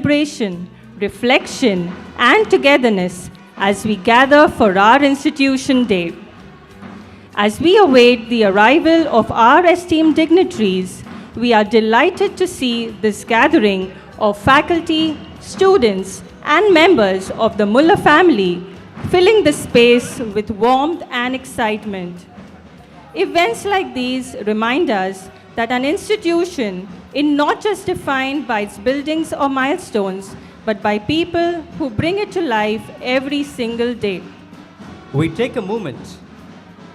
celebration, reflection, and togetherness as we gather for our Institution Day. As we await the arrival of our esteemed dignitaries, we are delighted to see this gathering of faculty, students, and members of the Muller family filling the space with warmth and excitement. Events like these remind us that an institution is not just defined by its buildings or milestones, but by people who bring it to life every single day. We take a moment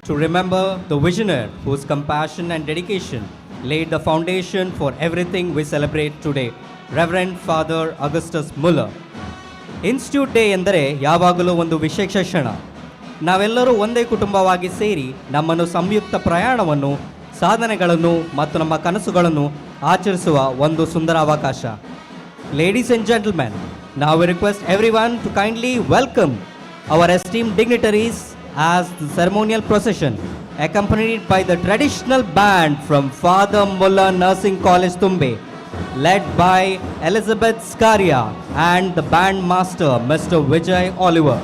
to remember the visionary whose compassion and dedication laid the foundation for everything we celebrate today, Reverend Father Augustus Muller. Institute day ಎಂದರೆ ಯಾವಾಗಲೂ ಒಂದು ವಿಶೇಷ ಕ್ಷಣ. ನಾವೆಲ್ಲರೂ ಒಂದೇ ಕುಟುಂಬವಾಗಿ ಸೇರಿ ನಮ್ಮನ್ನು ಸಂಯುಕ್ತ ಪ್ರಯಾಣವನ್ನು, ಸಾಧನೆಗಳನ್ನು ಮತ್ತು ನಮ್ಮ ಕನಸುಗಳನ್ನು ಆಚರಿಸುವ ಒಂದು ಸುಂದರ ಅವಕಾಶ. Ladies and gentlemen, now we request everyone to kindly welcome our esteemed dignitaries as the ceremonial procession, accompanied by the traditional band from Father Muller Nursing College, Tumbe, led by Elizabeth Scaria and the band master, Mr. Vijay Oliver.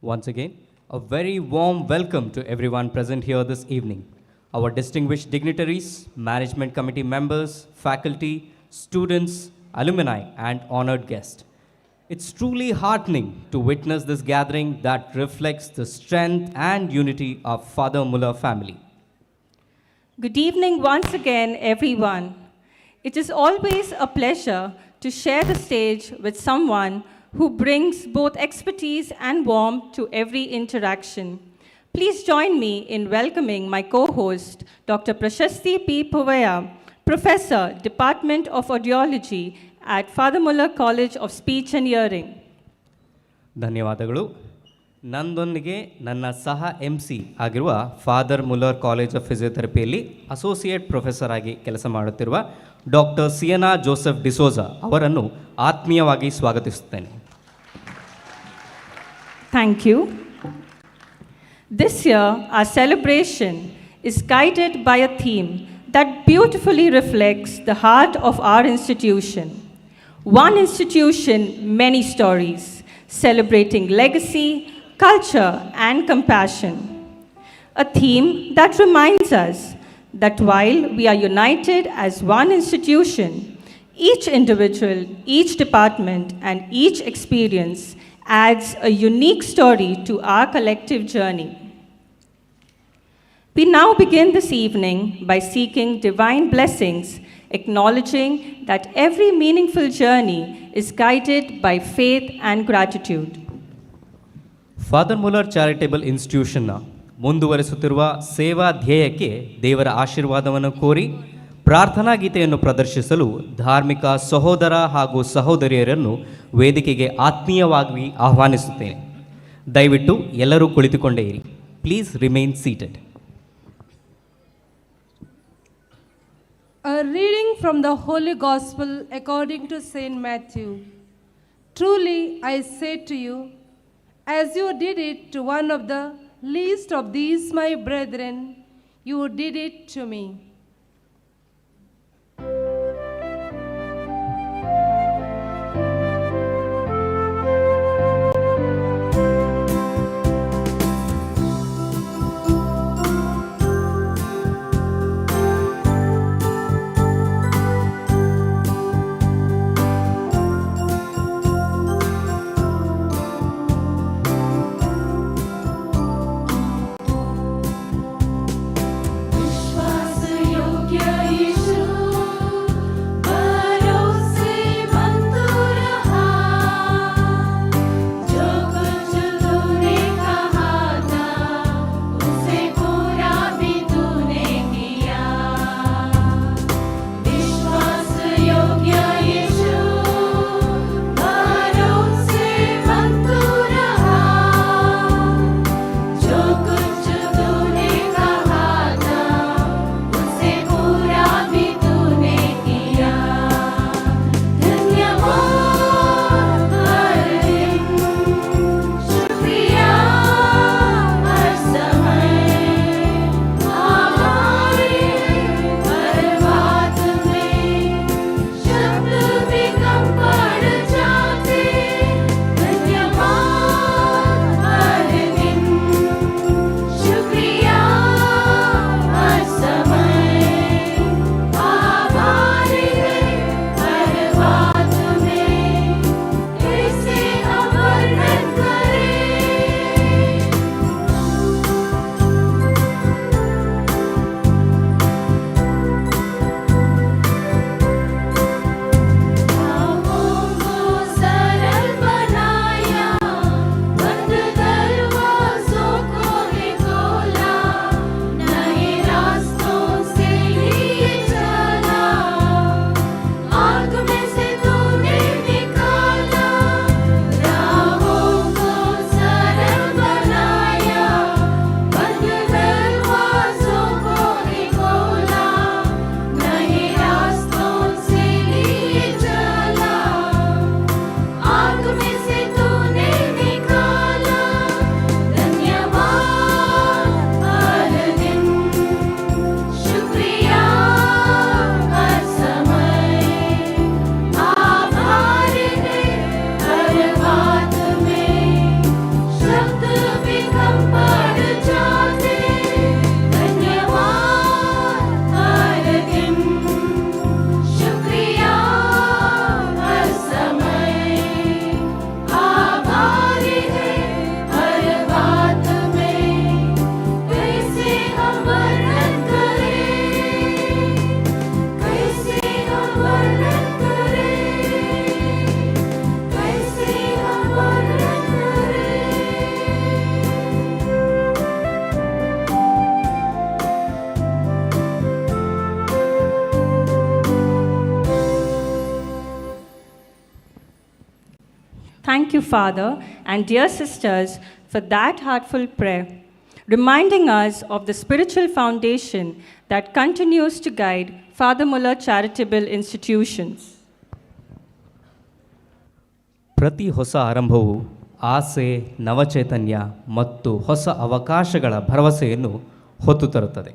Once again, a very warm welcome to everyone present here this evening. Our distinguished dignitaries, management committee members, faculty, students, alumni, and honored guests. It's truly heartening to witness this gathering that reflects the strength and unity of Father Muller family. Good evening once again, everyone. It is always a pleasure to share the stage with someone who brings both expertise and warmth to every interaction. Please join me in welcoming my co-host, Dr. Prashasti P. Povaya, Professor, Department of Audiology at Father Muller College of Speech and Hearing. ಧನ್ಯವಾದಗಳು. ನನ್ನೊಂದಿಗೆ ನನ್ನ ಸಹ MC ಆಗಿರುವ Father Muller College of ಫಿಸಿಯೋಥೆರಪಿಯಲ್ಲಿ associate professor ಆಗಿ ಕೆಲಸ ಮಾಡುತ್ತಿರುವ doctor Sienna Joseph D'Souza ಅವರನ್ನು ಆತ್ಮೀಯವಾಗಿ ಸ್ವಾಗತಿಸುತ್ತೇನೆ. Thank you. This year, our celebration is guided by a theme that beautifully reflects the heart of our institution. One institution, many stories, celebrating legacy, culture, and compassion. A theme that reminds us that while we are united as one institution, each individual, each department, and each experience adds a unique story to our collective journey. We now begin this evening by seeking divine blessings, acknowledging that every meaningful journey is guided by faith and gratitude. Father Muller charitable ಇನ್ಸ್ಟಿಟ್ಯೂಷನ್ನ ಮುಂದುವರಿಸುತ್ತಿರುವ ಸೇವಾ ಧ್ಯೇಯಕ್ಕೆ ದೇವರ ಆಶೀರ್ವಾದವನ್ನು ಕೋರಿ ಪ್ರಾರ್ಥನಾ ಗೀತೆಯನ್ನು ಪ್ರದರ್ಶಿಸಲು ಧಾರ್ಮಿಕ ಸಹೋದರ ಹಾಗೂ ಸಹೋದರಿಯರನ್ನು ವೇದಿಕೆಗೆ ಆತ್ಮೀಯವಾಗಿ ಆಹ್ವಾನಿಸುತ್ತೇನೆ. ದಯವಿಟ್ಟು ಎಲ್ಲರೂ ಕುಳಿತುಕೊಂಡೇ ಇರಿ. Please remain seated. A reading from the Holy Gospel according to Saint Matthew. Truly I say to you, as you did it to one of the least of these my brethren, you did it to me. विश्वास thank you, Father, and dear sisters, for that heartful prayer, reminding us of the spiritual foundation that continues to guide Father Muller charitable institutions. ಪ್ರತಿ ಹೊಸ ಆರಂಭವು ಆಸೆ, ನವಚೈತನ್ಯ ಮತ್ತು ಹೊಸ ಅವಕಾಶಗಳ ಭರವಸೆಯನ್ನು ಹೊತ್ತು ತರುತ್ತದೆ.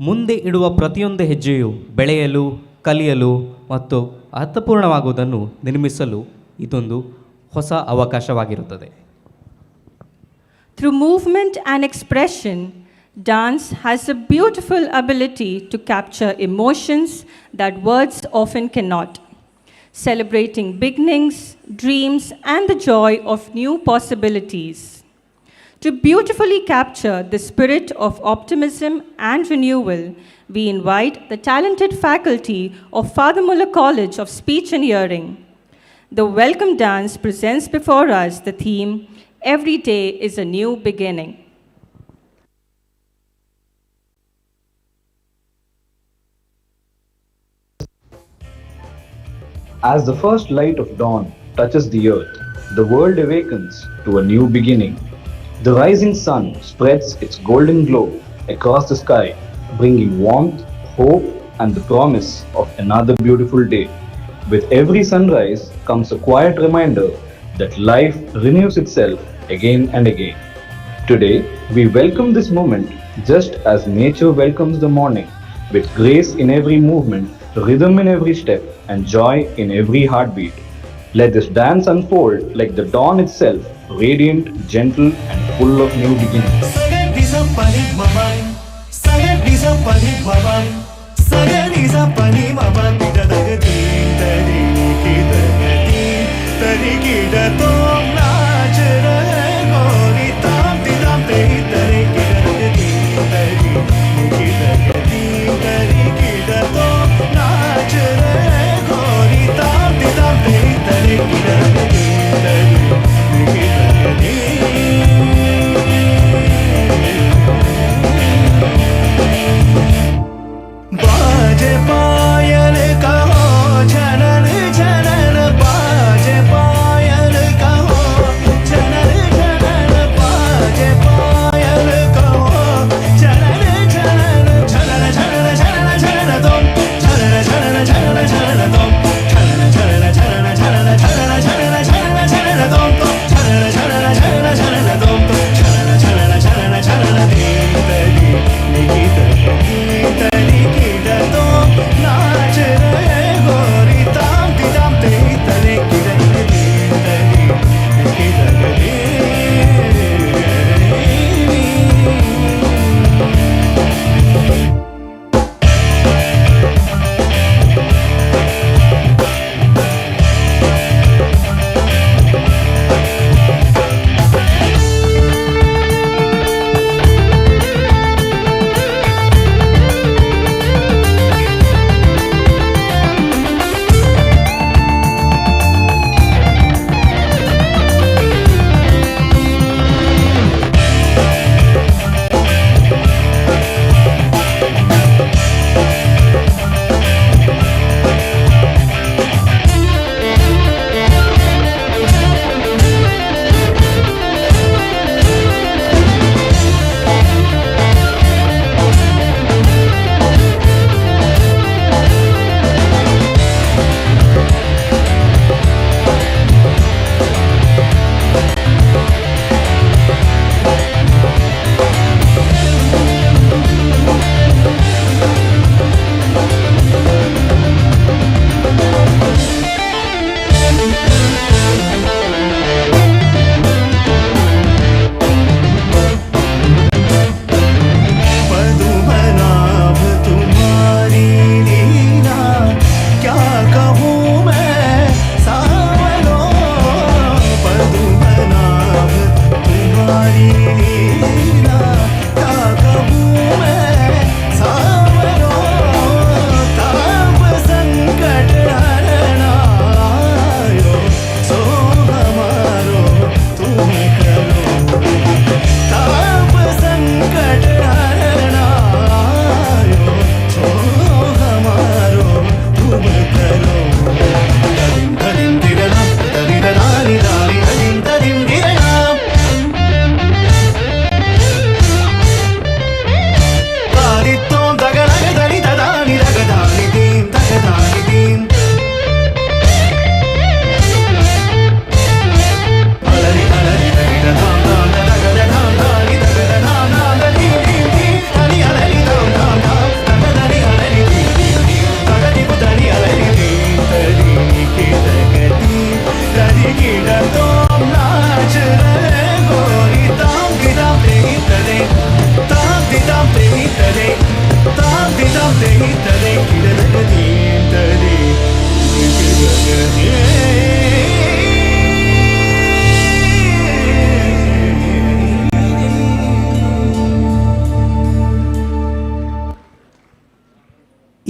ಮುಂದೆ ಇಡುವ ಪ್ರತಿಯೊಂದು ಹೆಜ್ಜೆಯು ಬೆಳೆಯಲು, ಕಲಿಯಲು ಮತ್ತು ಅರ್ಥಪೂರ್ಣವಾಗುವುದನ್ನು ನಿರ್ಮಿಸಲು ಇದೊಂದು ಹೊಸ ಅವಕಾಶವಾಗಿರುತ್ತದೆ. Through movement and expression, dance has a beautiful ability to capture emotions that words often cannot, celebrating beginnings, dreams, and the joy of new possibilities. To beautifully capture the spirit of optimism and renewal, we invite the talented faculty of Father Muller College of Speech and Hearing. The welcome dance presents before us the theme, Every Day is a New Beginning. As the first light of dawn touches the earth, the world awakens to a new beginning. The rising sun spreads its golden glow across the sky, bringing warmth, hope, and the promise of another beautiful day. With every sunrise comes a quiet reminder that life renews itself again and again. Today, we welcome this moment just as nature welcomes the morning, with grace in every movement, rhythm in every step, and joy in every heartbeat. Let this dance unfold like the dawn itself, radiant, gentle, and full of new beginnings. बाजे पायल कहो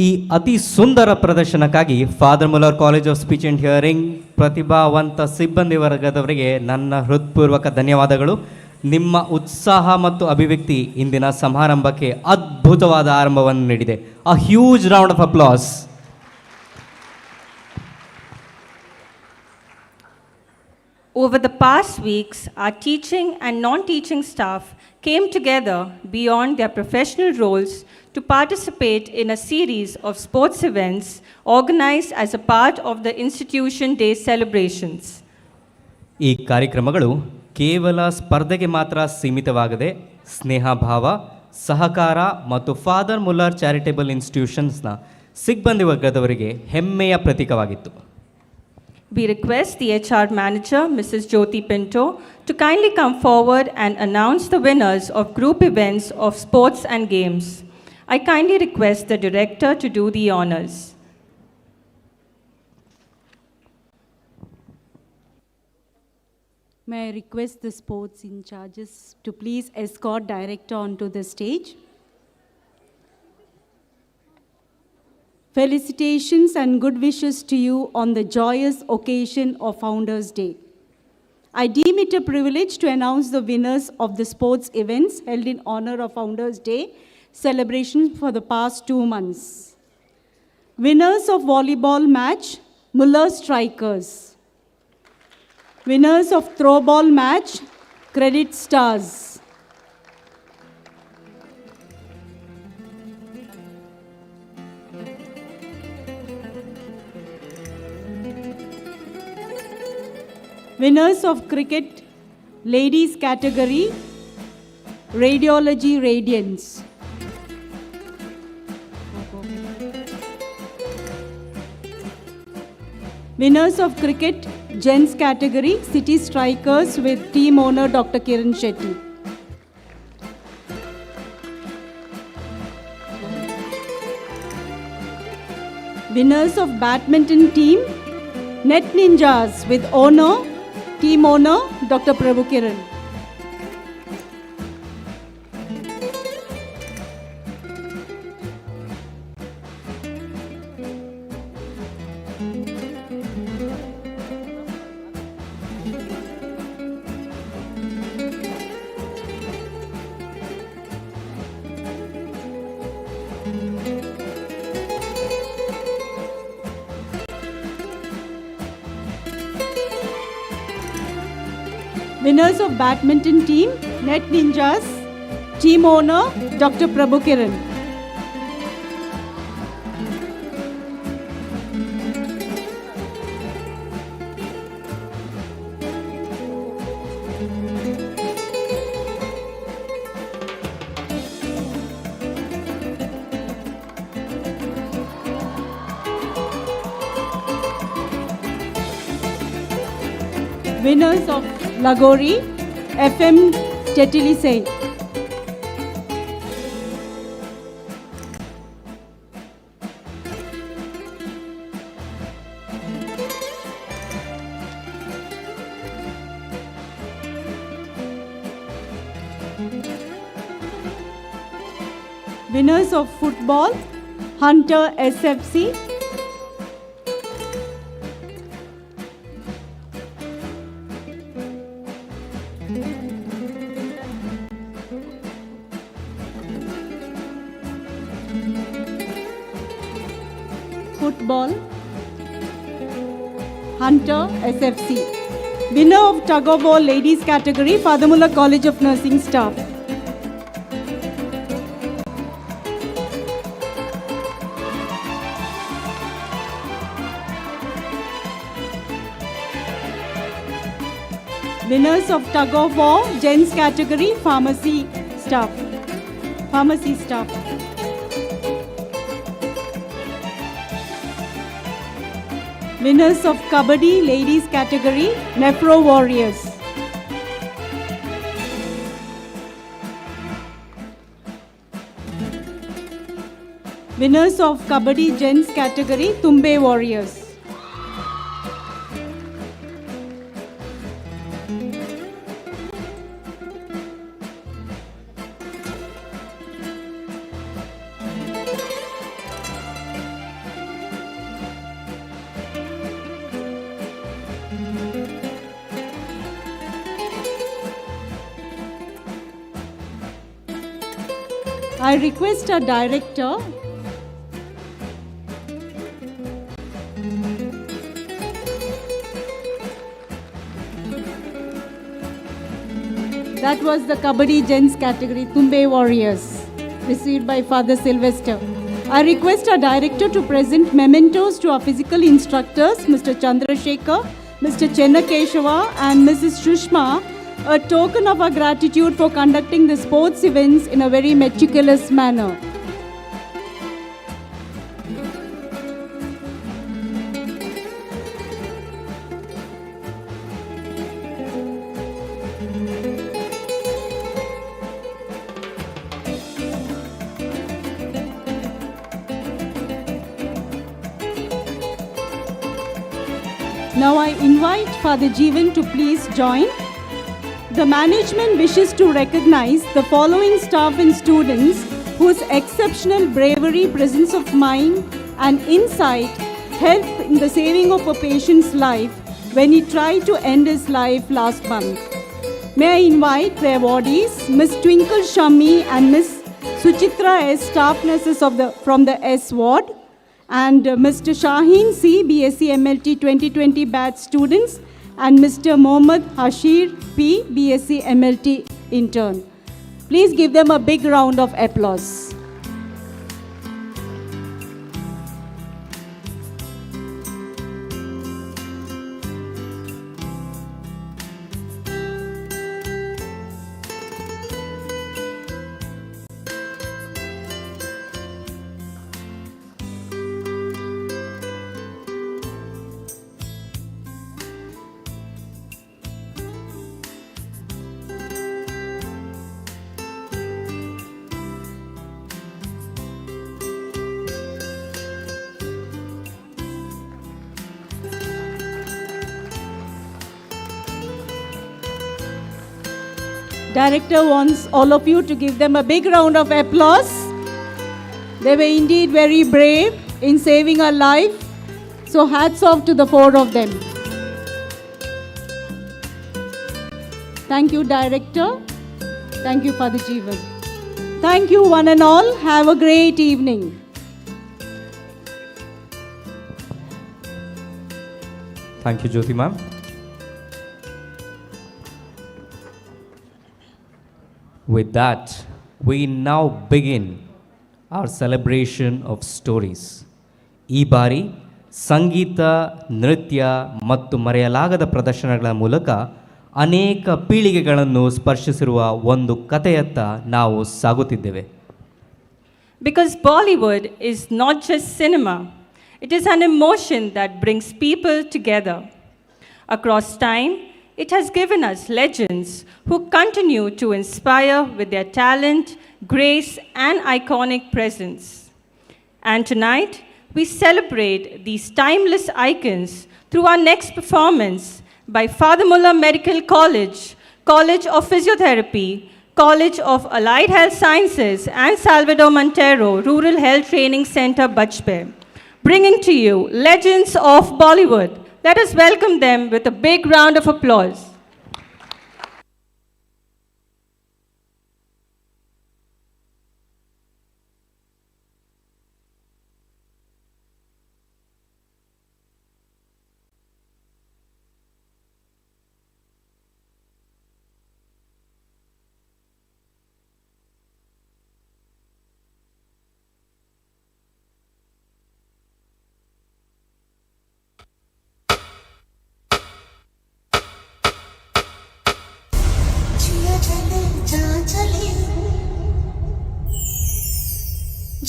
ಈ ಅತಿ ಸುಂದರ ಪ್ರದರ್ಶನಕ್ಕಾಗಿ Father Muller College of Speech and Hearing ಪ್ರತಿಭಾವಂತ ಸಿಬ್ಬಂದಿ ವರ್ಗದವರಿಗೆ ನನ್ನ ಹೃತ್ಪೂರ್ವಕ ಧನ್ಯವಾದಗಳು. ನಿಮ್ಮ ಉತ್ಸಾಹ ಮತ್ತು ಅಭಿವ್ಯಕ್ತಿ ಇಂದಿನ ಸಮಾರಂಭಕ್ಕೆ ಅದ್ಭುತವಾದ ಆರಂಭವನ್ನು ನೀಡಿದೆ. A huge round of applause. Over the past weeks, our teaching and non-teaching staff came together beyond their professional roles to participate in a series of sports events organized as a part of the Institution Day celebrations. ಈ ಕಾರ್ಯಕ್ರಮಗಳು ಕೇವಲ ಸ್ಪರ್ಧೆಗೆ ಮಾತ್ರ ಸೀಮಿತವಾಗದೆ ಸ್ನೇಹಭಾವ, ಸಹಕಾರ ಮತ್ತು father Muller charitable ಇನ್ಸ್ಟಿಟ್ಯೂಷನ್ಸ್ನ ಸಿಬ್ಬಂದಿ ವರ್ಗದವರಿಗೆ ಹೆಮ್ಮೆಯ ಪ್ರತೀಕವಾಗಿತ್ತು. We request the HR manager, Mrs. Jyoti Pinto, to kindly come forward and announce the winners of group events of sports and games. I kindly request the director to do the honors. May I request the sports in charges to please escort director onto the stage. Felicitations and good wishes to you on the joyous occasion of Founders' Day. I deem it a privilege to announce the winners of the sports events held in honor of Founders' Day celebration for the past 2 months. Winners of volleyball match, Muller Strikers. Winners of throwball match, Credit Stars. Winners of cricket, ladies category, Radiology Radiance. Winners of cricket, gents category, City Strikers with team owner Dr. Kiran Shetty. Winners of badminton team, Net Ninjas with team owner Dr. Prabhu Kiran. Winners of badminton team, Net Ninjas, team owner Dr. Prabhu Kiran. Winners of Lagori, FM Tetilise. Winners of football, Hunter SFC. Football, Hunter SFC. Winner of tug of war ladies category, Father Muller College of Nursing staff. Winners of tug of war gents category, Pharmacy staff. Winners of Kabaddi ladies category, Nephro Warriors. Winners of Kabaddi gents category, Tumbe Warriors. I request our director, that was the Kabaddi Gents category, Tumbe Warriors, received by Father Sylvester. I request our director to present mementos to our physical instructors, Mr. Chandrasekhar, Mr. Chennakeshava and Mrs. Shushma, a token of our gratitude for conducting the sports events in a very meticulous manner. Now I invite Father Jeevan to please join. The management wishes to recognize the following staff and students whose exceptional bravery, presence of mind and insight helped in the saving of a patient's life when he tried to end his life last month. May I invite the awardees, Ms. Twinkle Shammi and Ms. Suchitra S, staff nurses from the S ward, and Mr. Shaheen C, BSc MLT 2020 batch students, and Mr. Mohammad Hashir P, BSc MLT intern. Please give them a big round of applause. Director wants all of you to give them a big round of applause. They were indeed very brave in saving a life. So hats off to the four of them. Thank you, Director. Thank you, Father Jeevan. Thank you, one and all. Have a great evening. Thank you, Jyoti ma'am. With that, we now begin our celebration of stories. ಈ ಬಾರಿ ಸಂಗೀತ, ನೃತ್ಯ ಮತ್ತು ಮರೆಯಲಾಗದ ಪ್ರದರ್ಶನಗಳ ಮೂಲಕ ಅನೇಕ ಪೀಳಿಗೆಗಳನ್ನು ಸ್ಪರ್ಶಿಸಿರುವ ಒಂದು ಕಥೆಯತ್ತ ನಾವು ಸಾಗುತ್ತಿದ್ದೇವೆ. Because Bollywood is not just cinema, it is an emotion that brings people together. Across time, it has given us legends who continue to inspire with their talent, grace, and iconic presence. And tonight, we celebrate these timeless icons through our next performance by Father Muller Medical College, College of Physiotherapy, College of Allied Health Sciences, and Salvador Montero Rural Health Training Center, Bachpe, bringing to you legends of Bollywood. Let us welcome them with a big round of applause.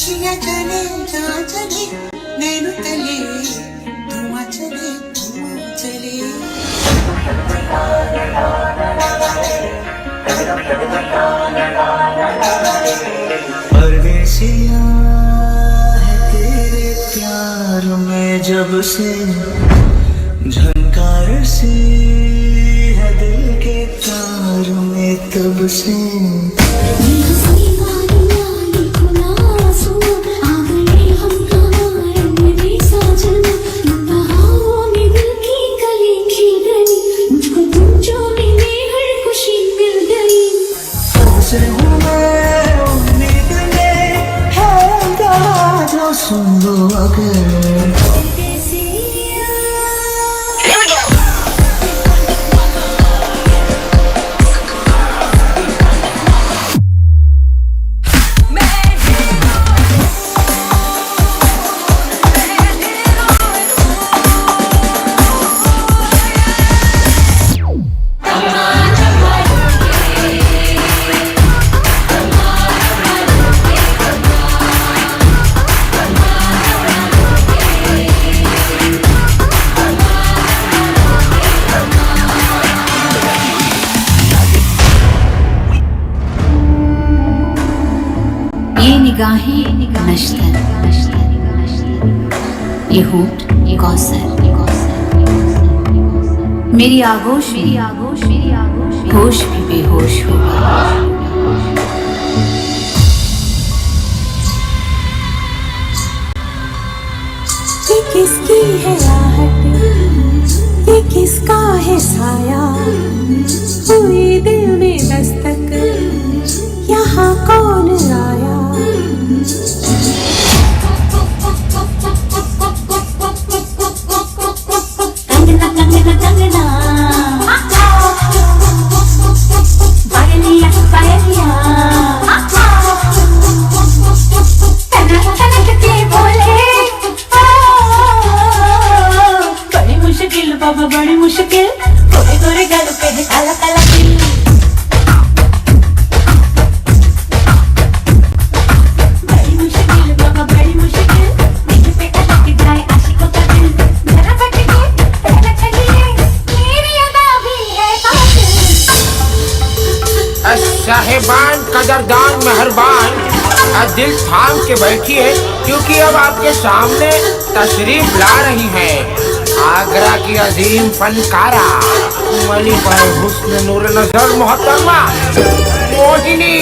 जिया चले जा चले नैन तले धुआं चले परदेसिया है तेरे प्यार में जब से झनकार सी है दिल के तार में तब से से हूँ मैं उम्मीद में सुन लो अगर ये निगाहें नश्तर, ये होंठ कौसर, मेरी आगोश होश भी बेहोश होगा। ये किसकी है आहट, ये किसका है साया, हुई दिल में दस्तक, यहाँ कौन आया। कंगना कंगना कंगना पायलिया पायलिया कनक कनक के बोले बड़ी मुश्किल बाबा बड़ी मुश्किल गोरे गोरे गल पे है काला काला दिल। साहिबान कदरदान मेहरबान दिल थाम के बैठिए क्योंकि अब आपके सामने तशरीफ ला रही है आगरा की अजीम फनकारा मलिका हुस्न नूर नजर मोहतरमा मोहिनी।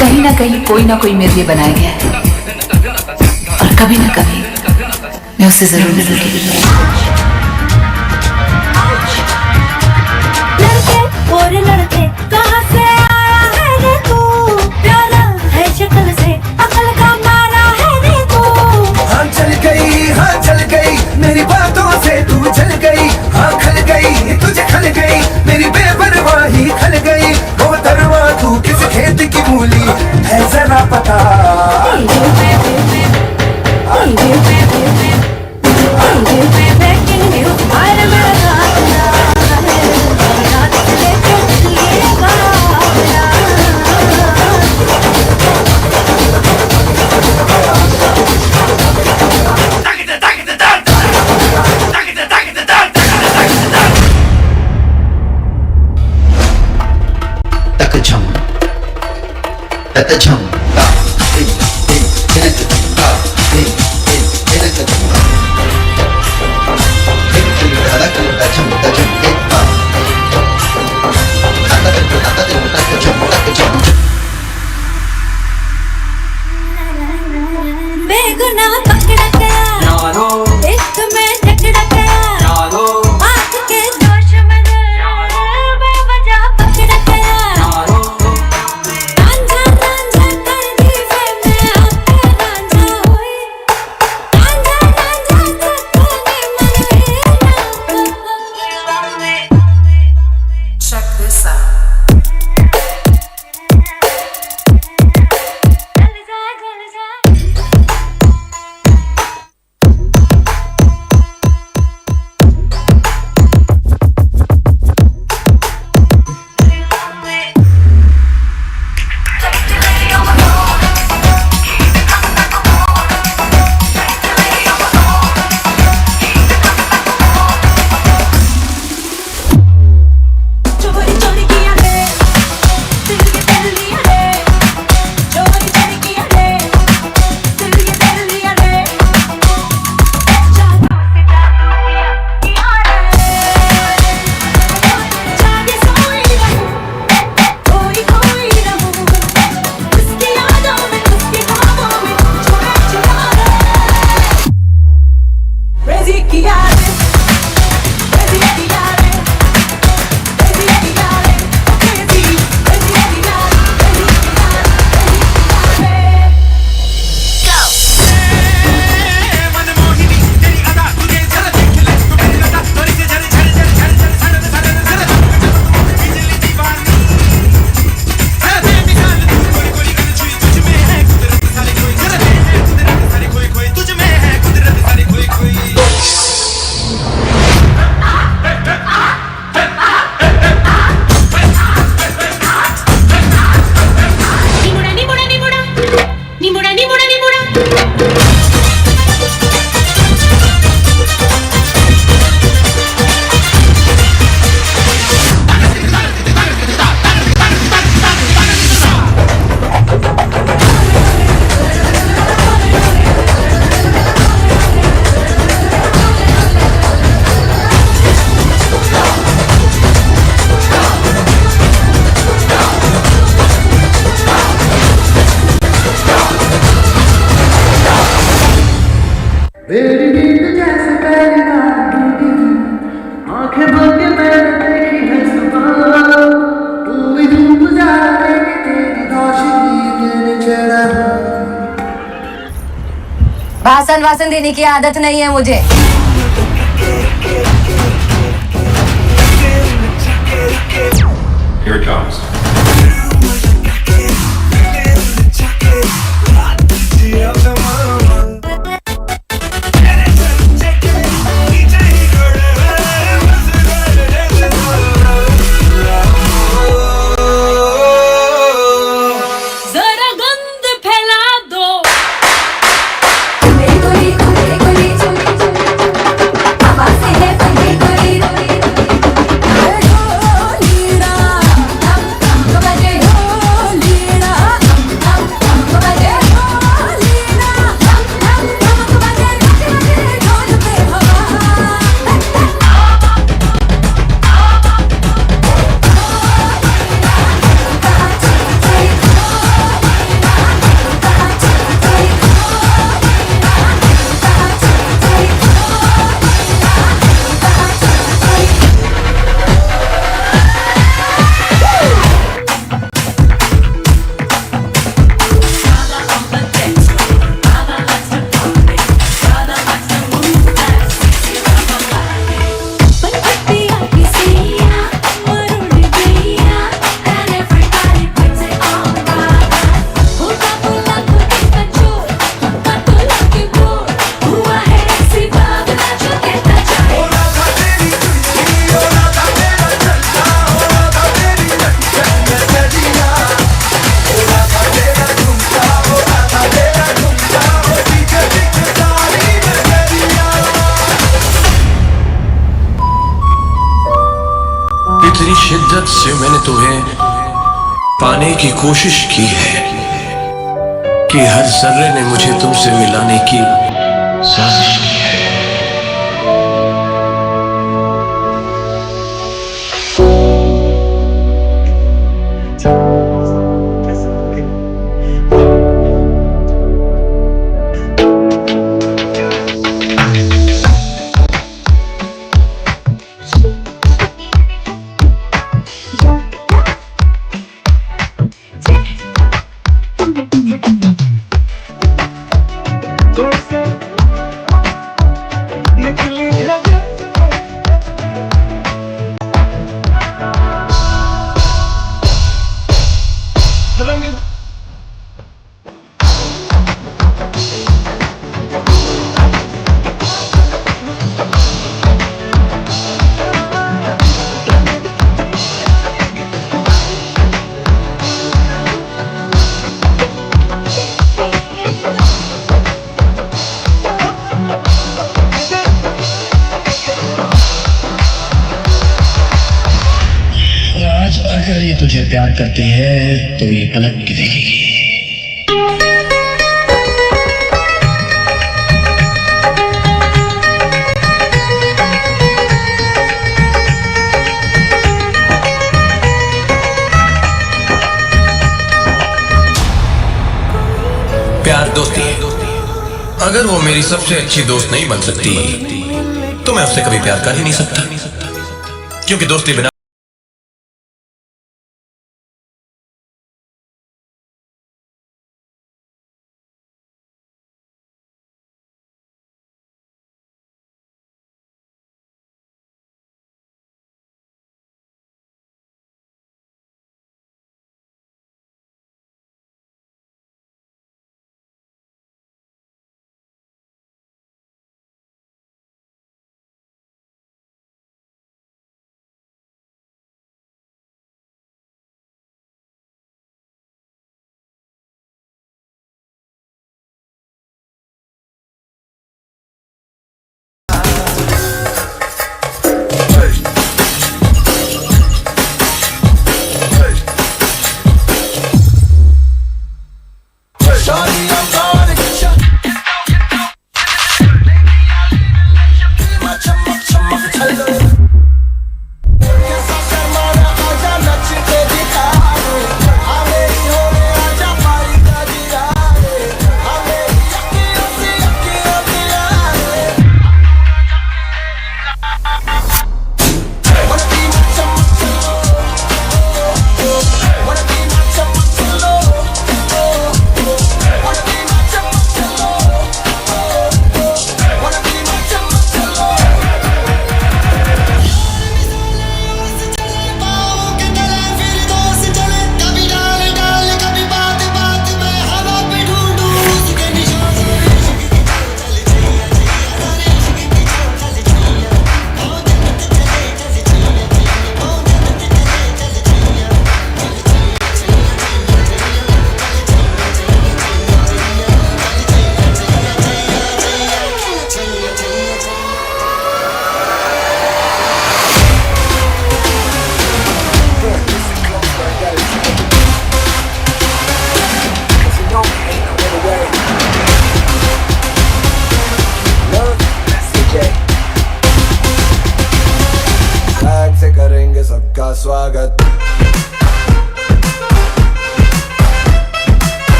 कहीं ना कहीं कोई ना कोई मेरे लिए बनाया गया है और कभी ना कभी मैं उससे जरूर मिलूंगी। लड़के और लड़के कहाँ से आया है रे तू, प्यारा है शक्ल से अकल का मारा है रे तू। हाँ चल गई मेरी बातों से तू चल गई, हाँ खल गई तुझे खल गई मेरी बेपरवाही खल गई। वो तरवा तू किस खेत की मूली है जरा पता। बेगुनाह पकड़ा गया एक में टकरा गया, आँख के दोष में बेवजह पकड़ा गया। रांझा रांझा मेरी नींद जैसे पहली बार टूटी थी, आंखें बंद के मैंने देखी है सुबह, तू भी धूप जाने की तेरी रोशनी मेरे चेहरा। भाषण वासन देने की आदत नहीं है मुझे। Here it comes. जरा गंध फैला दो इतनी शिद्दत से मैंने तुम्हें पाने की कोशिश की है कि हर जर्रे ने मुझे तुमसे मिलाने की साजिश की है। अगर ये तुझे प्यार करती है तो ये पलट के देखेगी। प्यार दोस्ती है। अगर वो मेरी सबसे अच्छी दोस्त नहीं बन सकती तो मैं उससे कभी प्यार कर ही नहीं सकता, क्योंकि दोस्ती बिना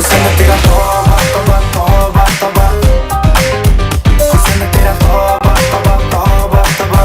हुस्न तेरा तौबा तौबा तौबा तौबा हुस्न तेरा तौबा तौबा तौबा तौबा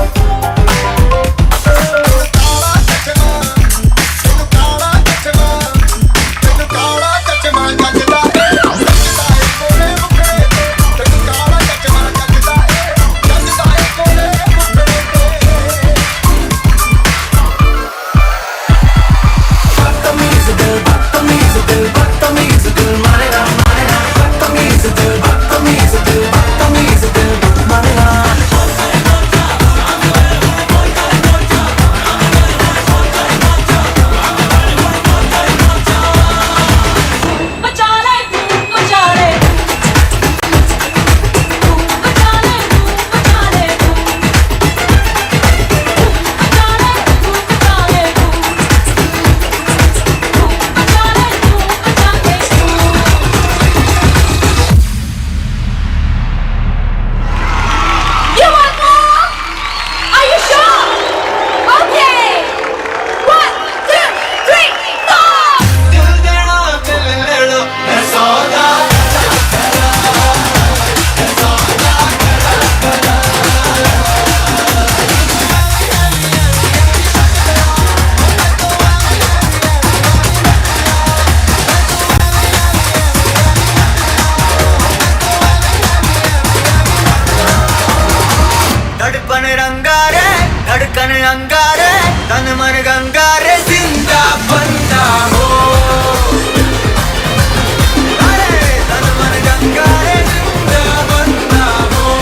धड़कन अंगारे तन मन गंगारे जिंदा बंदा हो अरे तन मन गंगारे जिंदा बंदा हो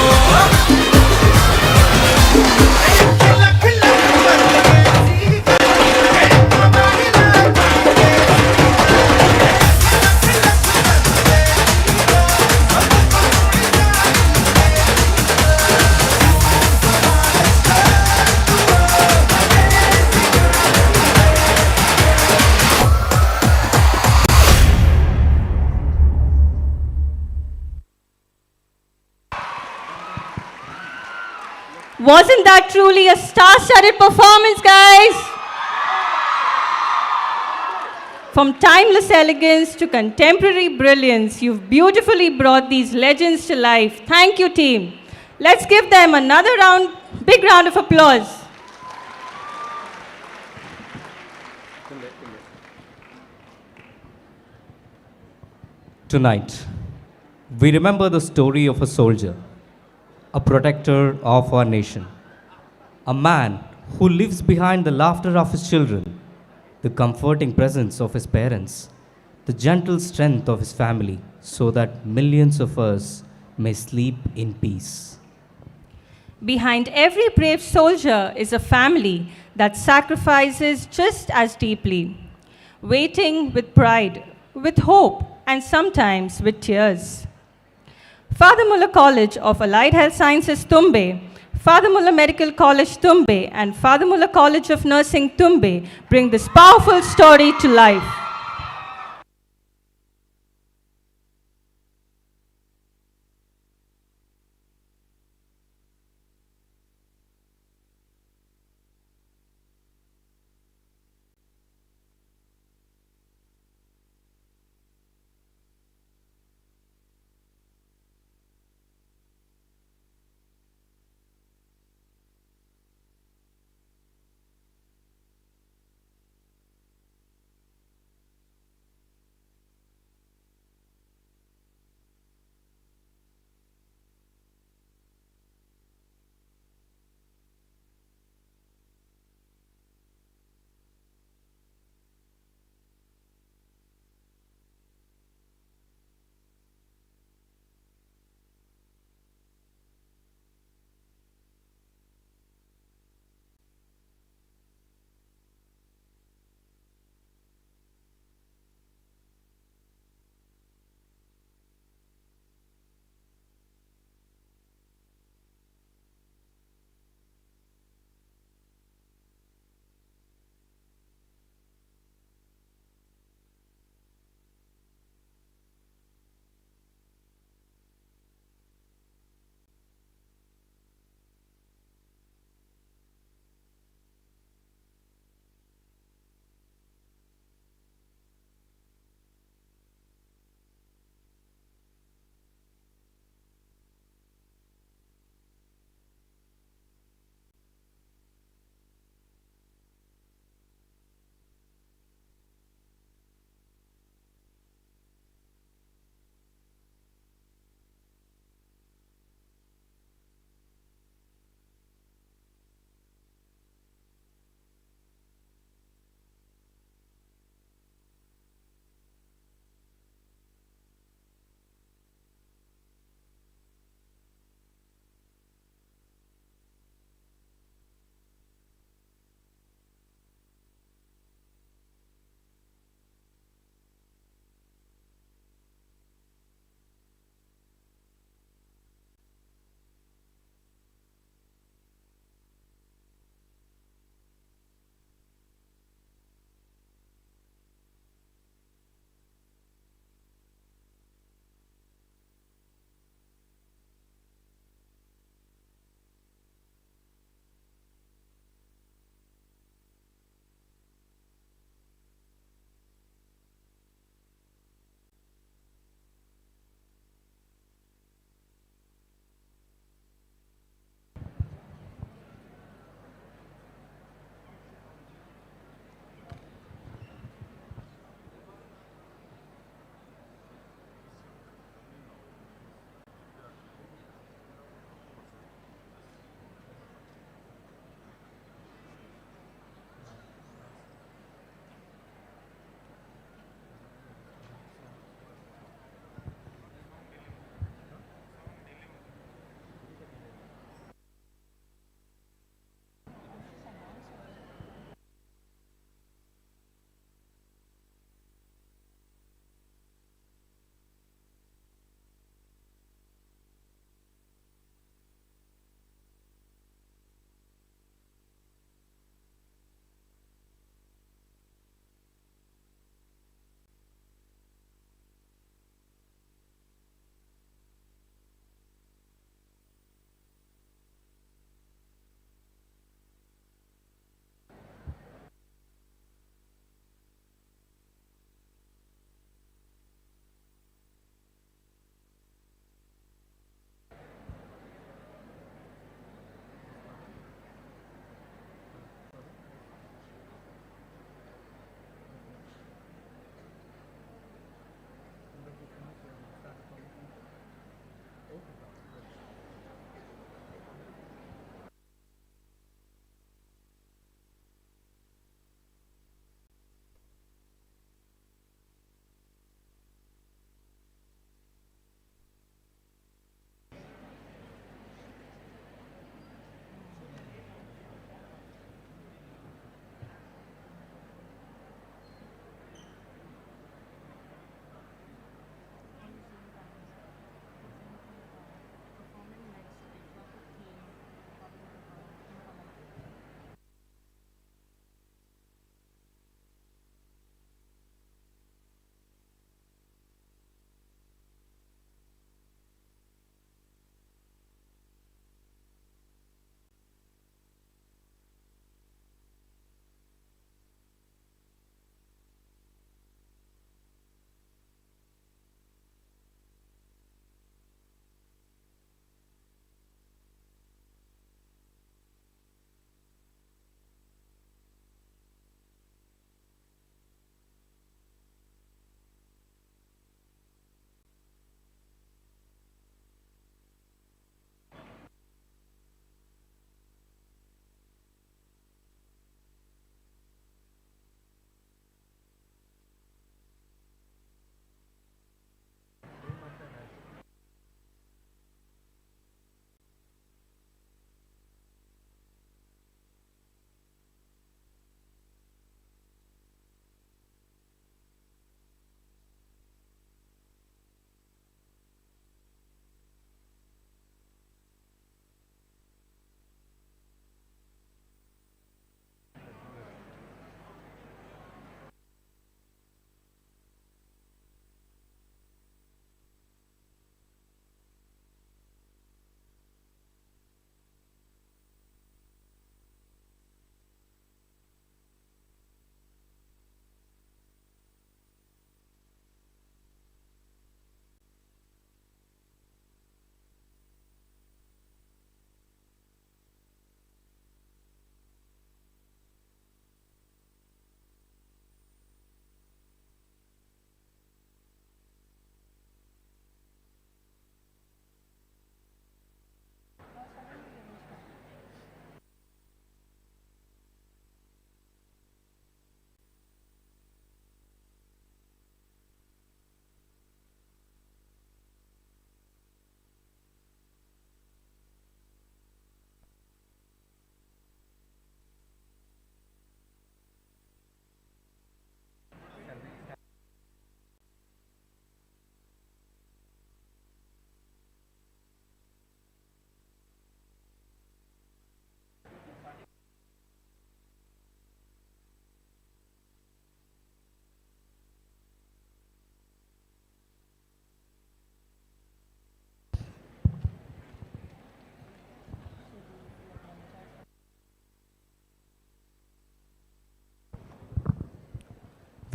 Wasn't that truly a star-studded performance, guys? From timeless elegance to contemporary brilliance, you've beautifully brought these legends to life. Thank you, team. Let's give them another big round of applause. Tonight, we remember the story of a soldier, a protector of our nation, a man who lives behind the laughter of his children, the comforting presence of his parents, the gentle strength of his family, so that millions of us may sleep in peace. Behind every brave soldier is a family that sacrifices just as deeply, waiting with pride, with hope, and sometimes with tears. Father Muller College of Allied Health Sciences, Tumbe, Father Muller Medical College, Tumbe, and Father Muller College of Nursing, Tumbe bring this powerful story to life.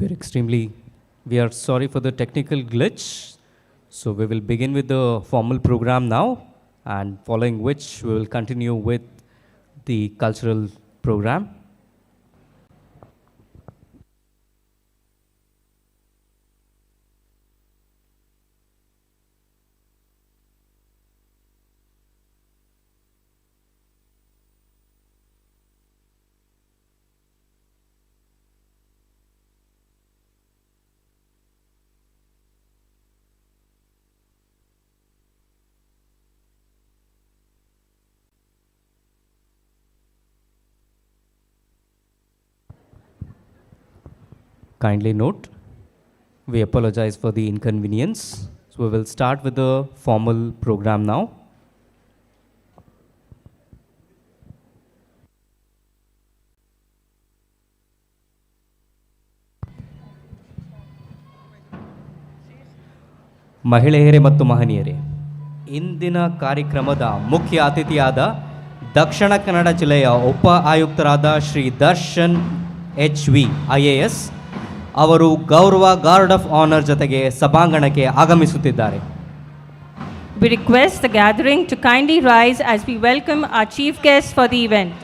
We are sorry for the technical glitch. So we will begin with the formal program now, and following which we will continue with the cultural program. Kindly note, we apologize for the inconvenience. So we will start with the formal program now. ಮಹಿಳೆಯರೇ ಮತ್ತು ಮಹನೀಯರೇ, ಇಂದಿನ ಕಾರ್ಯಕ್ರಮದ ಮುಖ್ಯ ಅತಿಥಿಯಾದ ದಕ್ಷಿಣ ಕನ್ನಡ ಜಿಲ್ಲೆಯ ಉಪ ಆಯುಕ್ತರಾದ Shri Darshan HV IAS ಅವರು ಗೌರವ ಗಾರ್ಡ್ ಆಫ್ ಆನರ್ ಜೊತೆಗೆ ಸಭಾಂಗಣಕ್ಕೆ ಆಗಮಿಸುತ್ತಿದ್ದಾರೆ. We request the gathering to kindly rise as we welcome our chief guest for the event.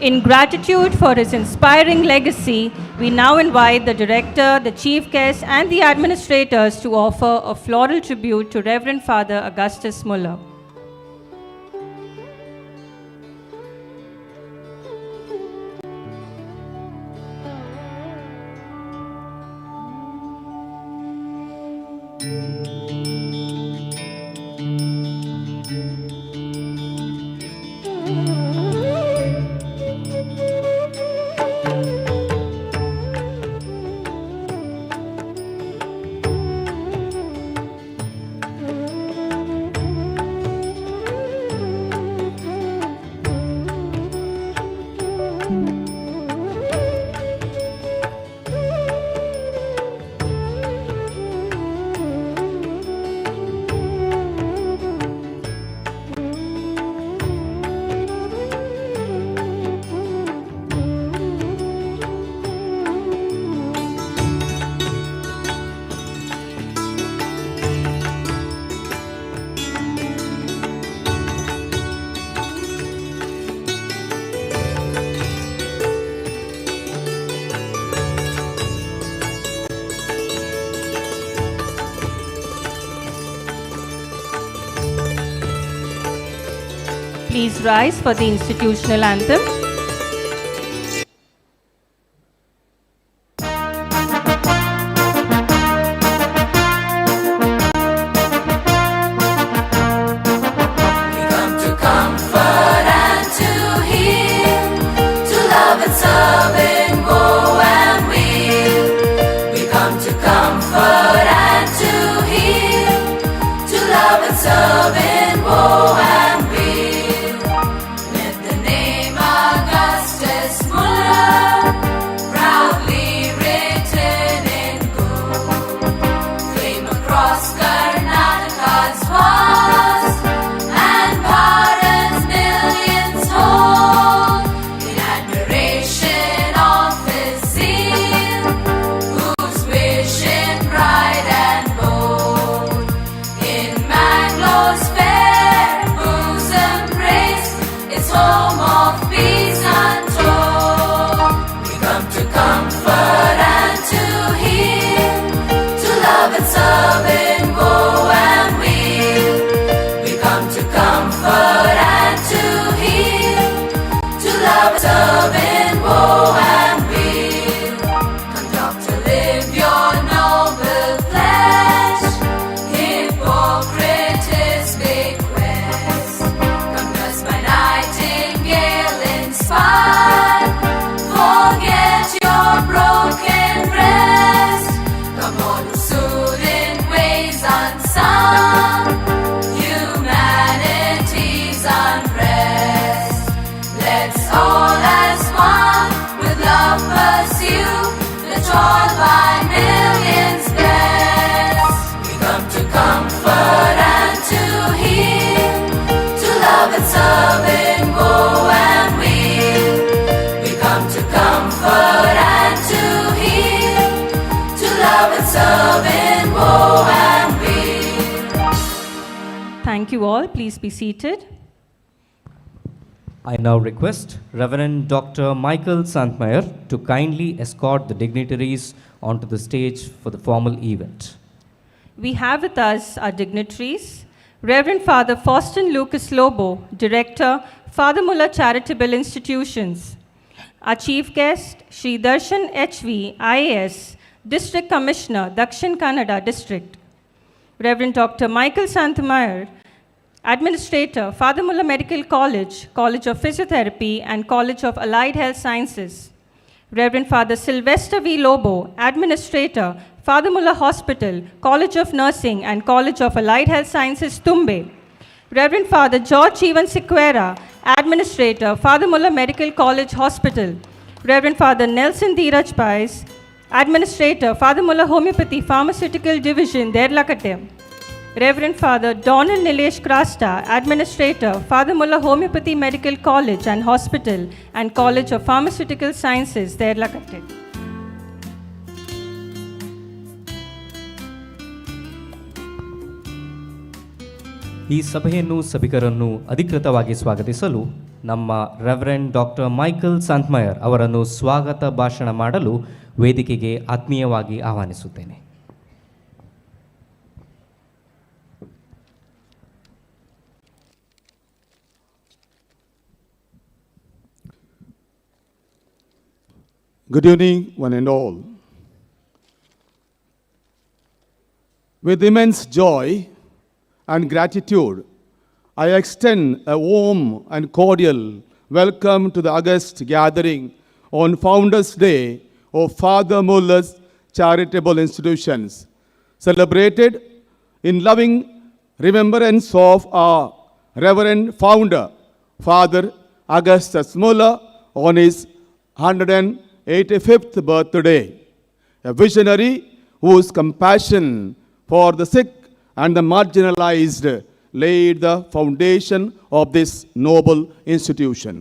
In gratitude for his inspiring legacy, we now invite the director, the chief guest, and the administrators to offer a floral tribute to Reverend Father Augustus Muller. Please rise for the institutional anthem. Thank you all. Please be seated. I now request Reverend Dr. Michael Santmeyer to kindly escort the dignitaries onto the stage for the formal event. We have with us our dignitaries, Reverend Father Faustin Lucas Lobo, Director, Father Muller Charitable Institutions. Our chief guest, Shri Darshan HV, IAS, District Commissioner, Dakshin Kannada District. Reverend Dr. Michael Santmeyer, Administrator, Father Muller Medical College, College of Physiotherapy, and College of Allied Health Sciences. Reverend Father Sylvester V. Lobo, Administrator, Father Muller Hospital, College of Nursing, and College of Allied Health Sciences, Tumbe. Reverend Father George Ivan Sequeira, Administrator, Father Muller Medical College Hospital. Reverend Father Nelson Dheeraj Pais, Administrator, Father Muller Homeopathy Pharmaceutical Division, Derlakate. Reverend Father Donald Nilesh Krasta, Administrator, Father Muller Homeopathy Medical College and Hospital and College of Pharmaceutical Sciences, Derlakate. ಈ ಸಭೆಯನ್ನು ಸಭಿಕರನ್ನು ಅಧಿಕೃತವಾಗಿ ಸ್ವಾಗತಿಸಲು ನಮ್ಮ reverend doctor Michael ಸಂತ್ಮಯರ್ ಅವರನ್ನು ಸ್ವಾಗತ ಭಾಷಣ ಮಾಡಲು ವೇದಿಕೆಗೆ ಆತ್ಮೀಯವಾಗಿ ಆಹ್ವಾನಿಸುತ್ತೇನೆ. Good evening, one and all. With immense joy and gratitude, I extend a warm and cordial welcome to the august gathering on Founders' Day of Father Muller's Charitable Institutions, celebrated in loving remembrance of our Reverend Founder, Father Augustus Muller, on his 185th birthday, a visionary whose compassion for the sick and the marginalized laid the foundation of this noble institution.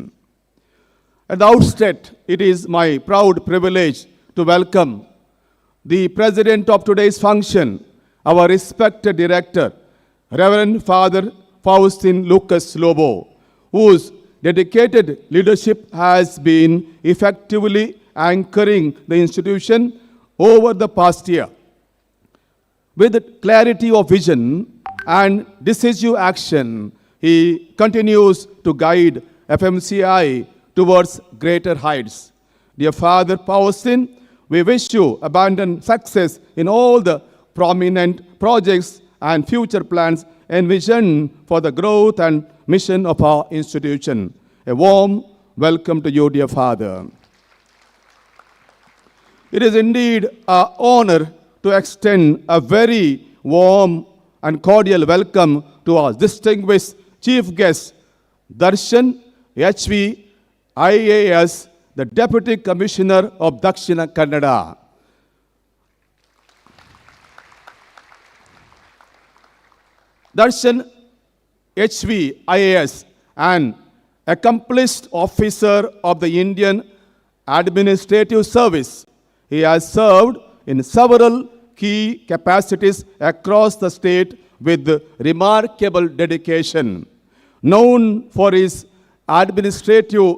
At the outset, it is my proud privilege to welcome the president of today's function, our respected director, Reverend Father Faustin Lucas Lobo, whose dedicated leadership has been effectively anchoring the institution over the past year. With clarity of vision and decisive action, he continues to guide FMCI towards greater heights. Dear Father Faustin, we wish you abundant success in all the prominent projects and future plans envisioned for the growth and mission of our institution. A warm welcome to you, dear Father. It is indeed an honor to extend a very warm and cordial welcome to our distinguished chief guest, Darshan HV IAS, the Deputy Commissioner of Dakshina Kannada. Darshan HV IAS, an accomplished officer of the Indian Administrative Service. He has served in several key capacities across the state with remarkable dedication. Known for his administrative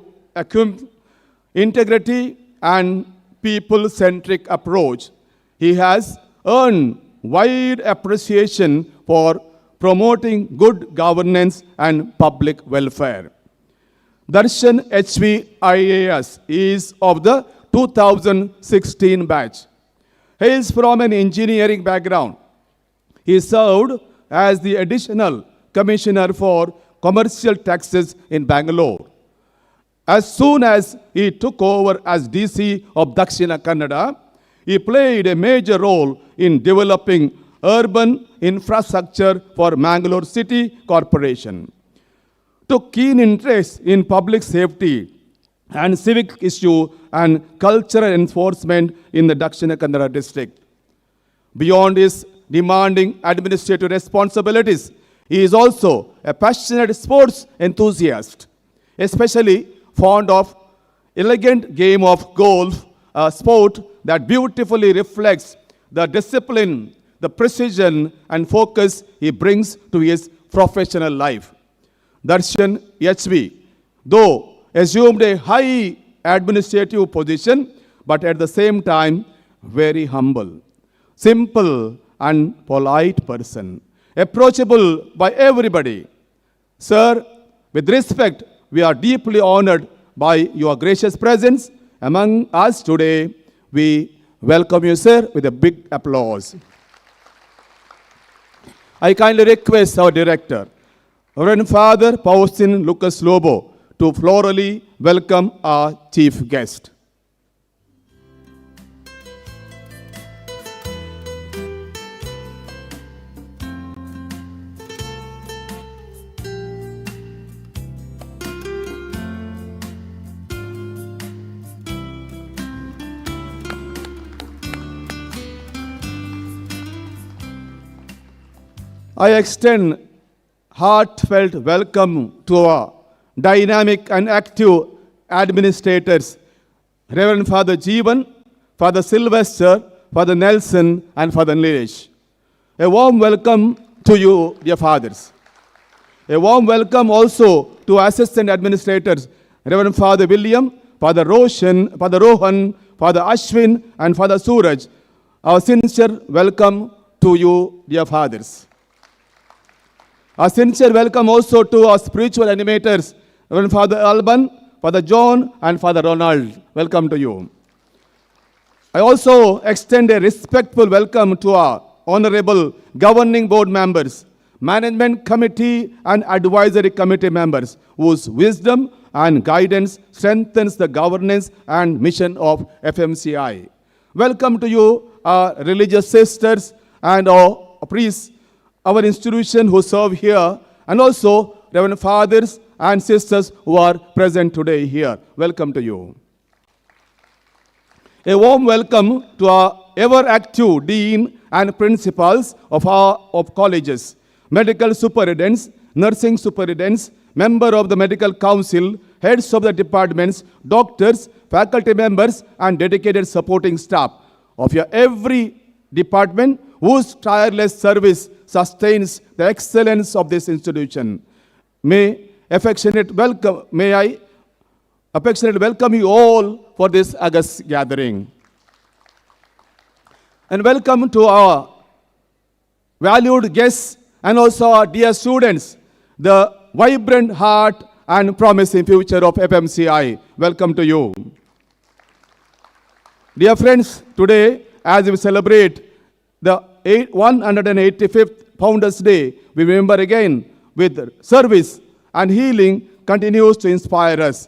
integrity and people-centric approach, he has earned wide appreciation for promoting good governance and public welfare. Darshan HV IAS is of the 2016 batch. He is from an engineering background. He served as the additional commissioner for commercial taxes in Bangalore. As soon as he took over as DC of Dakshina Kannada, he played a major role in developing urban infrastructure for Mangalore City Corporation. Took keen interest in public safety and civic issue and cultural enforcement in the Dakshina Kannada district. Beyond his demanding administrative responsibilities, he is also a passionate sports enthusiast, especially fond of elegant game of golf, a sport that beautifully reflects the discipline, the precision and focus he brings to his professional life. Darshan HV, though assumed a high administrative position, but at the same time, very humble, simple and polite person, approachable by everybody. Sir, with respect, we are deeply honored by your gracious presence among us today. We welcome you, sir, with a big applause. I kindly request our director, Reverend Father Faustin Lucas Lobo, to florally welcome our chief guest. I extend heartfelt welcome to our dynamic and active administrators, Reverend Father Jeevan, Father Sylvester, Father Nelson, and Father Nilesh. A warm welcome to you, dear fathers. A warm welcome also to assistant administrators, Reverend Father William, Father Roshan, Father Rohan, Father Ashwin, and Father Suraj. Our sincere welcome to you, dear fathers. A sincere welcome also to our spiritual animators, Reverend Father Alban, Father John, and Father Ronald. Welcome to you. I also extend a respectful welcome to our honorable governing board members, management committee and advisory committee members, whose wisdom and guidance strengthens the governance and mission of FMCI. Welcome to you, our religious sisters and our priests, our institution who serve here, and also Reverend Fathers and sisters who are present today here. Welcome to you. A warm welcome to our ever-active dean and principals of colleges, medical superintendents, nursing superintendents, member of the medical council, heads of the departments, doctors, faculty members, and dedicated supporting staff of your every department whose tireless service sustains the excellence of this institution. May I affectionately welcome you all for this august gathering. And welcome to our valued guests and also our dear students, the vibrant heart and promising future of FMCI. Welcome to you. Dear friends, today as we celebrate the 185th Founders Day, we remember again with service and healing continues to inspire us.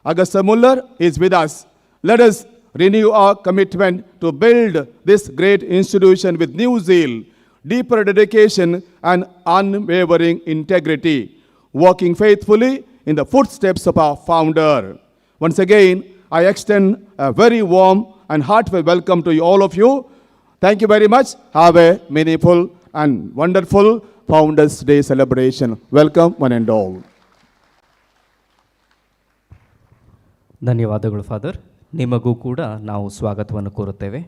Augusta Muller is with us. Let us renew our commitment to build this great institution with new zeal, deeper dedication, and unwavering integrity, walking faithfully in the footsteps of our founder. Once again, I extend a very warm and heartfelt welcome to all of you. Thank you very much. Have a meaningful and wonderful Founders Day celebration. Welcome one and all. ಧನ್ಯವಾದಗಳು father. ನಿಮಗೂ ಕೂಡ ನಾವು ಸ್ವಾಗತವನ್ನು ಕೋರುತ್ತೇವೆ.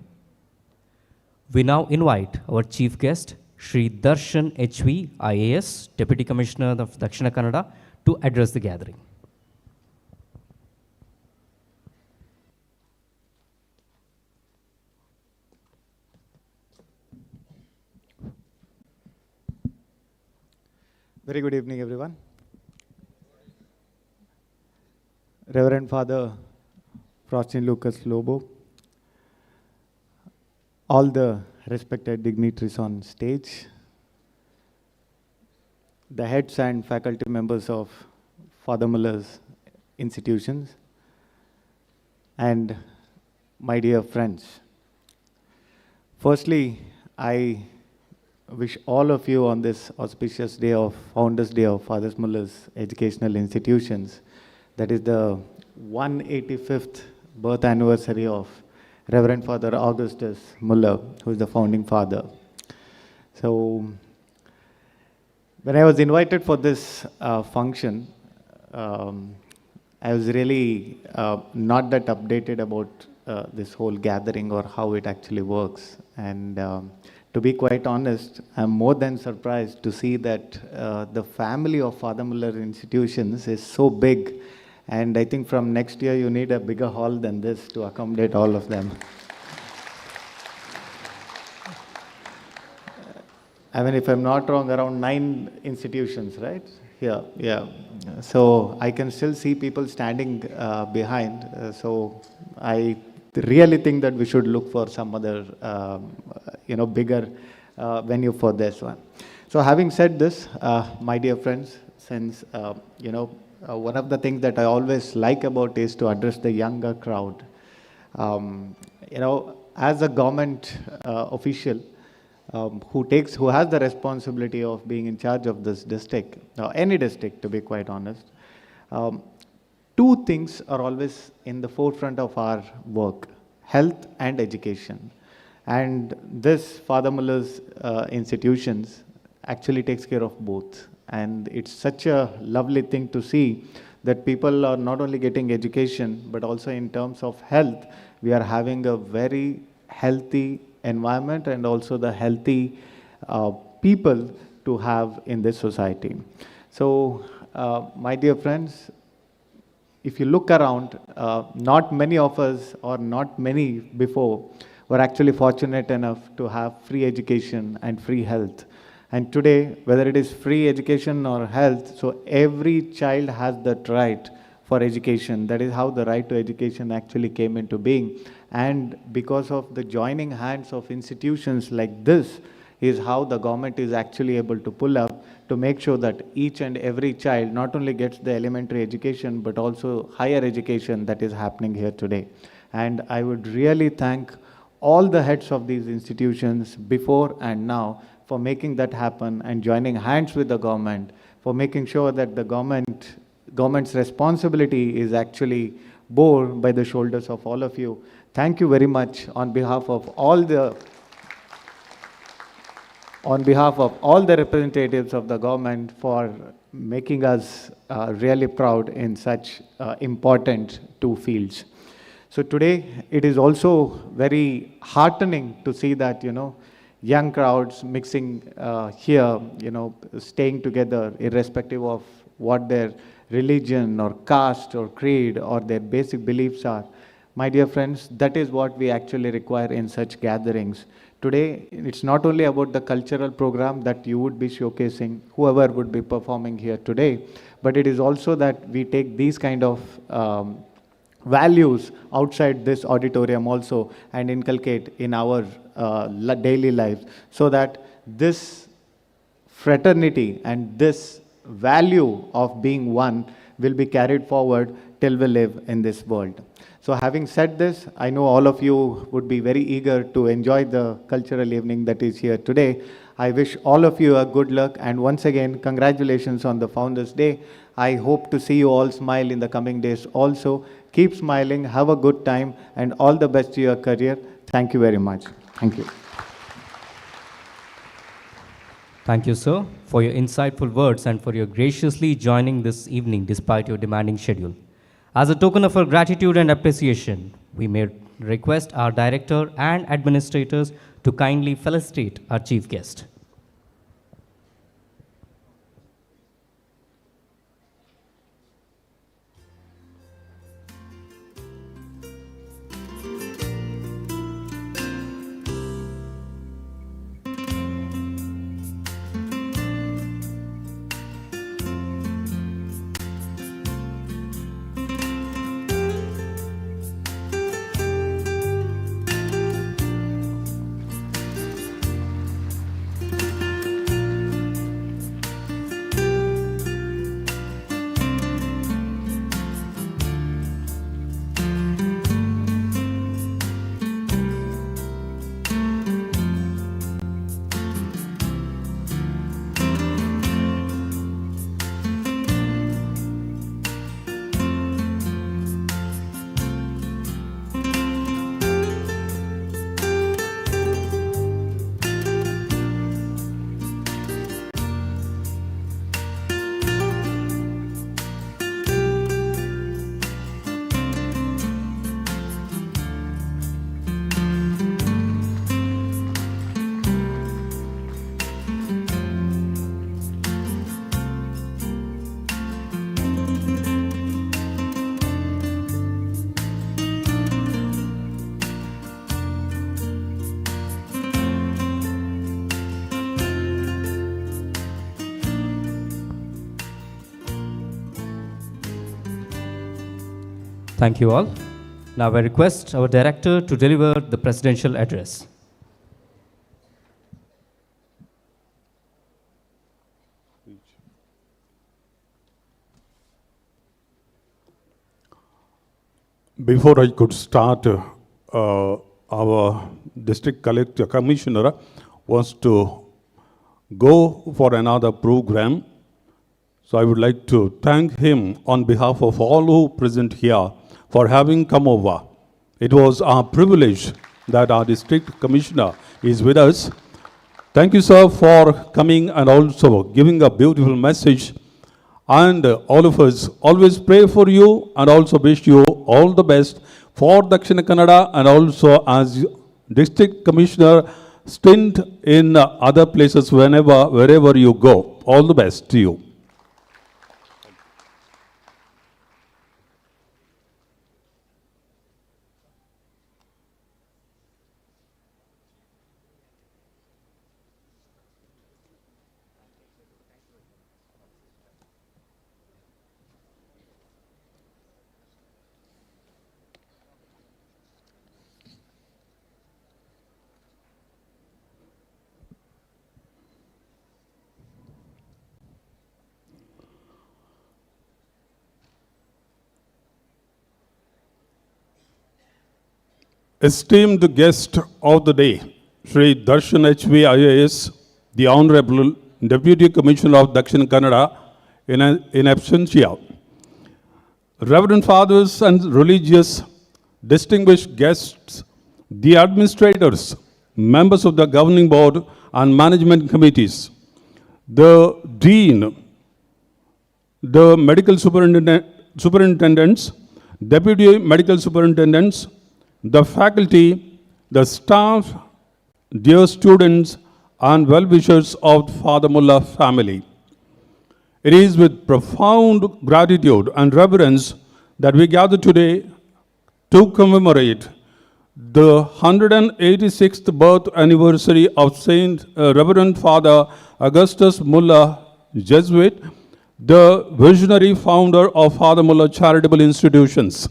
We now invite our chief guest, Shri Darshan HV, IAS, Deputy Commissioner of Dakshina Kannada, to address the gathering. Very good evening, everyone. Reverend Father Faustin Lucas Lobo, all the respected dignitaries on stage, the heads and faculty members of Father Muller's institutions, and my dear friends. Firstly, I wish all of you on this auspicious day of Founders Day of Father Muller's educational institutions, that is the 185th birth anniversary of Reverend Father Augustus Muller, who is the founding father. So, when I was invited for this function, I was really not that updated about this whole gathering or how it actually works. And to be quite honest, I'm more than surprised to see that the family of Father Muller institutions is so big. And I think from next year, you need a bigger hall than this to accommodate all of them. I mean, if I'm not wrong, around 9 institutions, right? Here, yeah. So I can still see people standing behind. So I really think that we should look for some other, bigger venue for this one. So having said this, my dear friends, since, one of the things that I always like about is to address the younger crowd. As a government official, who has the responsibility of being in charge of this district, any district to be quite honest, two things are always in the forefront of our work: health and education. And this Father Muller's institutions actually takes care of both. And it's such a lovely thing to see that people are not only getting education, but also in terms of health, we are having a very healthy environment and also the healthy people to have in this society. So, my dear friends, if you look around, not many of us or not many before were actually fortunate enough to have free education and free health. And today, whether it is free education or health, so every child has that right for education. That is how the right to education actually came into being. And because of the joining hands of institutions like this, is how the government is actually able to pull up to make sure that each and every child not only gets the elementary education, but also higher education that is happening here today. And I would really thank all the heads of these institutions before and now for making that happen and joining hands with the government, for making sure that the government's responsibility is actually borne by the shoulders of all of you. Thank you very much on behalf of all the representatives of the government for making us really proud in such important two fields. So today, it is also very heartening to see that, young crowds mixing here, staying together irrespective of what their religion or caste or creed or their basic beliefs are. My dear friends, that is what we actually require in such gatherings. Today, it's not only about the cultural program that you would be showcasing, whoever would be performing here today, but it is also that we take these kind of values outside this auditorium also and inculcate in our daily lives, so that this fraternity and this value of being one will be carried forward till we live in this world. So having said this, I know all of you would be very eager to enjoy the cultural evening that is here today. I wish all of you a good luck, and once again, congratulations on the Founders Day. I hope to see you all smile in the coming days also. Keep smiling, have a good time, and all the best to your career. Thank you very much. Thank you. Thank you, sir, for your insightful words and for your graciously joining this evening despite your demanding schedule. As a token of our gratitude and appreciation, we may request our director and administrators to kindly felicitate our chief guest. Thank you all. Now I request our director to deliver the presidential address. Before I could start, our district collector commissioner was to go for another program. So I would like to thank him on behalf of all who present here for having come over. It was our privilege that our district commissioner is with us. Thank you, sir, for coming and also giving a beautiful message. And all of us always pray for you and also wish you all the best for Dakshina Kannada and also as district commissioner stint in other places wherever you go. All the best to you. Esteemed guest of the day, Shri Darshan H.V. IAS, the Honorable Deputy Commissioner of Dakshin Kannada in absentia. Reverend Fathers and religious distinguished guests, the administrators, members of the governing board and management committees, the dean, the medical superintendents, deputy medical superintendents, the faculty, the staff, dear students, and well-wishers of Father Mullah family. It is with profound gratitude and reverence that we gather today to commemorate the 186th birth anniversary of Saint Reverend Father Augustus Mullah Jesuit, the visionary founder of Father Mullah Charitable Institutions.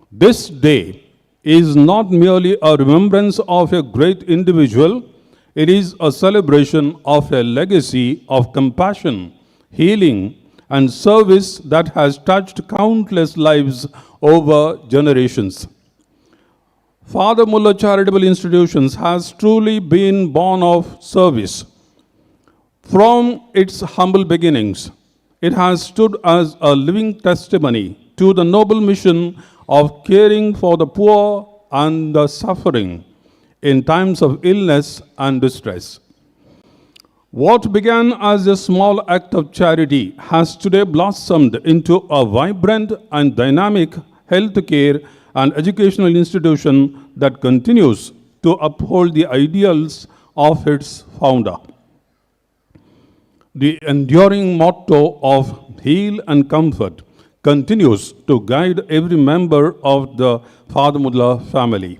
This day is not merely a remembrance of a great individual, it is a celebration of a legacy of compassion, healing, and service that has touched countless lives over generations. Father Mullah Charitable Institutions has truly been born of service. From its humble beginnings, it has stood as a living testimony to the noble mission of caring for the poor and the suffering in times of illness and distress. What began as a small act of charity has today blossomed into a vibrant and dynamic healthcare and educational institution that continues to uphold the ideals of its founder. The enduring motto of heal and comfort continues to guide every member of the Father Mullah family.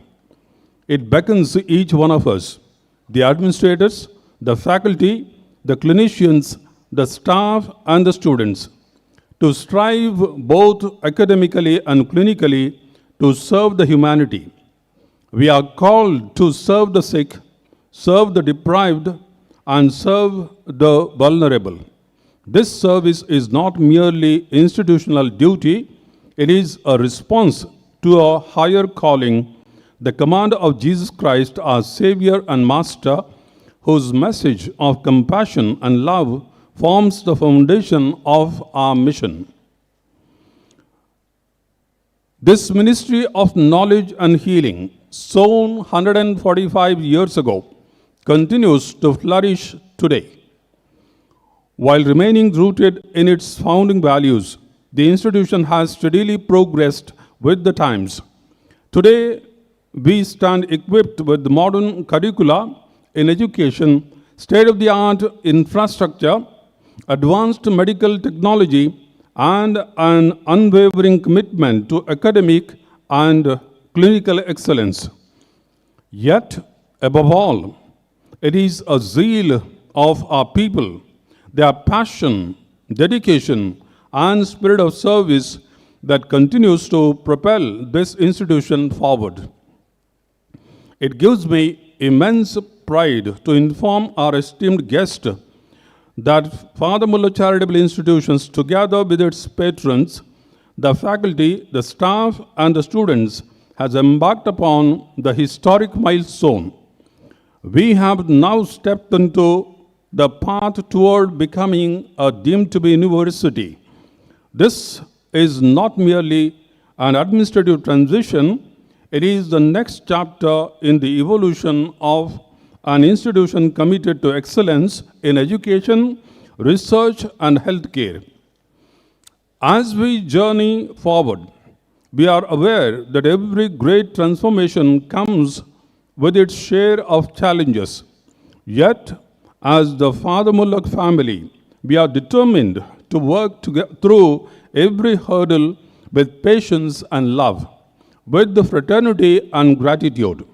It beckons each one of us, the administrators, the faculty, the clinicians, the staff, and the students, to strive both academically and clinically to serve the humanity. We are called to serve the sick, serve the deprived, and serve the vulnerable. This service is not merely institutional duty, it is a response to a higher calling, the command of Jesus Christ, our Savior and Master, whose message of compassion and love forms the foundation of our mission. This ministry of knowledge and healing, sown 145 years ago, continues to flourish today. While remaining rooted in its founding values, the institution has steadily progressed with the times. Today, we stand equipped with modern curricula in education, state-of-the-art infrastructure, advanced medical technology, and an unwavering commitment to academic and clinical excellence. Yet, above all, it is a zeal of our people, their passion, dedication, and spirit of service that continues to propel this institution forward. It gives me immense pride to inform our esteemed guest that Father Muller Charitable Institutions, together with its patrons, the faculty, the staff, and the students, has embarked upon the historic milestone. We have now stepped into the path toward becoming a deemed to be university. This is not merely an administrative transition, it is the next chapter in the evolution of an institution committed to excellence in education, research, and healthcare. As we journey forward, we are aware that every great transformation comes with its share of challenges. Yet, as the Father Muller family, we are determined to work through every hurdle with patience and love, with the fraternity and gratitude.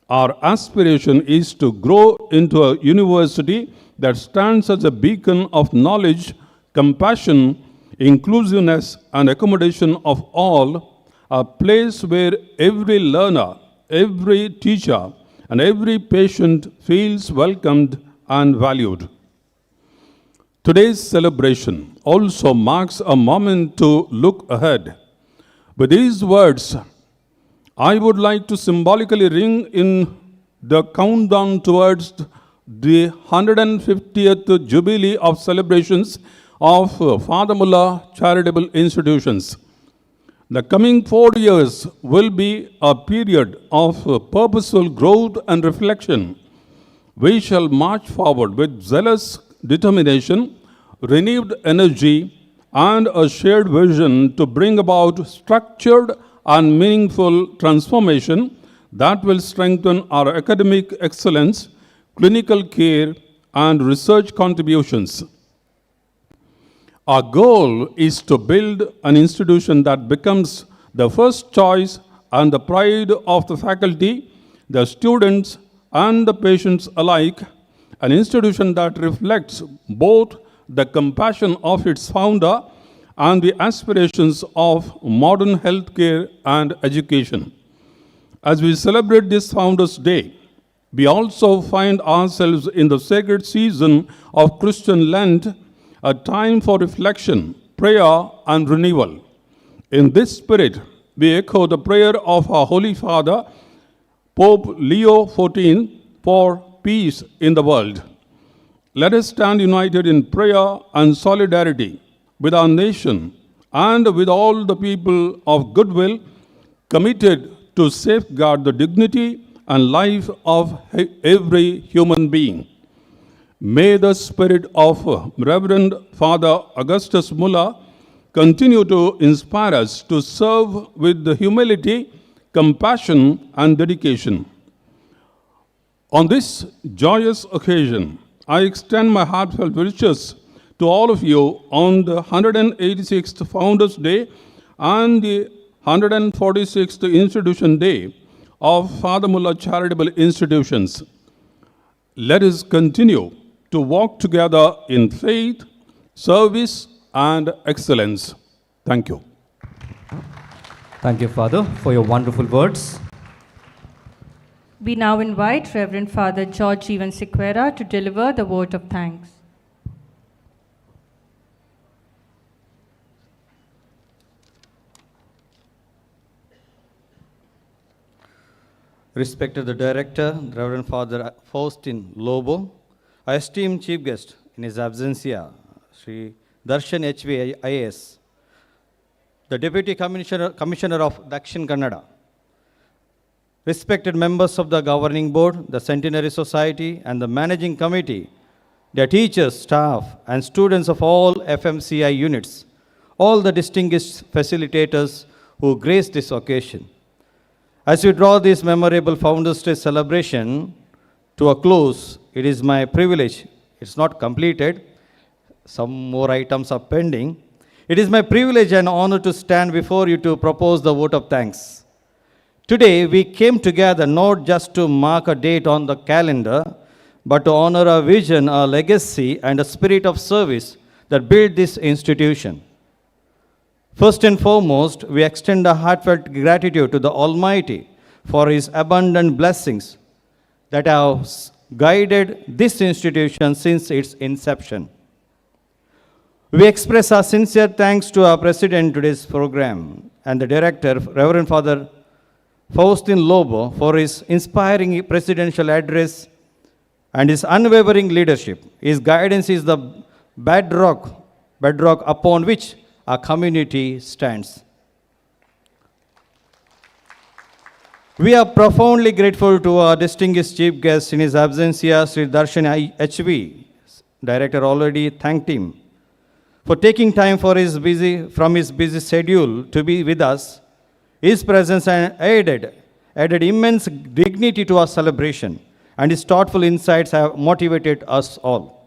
Our aspiration is to grow into a university that stands as a beacon of knowledge, compassion, inclusiveness, and accommodation of all, a place where every learner, every teacher, and every patient feels welcomed and valued. Today's celebration also marks a moment to look ahead. With these words, I would like to symbolically ring in the countdown towards the 150th Jubilee of celebrations of Father Muller Charitable Institutions. The coming 4 years will be a period of purposeful growth and reflection. We shall march forward with zealous determination, renewed energy, and a shared vision to bring about structured and meaningful transformation that will strengthen our academic excellence, clinical care, and research contributions. Our goal is to build an institution that becomes the first choice and the pride of the faculty, the students, and the patients alike, an institution that reflects both the compassion of its founder and the aspirations of modern healthcare and education. As we celebrate this Founders' Day, we also find ourselves in the sacred season of Christian Lent, a time for reflection, prayer, and renewal. In this spirit, we echo the prayer of our Holy Father, Pope Leo XIV, for peace in the world. Let us stand united in prayer and solidarity with our nation and with all the people of goodwill committed to safeguard the dignity and life of every human being. May the spirit of Reverend Father Augustus Muller continue to inspire us to serve with the humility, compassion, and dedication. On this joyous occasion, I extend my heartfelt wishes to all of you on the 186th Founders' Day and the 146th Institution Day of Father Muller Charitable Institutions. Let us continue to walk together in faith, service, and excellence. Thank you. Thank you, Father, for your wonderful words. We now invite Reverend Father George Jeevan Sequeira to deliver the vote of thanks. Respected the Director, Reverend Father Faustin Lobo, our esteemed Chief Guest in his absentia, Sri Darshan H.V. IAS, the Deputy Commissioner of Dakshin Kannada, respected members of the Governing Board, the Centenary Society, and the Managing Committee, their teachers, staff, and students of all FMCI units, all the distinguished facilitators who graced this occasion. As we draw this memorable Founders' Day celebration to a close, it is my privilege, it's not completed, some more items are pending. It is my privilege and honor to stand before you to propose the vote of thanks. Today, we came together not just to mark a date on the calendar, but to honor a vision, a legacy, and a spirit of service that built this institution. First and foremost, we extend a heartfelt gratitude to the Almighty for His abundant blessings that have guided this institution since its inception. We express our sincere thanks to our President today's program and the Director, Reverend Father Faustin Lobo, for his inspiring presidential address and his unwavering leadership. His guidance is the bedrock upon which our community stands. We are profoundly grateful to our distinguished chief guest in his absence here, Sri Darshan HV. Director already thanked him for taking time from his busy schedule to be with us. His presence added immense dignity to our celebration, and his thoughtful insights have motivated us all.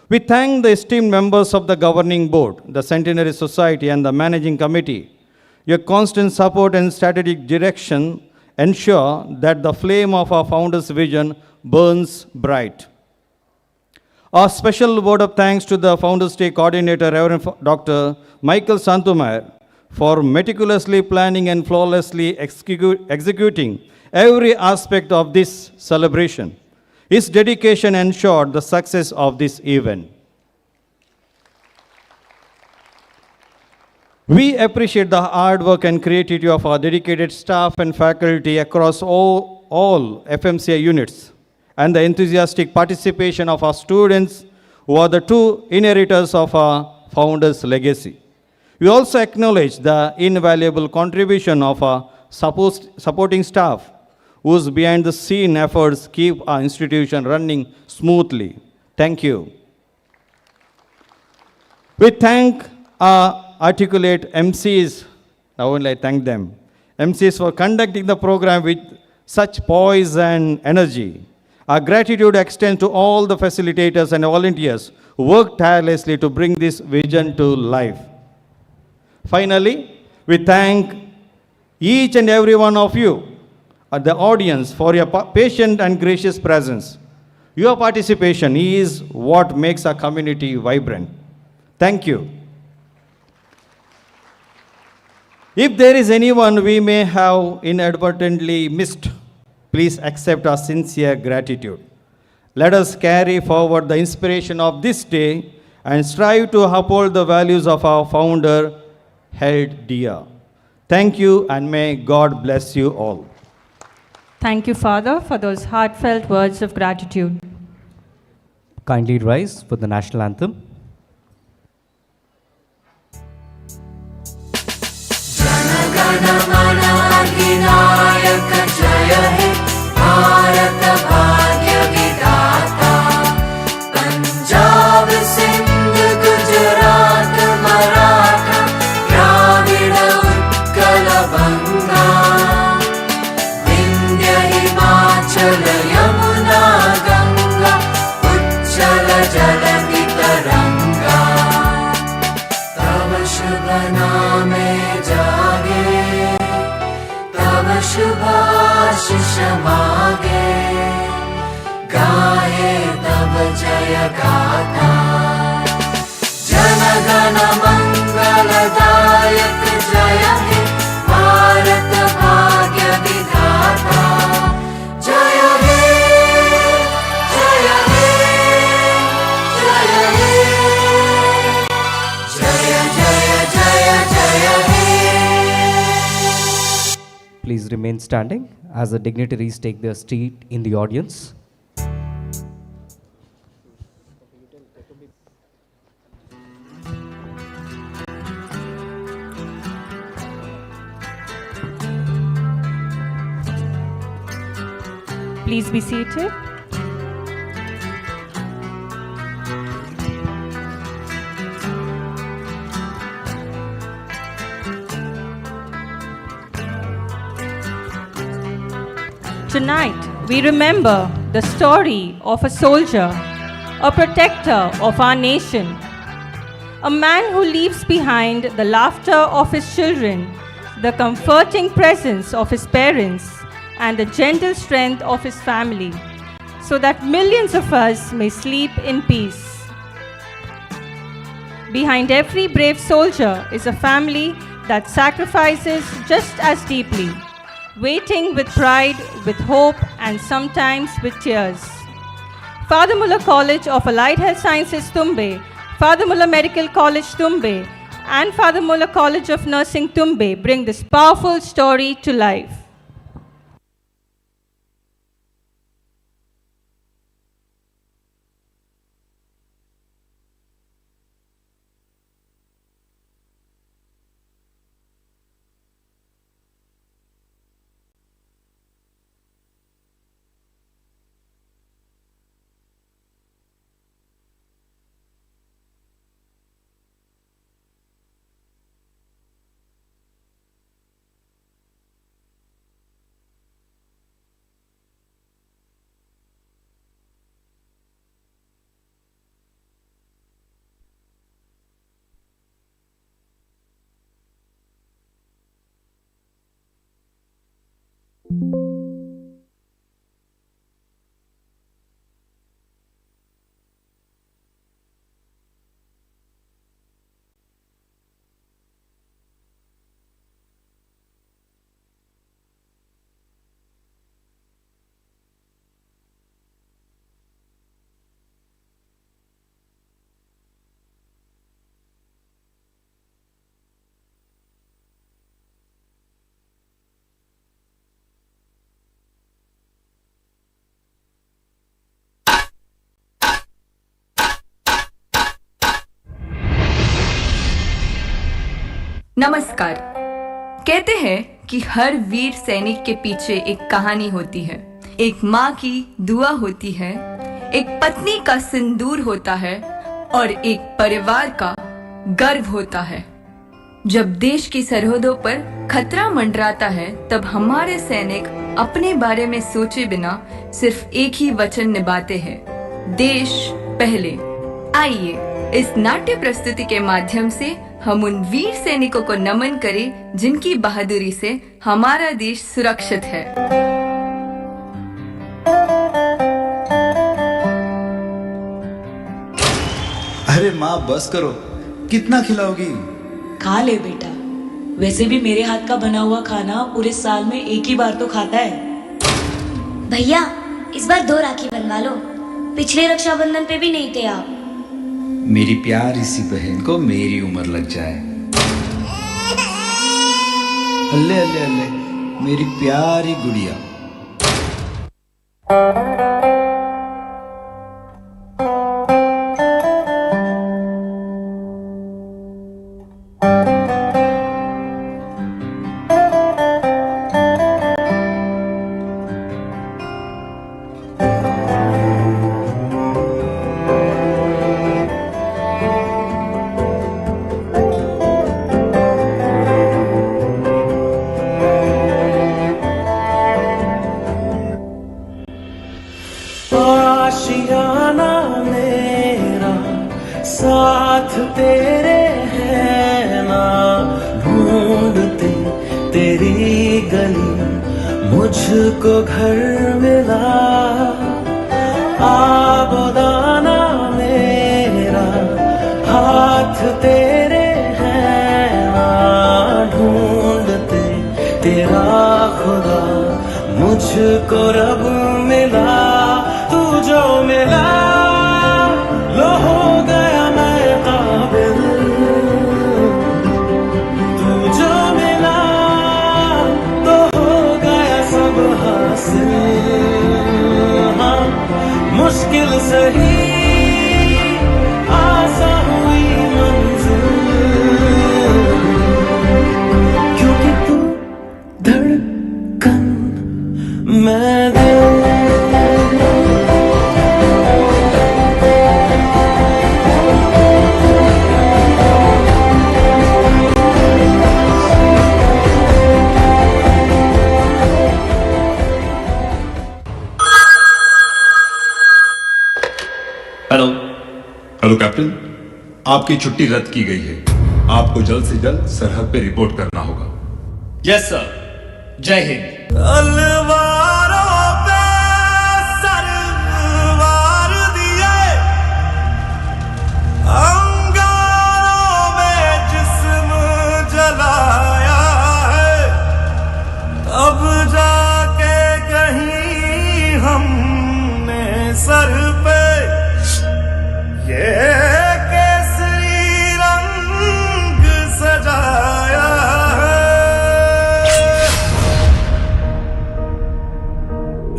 We thank the esteemed members of the governing board, the Centenary Society, and the managing committee. Your constant support and strategic direction ensure that the flame of our founder's vision burns bright. Our special word of thanks to the Founders Day Coordinator, Reverend Dr. Michael Santumair, for meticulously planning and flawlessly executing every aspect of this celebration. His dedication ensured the success of this event. We appreciate the hard work and creativity of our dedicated staff and faculty across all FMCI units, and the enthusiastic participation of our students, who are the true inheritors of our founder's legacy. We also acknowledge the invaluable contribution of our supporting staff, whose behind-the-scene efforts keep our institution running smoothly. Thank you. We thank our articulate MCs, now only I thank them, MCs for conducting the program with such poise and energy. Our gratitude extends to all the facilitators and volunteers who work tirelessly to bring this vision to life. Finally, we thank each and every one of you at the audience for your patient and gracious presence. Your participation is what makes our community vibrant. Thank you. If there is anyone we may have inadvertently missed, please accept our sincere gratitude. Let us carry forward the inspiration of this day and strive to uphold the values of our founder held dear. Thank you, and may God bless you all. Thank you, Father, for those heartfelt words of gratitude. Kindly rise for the national anthem. Punjab Sindh Gujarat Maratha Dravida Utkal बंगा विंध्य हिमाचल यमुना गंगा उच्चल जलधि तरंगा तव शुभ नामे जागे तव शुभाशिष मागे गाहे तब जय गाथा जन गण मंगलदायक जय हे भारत भाग्य विधाता जय हे जय हे जय हे जय जय जय जय हे. Please remain standing as the dignitaries take their seat in the audience. Please be seated. Tonight, we remember the story of a soldier, a protector of our nation, a man who leaves behind the laughter of his children, the comforting presence of his parents, and the gentle strength of his family, so that millions of us may sleep in peace. Behind every brave soldier is a family that sacrifices just as deeply, waiting with pride, with hope, and sometimes with tears. Father Muller College of Allied Health Sciences, Tumbe, Father Muller Medical College, Tumbe, and Father Muller College of Nursing, Tumbe bring this powerful story to life. नमस्कार। कहते हैं कि हर वीर सैनिक के पीछे एक कहानी होती है, एक माँ की दुआ होती है, एक पत्नी का सिंदूर होता है और एक परिवार का गर्व होता है। जब देश की सरहदों पर खतरा मंडराता है, तब हमारे सैनिक अपने बारे में सोचे बिना सिर्फ एक ही वचन निभाते हैं, देश पहले। आइए इस नाट्य प्रस्तुति के माध्यम से हम उन वीर सैनिकों को नमन करें जिनकी बहादुरी से हमारा देश सुरक्षित है। अरे माँ बस करो, कितना खिलाओगी? खा ले बेटा, वैसे भी मेरे हाथ का बना हुआ खाना पूरे साल में एक ही बार तो खाता है। भैया इस बार 2 राखी बनवा लो, पिछले रक्षाबंधन पे भी नहीं थे आप। मेरी प्यारी सी बहन को मेरी उम्र लग जाए। अल्ले अल्ले अल्ले, मेरी प्यारी गुड़िया। आशियाना मेरा साथ तेरे है ना, ढूंढते तेरी गली मुझको घर मिला। आबोदाना मेरा हाथ तेरे है ना, ढूंढते तेरा खुदा मुझको रब मिला। तू जो मिला लो हो गया मैं काबिल, तू जो मिला तो हो गया सब हासिल। हाँ मुश्किल सही आसान हुई मंजिल, क्योंकि तू धड़कन मैं दिल। हेलो हेलो कैप्टन, आपकी छुट्टी रद्द की गई है। आपको जल्द से जल्द सरहद पे रिपोर्ट करना होगा। यस सर, जय हिंद। तलवारों पे सरवार दिए, अंगारों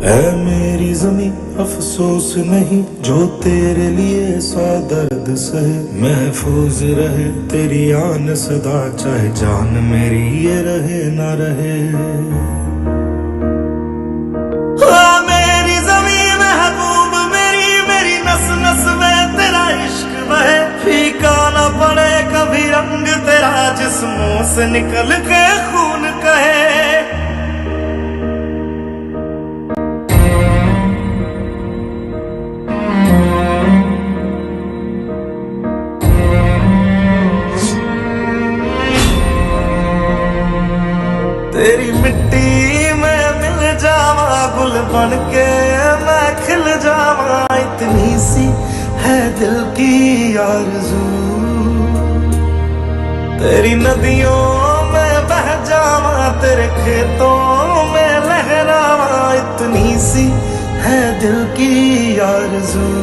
ऐ मेरी ज़मीं अफसोस नहीं जो तेरे लिए सौ दर्द सहे, महफूज रहे तेरी आन सदा चाहे जान मेरी ये रहे ना रहे। मेरी ज़मीं महबूब मेरी, मेरी नस नस में तेरा इश्क बहे, फीका न पड़े कभी रंग तेरा जिस्मों से निकल के खून कहे। तेरी मिट्टी में मिल जावा गुल बन के मैं खिल जावा, इतनी सी है दिल की आरज़ू। तेरी नदियों में बह जावा तेरे खेतों में लहरावा, इतनी सी है दिल की आरज़ू।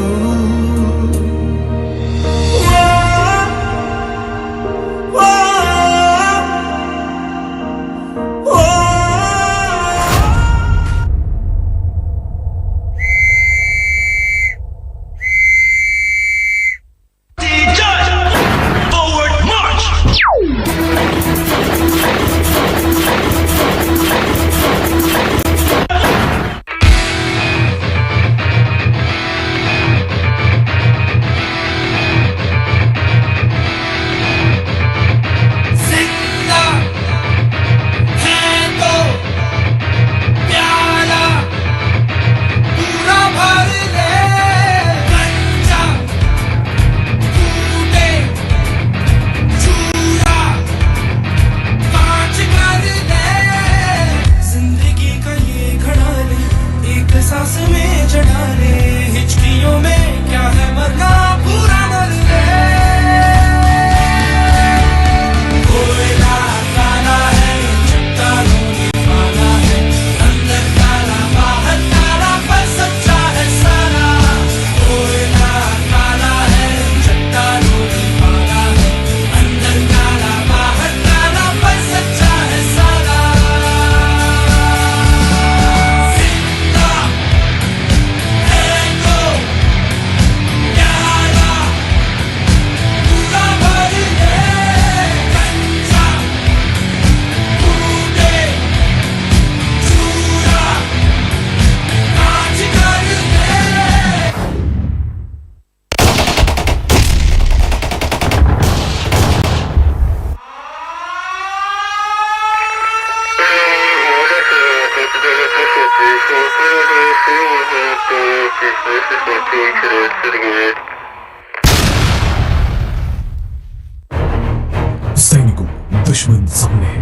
सैनिकों, दुश्मन सामने है,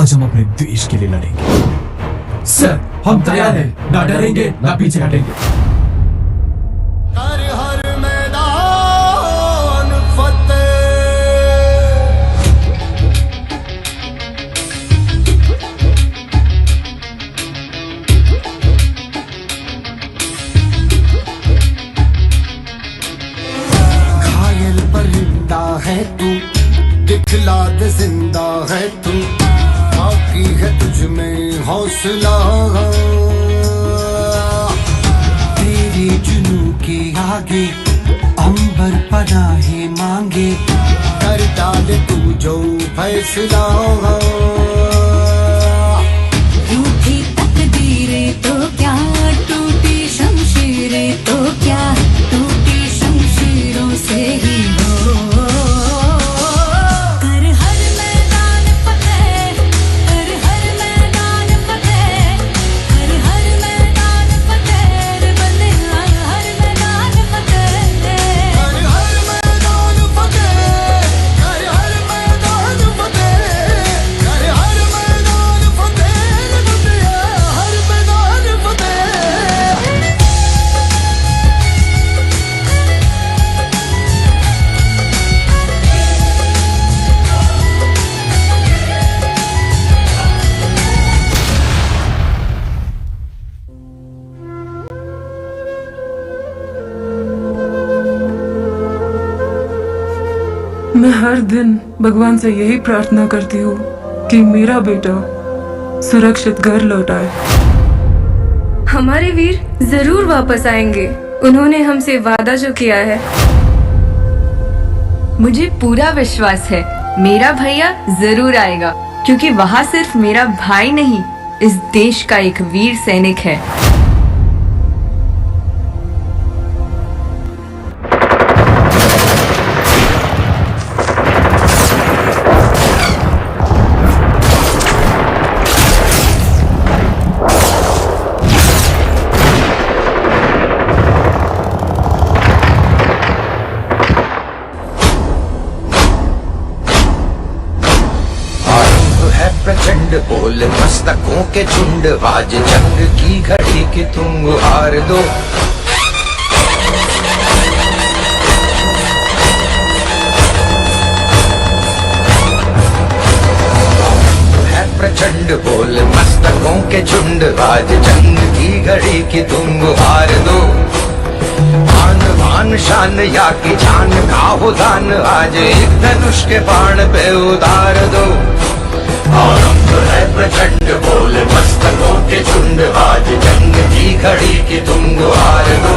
आज हम अपने देश के लिए लड़ेंगे। सर, हम तैयार हैं, ना डरेंगे ना पीछे हटेंगे। घायल परिंदा है तू, दिखला दे जिंदा है तू, बाकी है तुझ में हौसला। तेरे जुनू के आगे अंबर पनाहे मांगे, कर डाले तू जो फैसला। रूठी तकदीरें तो क्या, टूटी शमशीरें तो क्या, टूटी शमशीरों से ही हो। कर हर मैदान फतेह, कर हर मैदान फतेह, कर हर मैदान फतेह, बंदे हर मैदान फतेह, कर हर मैदान फतेह, कर हर मैदान फतेह, कर हर मैदान फतेह, बंदे हर मैदान फतेह। मैं हर दिन भगवान से यही प्रार्थना करती हूँ कि मेरा बेटा सुरक्षित घर लौट आए। हमारे वीर जरूर वापस आएंगे। उन्होंने हमसे वादा जो किया है। मुझे पूरा विश्वास है मेरा भैया जरूर आएगा, क्योंकि वहाँ सिर्फ मेरा भाई नहीं, इस देश का एक वीर सैनिक है। प्रचंड बोल मस्तकों के झुंड, आज जंग की घड़ी की तुम हार दो। है प्रचंड बोल मस्तकों के झुंड, आज जंग की घड़ी की तुम हार दो। आन बान शान या की जान का हो दान, आज एक धनुष के बाण पे उतार दो। आरंभ है प्रचंड बोल मस्तकों के झुंड, आज जंग की घड़ी की तुम हार दो।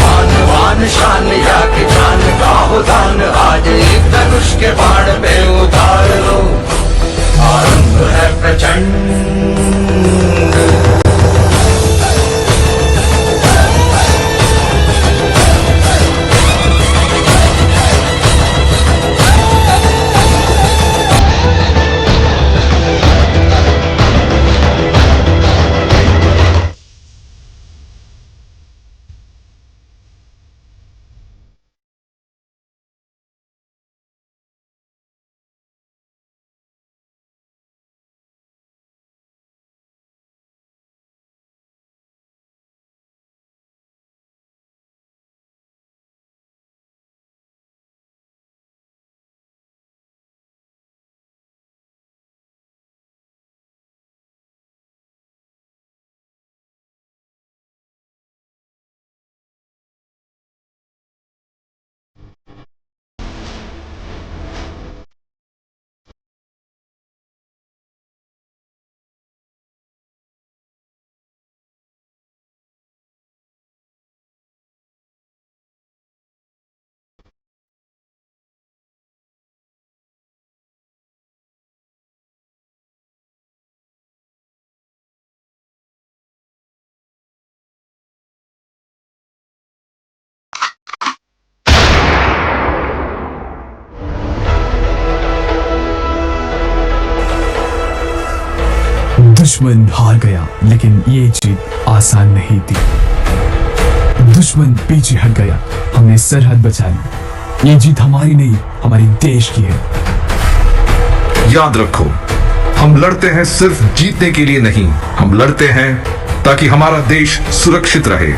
आन बान शान या की जान का हो दान, आज एक धनुष के बाण पे उतार दो। आरंभ है प्रचंड। दुश्मन हार गया, लेकिन ये जीत आसान नहीं थी। दुश्मन पीछे हट गया, हमने सरहद बचा ली। ये जीत हमारी नहीं, हमारी देश की है। याद रखो, हम लड़ते हैं सिर्फ जीतने के लिए नहीं, हम लड़ते हैं ताकि हमारा देश सुरक्षित रहे।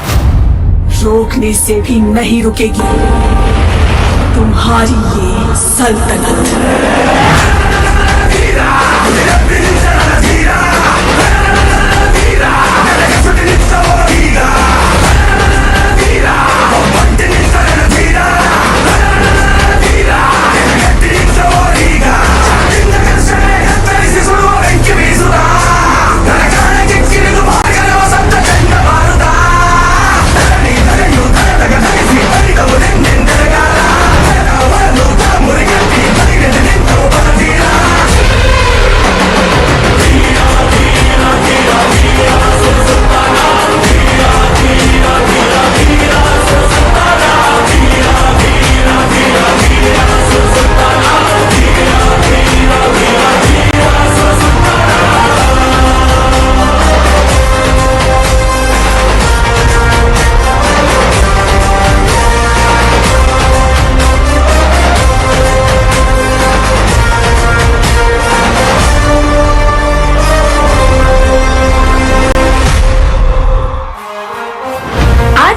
रोकने से भी नहीं रुकेगी तुम्हारी ये सल्तनत।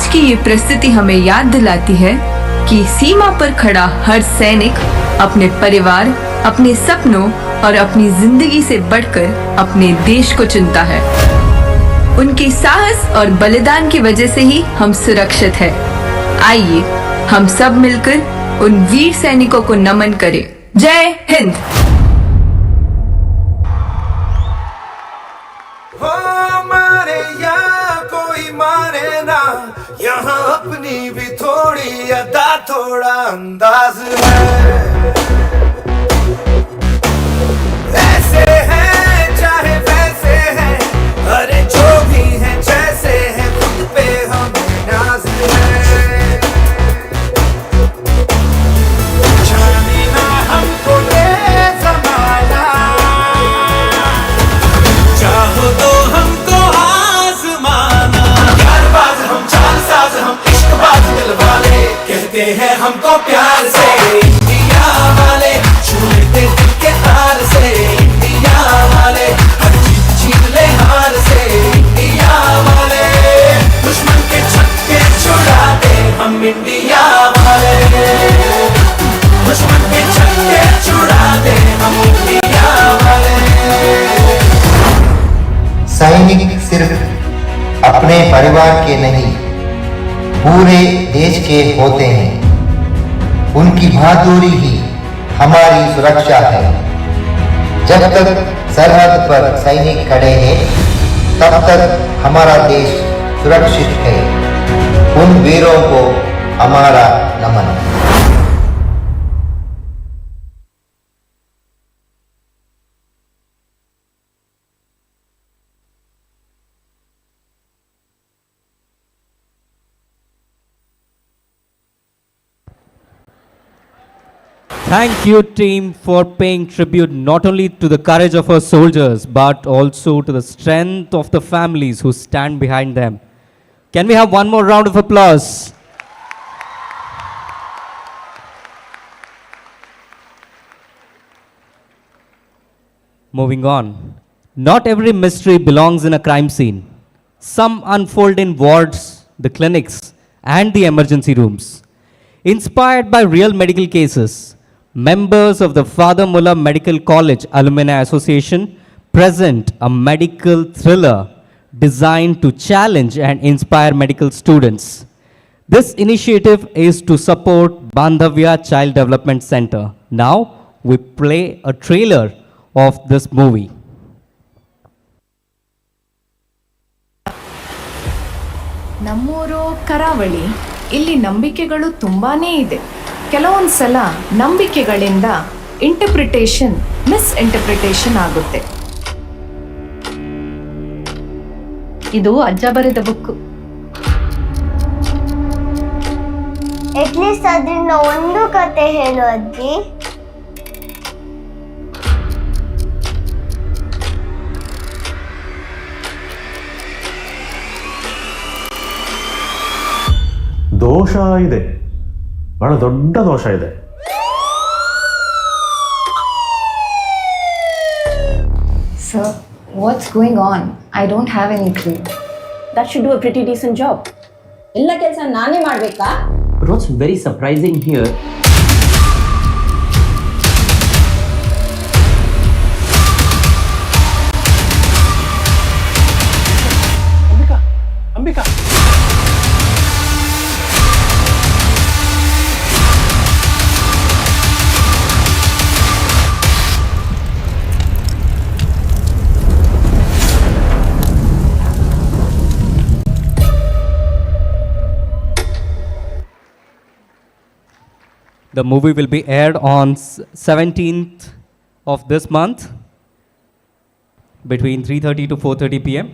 की ये परिस्थिति हमें याद दिलाती है कि सीमा पर खड़ा हर सैनिक अपने परिवार, अपने सपनों और अपनी जिंदगी से बढ़कर अपने देश को चुनता है। उनके साहस और बलिदान की वजह से ही हम सुरक्षित हैं। आइए हम सब मिलकर उन वीर सैनिकों को नमन करें। जय हिंद। हमारे यार अपनी भी थोड़ी अदा थोड़ा अंदाज है ऐसे हैं चाहे वैसे हैं अरे जो भी हैं जैसे हैं खुद पे हमें नाज है जाने ना हमको ये ज़माना चाहो तो हमको आज़माना यारबाज हम चालसाज हम इश्कबाज दिल वाले कहते हैं हमको प्यार से इंडिया वाले छू लेते दिल के तार से इंडिया वाले हर चीज छीन ले हार से इंडिया वाले दुश्मन के छक्के छुड़ा दे हम इंडिया वाले दुश्मन के छक्के छुड़ा दे हम इंडिया वाले सैनिक सिर्फ अपने परिवार के नहीं पूरे देश के होते हैं उनकी बहादुरी ही हमारी सुरक्षा है जब तक सरहद पर सैनिक खड़े हैं तब तक हमारा देश सुरक्षित है उन वीरों को हमारा नमन Thank you, team, for paying tribute not only to the courage of our soldiers, but also to the strength of the families who stand behind them. Can we have one more round of applause? Moving on. Not every mystery belongs in a crime scene. Some unfold in wards, the clinics, and the emergency rooms. Inspired by real medical cases, members of the Father Mullah Medical College Alumni Association present a medical thriller designed to challenge and inspire medical students. This initiative is to support Bandhavya Child Development Center. Now, we play a trailer of this movie. ನಮ್ಮೂರು ಕರಾವಳಿ ಇಲ್ಲಿ ನಂಬಿಕೆಗಳು ತುಂಬಾನೇ ಇದೆ ಕೆಲವೊಂದು ಸಲ ನಂಬಿಕೆಗಳಿಂದ interpretation misinterpretation ಆಗುತ್ತೆ ಇದು ಅಜ್ಜ ಬರೆದ ಬುಕ್ ಅಟ್ಲೀಸ್ಟ್ ಅದರಿಂದ ಒಂದು ಕತೆ ಹೇಳು ಅಜ್ಜಿ ದೋಷ ಇದೆ ಬಹಳ ದೊಡ್ಡ ದೋಷ ಇದೆ Sir, what's going on? I don't have any clue. That should do a pretty decent job. ಎಲ್ಲ ಕೆಲಸ ನಾನೇ ಮಾಡಬೇಕಾ? But what's very surprising here Ambika The movie will be aired on 17th of this month between 3:30 to 4:30 p.m.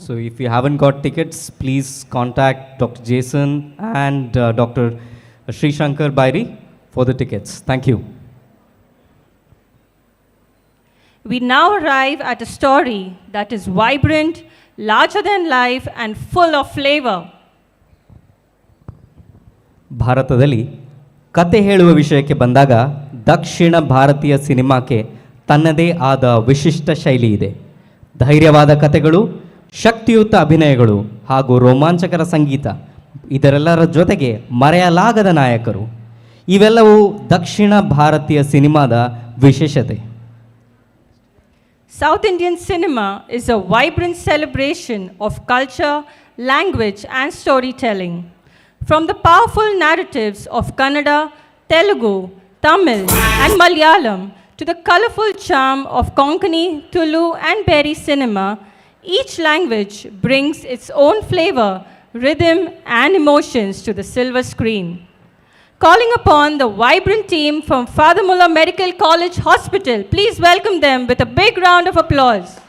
So if you haven't got tickets, please contact Dr. Jason and Dr. Sri Shankar Bairi for the tickets. Thank you. We now arrive at a story that is vibrant, larger than life, and full of flavor. ಭಾರತದಲ್ಲಿ ಕತೆ ಹೇಳುವ ವಿಷಯಕ್ಕೆ ಬಂದಾಗ ದಕ್ಷಿಣ ಭಾರತೀಯ ಸಿನಿಮಾಕ್ಕೆ ತನ್ನದೇ ಆದ ವಿಶಿಷ್ಟ ಶೈಲಿ ಇದೆ. ಧೈರ್ಯವಾದ ಕತೆಗಳು, ಶಕ್ತಿಯುತ ಅಭಿನಯಗಳು ಹಾಗೂ ರೋಮಾಂಚಕರ ಸಂಗೀತ, ಇದರೆಲ್ಲರ ಜೊತೆಗೆ ಮರೆಯಲಾಗದ ನಾಯಕರು, ಇವೆಲ್ಲವೂ ದಕ್ಷಿಣ ಭಾರತೀಯ ಸಿನಿಮಾದ ವಿಶೇಷತೆ. South Indian cinema is a vibrant celebration of culture, language, and storytelling. From the powerful narratives of Kannada, Telugu, Tamil, and Malayalam to the colorful charm of Konkani, Tulu, and Beri cinema, each language brings its own flavor rhythm, and emotions to the silver screen. Calling upon the vibrant team from Father Mullah Medical College Hospital, please welcome them with a big round of applause.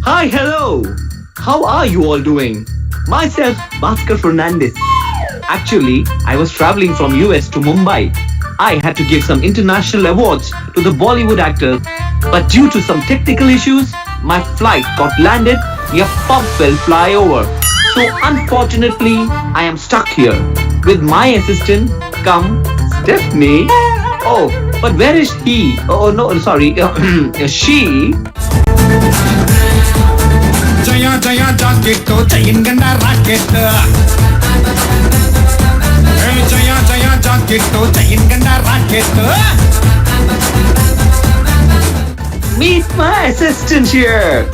Hi, hello. How are you all doing? Myself, Bhaskar Fernandez. Actually, I was traveling from US to Mumbai. I had to give some international awards to the Bollywood actors, but due to some technical issues, my flight got landed near Pumpwell flyover. So unfortunately, I am stuck here with my assistant, Stephanie. Oh, but where is he? Oh no, sorry, she. Jaya Jaya jacket to chain ganda racket. Jaya Jaya jacket to chain ganda racket. Meet my assistant here,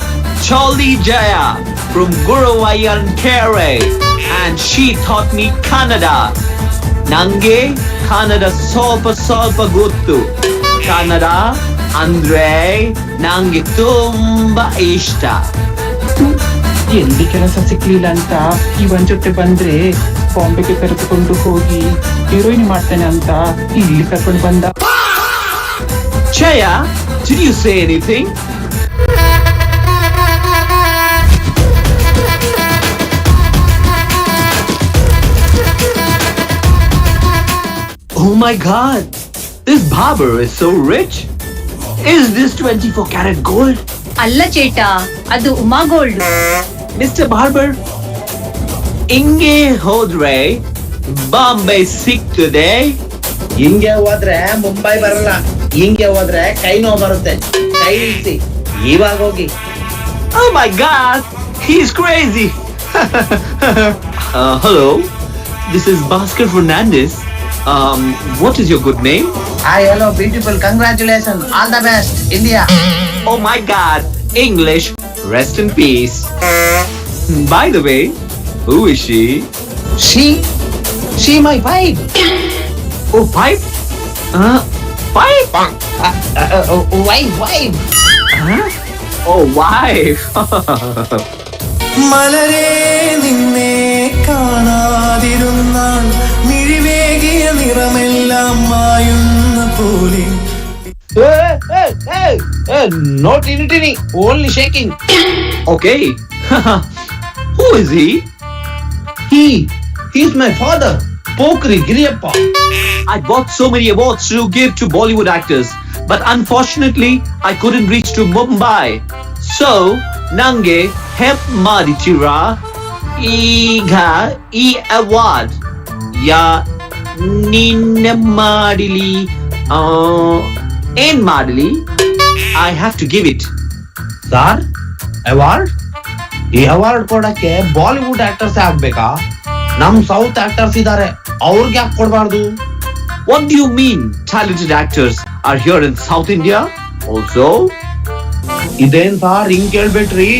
Charlie Jaya from Guruvayur Kere, and she taught me Kannada. Nange Kannada ಸ್ವಲ್ಪ ಗೊತ್ತು. Kannada ಅಂದ್ರೆ ನಂಗೆ ತುಂಬಾ ಇಷ್ಟ. ಎಲ್ಲಿ ಕೆಲಸ ಸಿಕ್ಲಿಲ್ಲ ಅಂತ ಇವನ್ ಜೊತೆ ಬಂದ್ರೆ ಬಾಂಬೆಗೆ ಕರೆದುಕೊಂಡು ಹೋಗಿ ಹೀರೋಯಿನ್ ಮಾಡ್ತೇನೆ ಅಂತ ಇಲ್ಲಿ ಕರ್ಕೊಂಡು ಬಂದ. Jaya, did you say anything? Oh my god, this barber is so rich. Is this 24 karat gold? ಅಲ್ಲ ಚೇಟ, ಅದು ಉಮಾ ಗೋಲ್ಡ್. Mr. Barber, ಹಿಂಗೆ ಹೋದ್ರೆ ಬಾಂಬೆ ಸಿಗ್ತದೆ. ಹಿಂಗೆ ಹೋದ್ರೆ ಮುಂಬೈ ಬರಲ್ಲ, ಹಿಂಗೆ ಹೋದ್ರೆ ಕೈ ನೋವು ಬರುತ್ತೆ. ಕೈ ಇಳಿಸಿ ಇವಾಗ ಹೋಗಿ. Oh my god, he's crazy. Hello, this is Bhaskar Fernandez. What is your good name? Hi, hello, beautiful, congratulations, all the best, India. Oh my god, English, rest in peace. By the way, who is she? She my wife. Oh, wife? Wife? Wife. Huh? Oh, wife. മലരേ നിന്നെ കാണാതിരുന്നാൽ മിഴിവേകിയ നിറമെല്ലാം മായുന്ന പോലെ. No tinny, only shaking. Okay. Who is he? He's my father, Pokri Giriyappa. I bought so many awards to give to Bollywood actors, but unfortunately, I couldn't reach to Mumbai. So, nange help Maditira Iga E award. Ya ninna madili in madili. I have to give it. Sir, award? ಈ award ಕೊಡಕ್ಕೆ Bollywood actors ಆಗ್ಬೇಕಾ? ನಮ್ south actors ಇದಾರೆ, ಅವ್ರಿಗೆ ಯಾಕೆ ಕೊಡಬಾರ್ದು? What do you mean talented actors are here in South India also? ಇದೇನ್ sir ಹಿಂಗ್ ಕೇಳ್ಬಿಟ್ರಿ?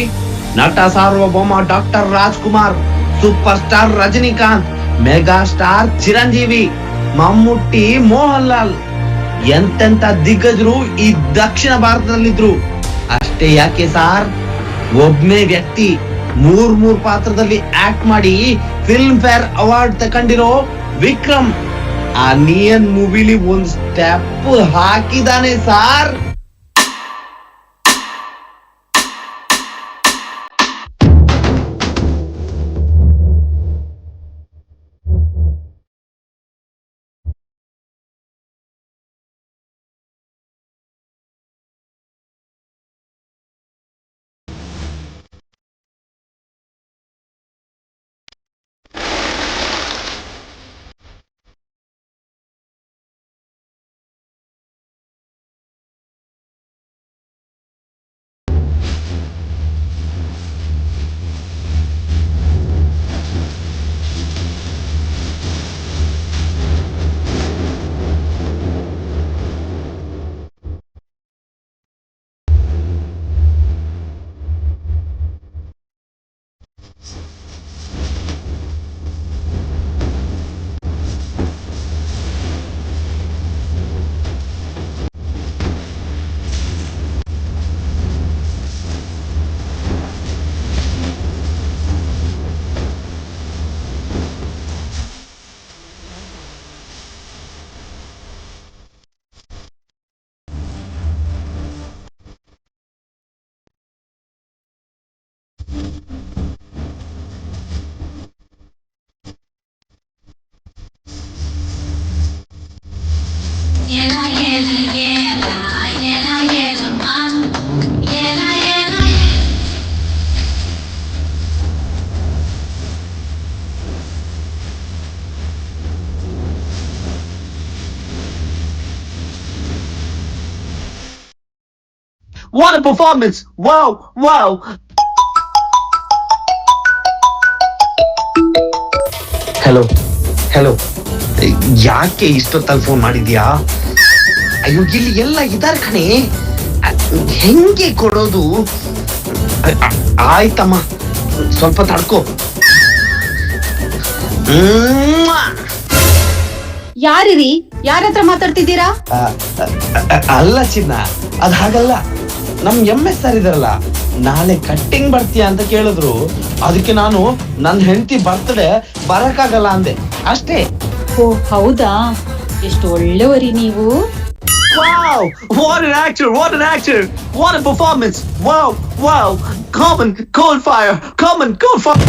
ನಟ ಸಾರ್ವಭೌಮ doctor Rajkumar, superstar Rajinikanth, megastar Chiranjeevi, Mammootty, Mohan Lal ಎಂತೆಂತ ದಿಗ್ಗಜರು ಈ ದಕ್ಷಿಣ ಭಾರತದಲ್ಲಿದ್ರು. ಅಷ್ಟೇ ಯಾಕೆ ಸಾರ್, ಒಬ್ನೇ ವ್ಯಕ್ತಿ ಮೂರ್ ಪಾತ್ರದಲ್ಲಿ ಆಕ್ಟ್ ಮಾಡಿ ಫಿಲ್ಮ್ ಫೇರ್ ಅವಾರ್ಡ್ ತಕೊಂಡಿರೋ ವಿಕ್ರಮ್ ಅನಿಯನ್ ಮೂವಿಲಿ ಒಂದ್ ಸ್ಟೆಪ್ ಹಾಕಿದಾನೆ sir. What a performance! Wow, wow. Hello hello, ಯಾಕೆ ಇಷ್ಟೊತ್ತಲ್ಲಿ ಫೋನ್ ಮಾಡಿದ್ಯಾ? ಅಯ್ಯೋ, ಇಲ್ಲಿ ಎಲ್ಲ ಇದಾರೆ ಕಣೆ, ಹೆಂಗೆ ಕೊಡೋದು? ಆಯ್ತಮ್ಮ, ಸ್ವಲ್ಪ ತಡ್ಕೋ. ಯಾರಿರಿ? ಯಾರ ಹತ್ರ ಮಾತಾಡ್ತಿದ್ದೀರಾ? ಅಲ್ಲ ಚಿನ್ನ, ಅದ್ ಹಾಗಲ್ಲ. ನಮ್ MS ಸರ್ ಇದಾರಲ್ಲ, ನಾಳೆ ಕಟ್ಟಿಂಗ್ ಬರ್ತೀಯ ಅಂತ ಕೇಳಿದ್ರು. ಅದಕ್ಕೆ ನಾನು ನನ್ನ ಹೆಂಡತಿ ಬರ್ತ್ಡೇ ಬರಕ್ಕಾಗಲ್ಲ ಅಂದೆ ಅಷ್ಟೇ. ಓ ಹೌದಾ? ಎಷ್ಟು ಒಳ್ಳೆಯವರಿ ನೀವು. Wow! What an actor! What an actor! What a performance! Wow! Wow! Common cold fire! Common cold fire!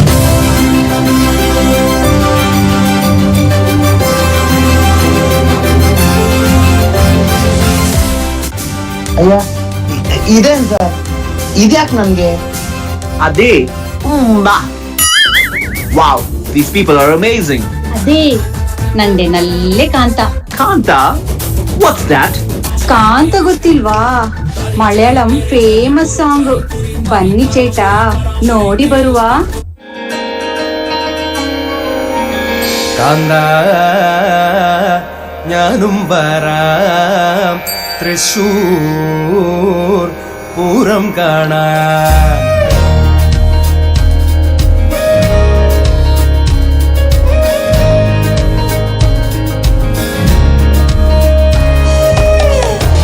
ಅಯ್ಯ, ಇದೇನ್ ಸರ್? ಇದ್ಯಾಕ್ ನನ್ಗೆ? ಅದೇ Wow! These people are amazing! ಅದೇ ನಂದೆ ನಲ್ಲೆ ಕಾಂತ. Kanta? What's that? ಕಾಂತ ಗೊತ್ತಿಲ್ವಾ? Malayalam famous song. ಬನ್ನಿ ಚೇಟ ನೋಡಿ ಬರುವ. കാന്ത ഞാനും വരാം തൃശൂർ പൂരം കാണാൻ.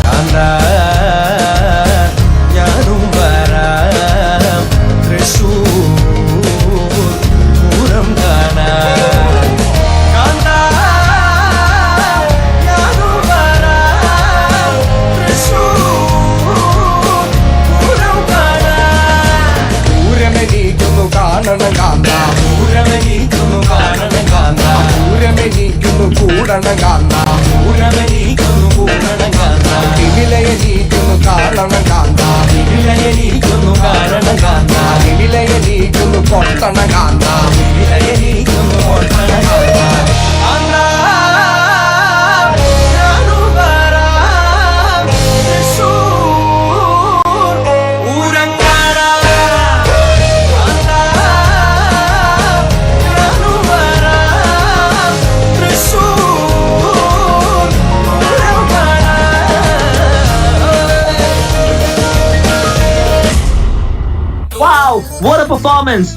കാന്ത ഞാനും വരാം തൃശൂർ പൂരം കാണാൻ. കാണണം കാന്ത, പൂരമെനിക്കുന്നു കാണണം കാന്ത, പൂരമെനിക്കുന്നു കൂടണം കാന്ത, പൂരമെനിക്കുന്നു കൂടണം കാന്ത, വിവിലയെനിക്കുന്നു കാണണം കാന്ത, വിവിലയെനിക്കുന്നു കാണണം കാന്ത, വിവിലയെനിക്കുന്നു കൊട്ടണം കാന്ത, വിവിലയെനിക്കുന്നു കൊട്ടണം കാന്ത. Wow! What a performance!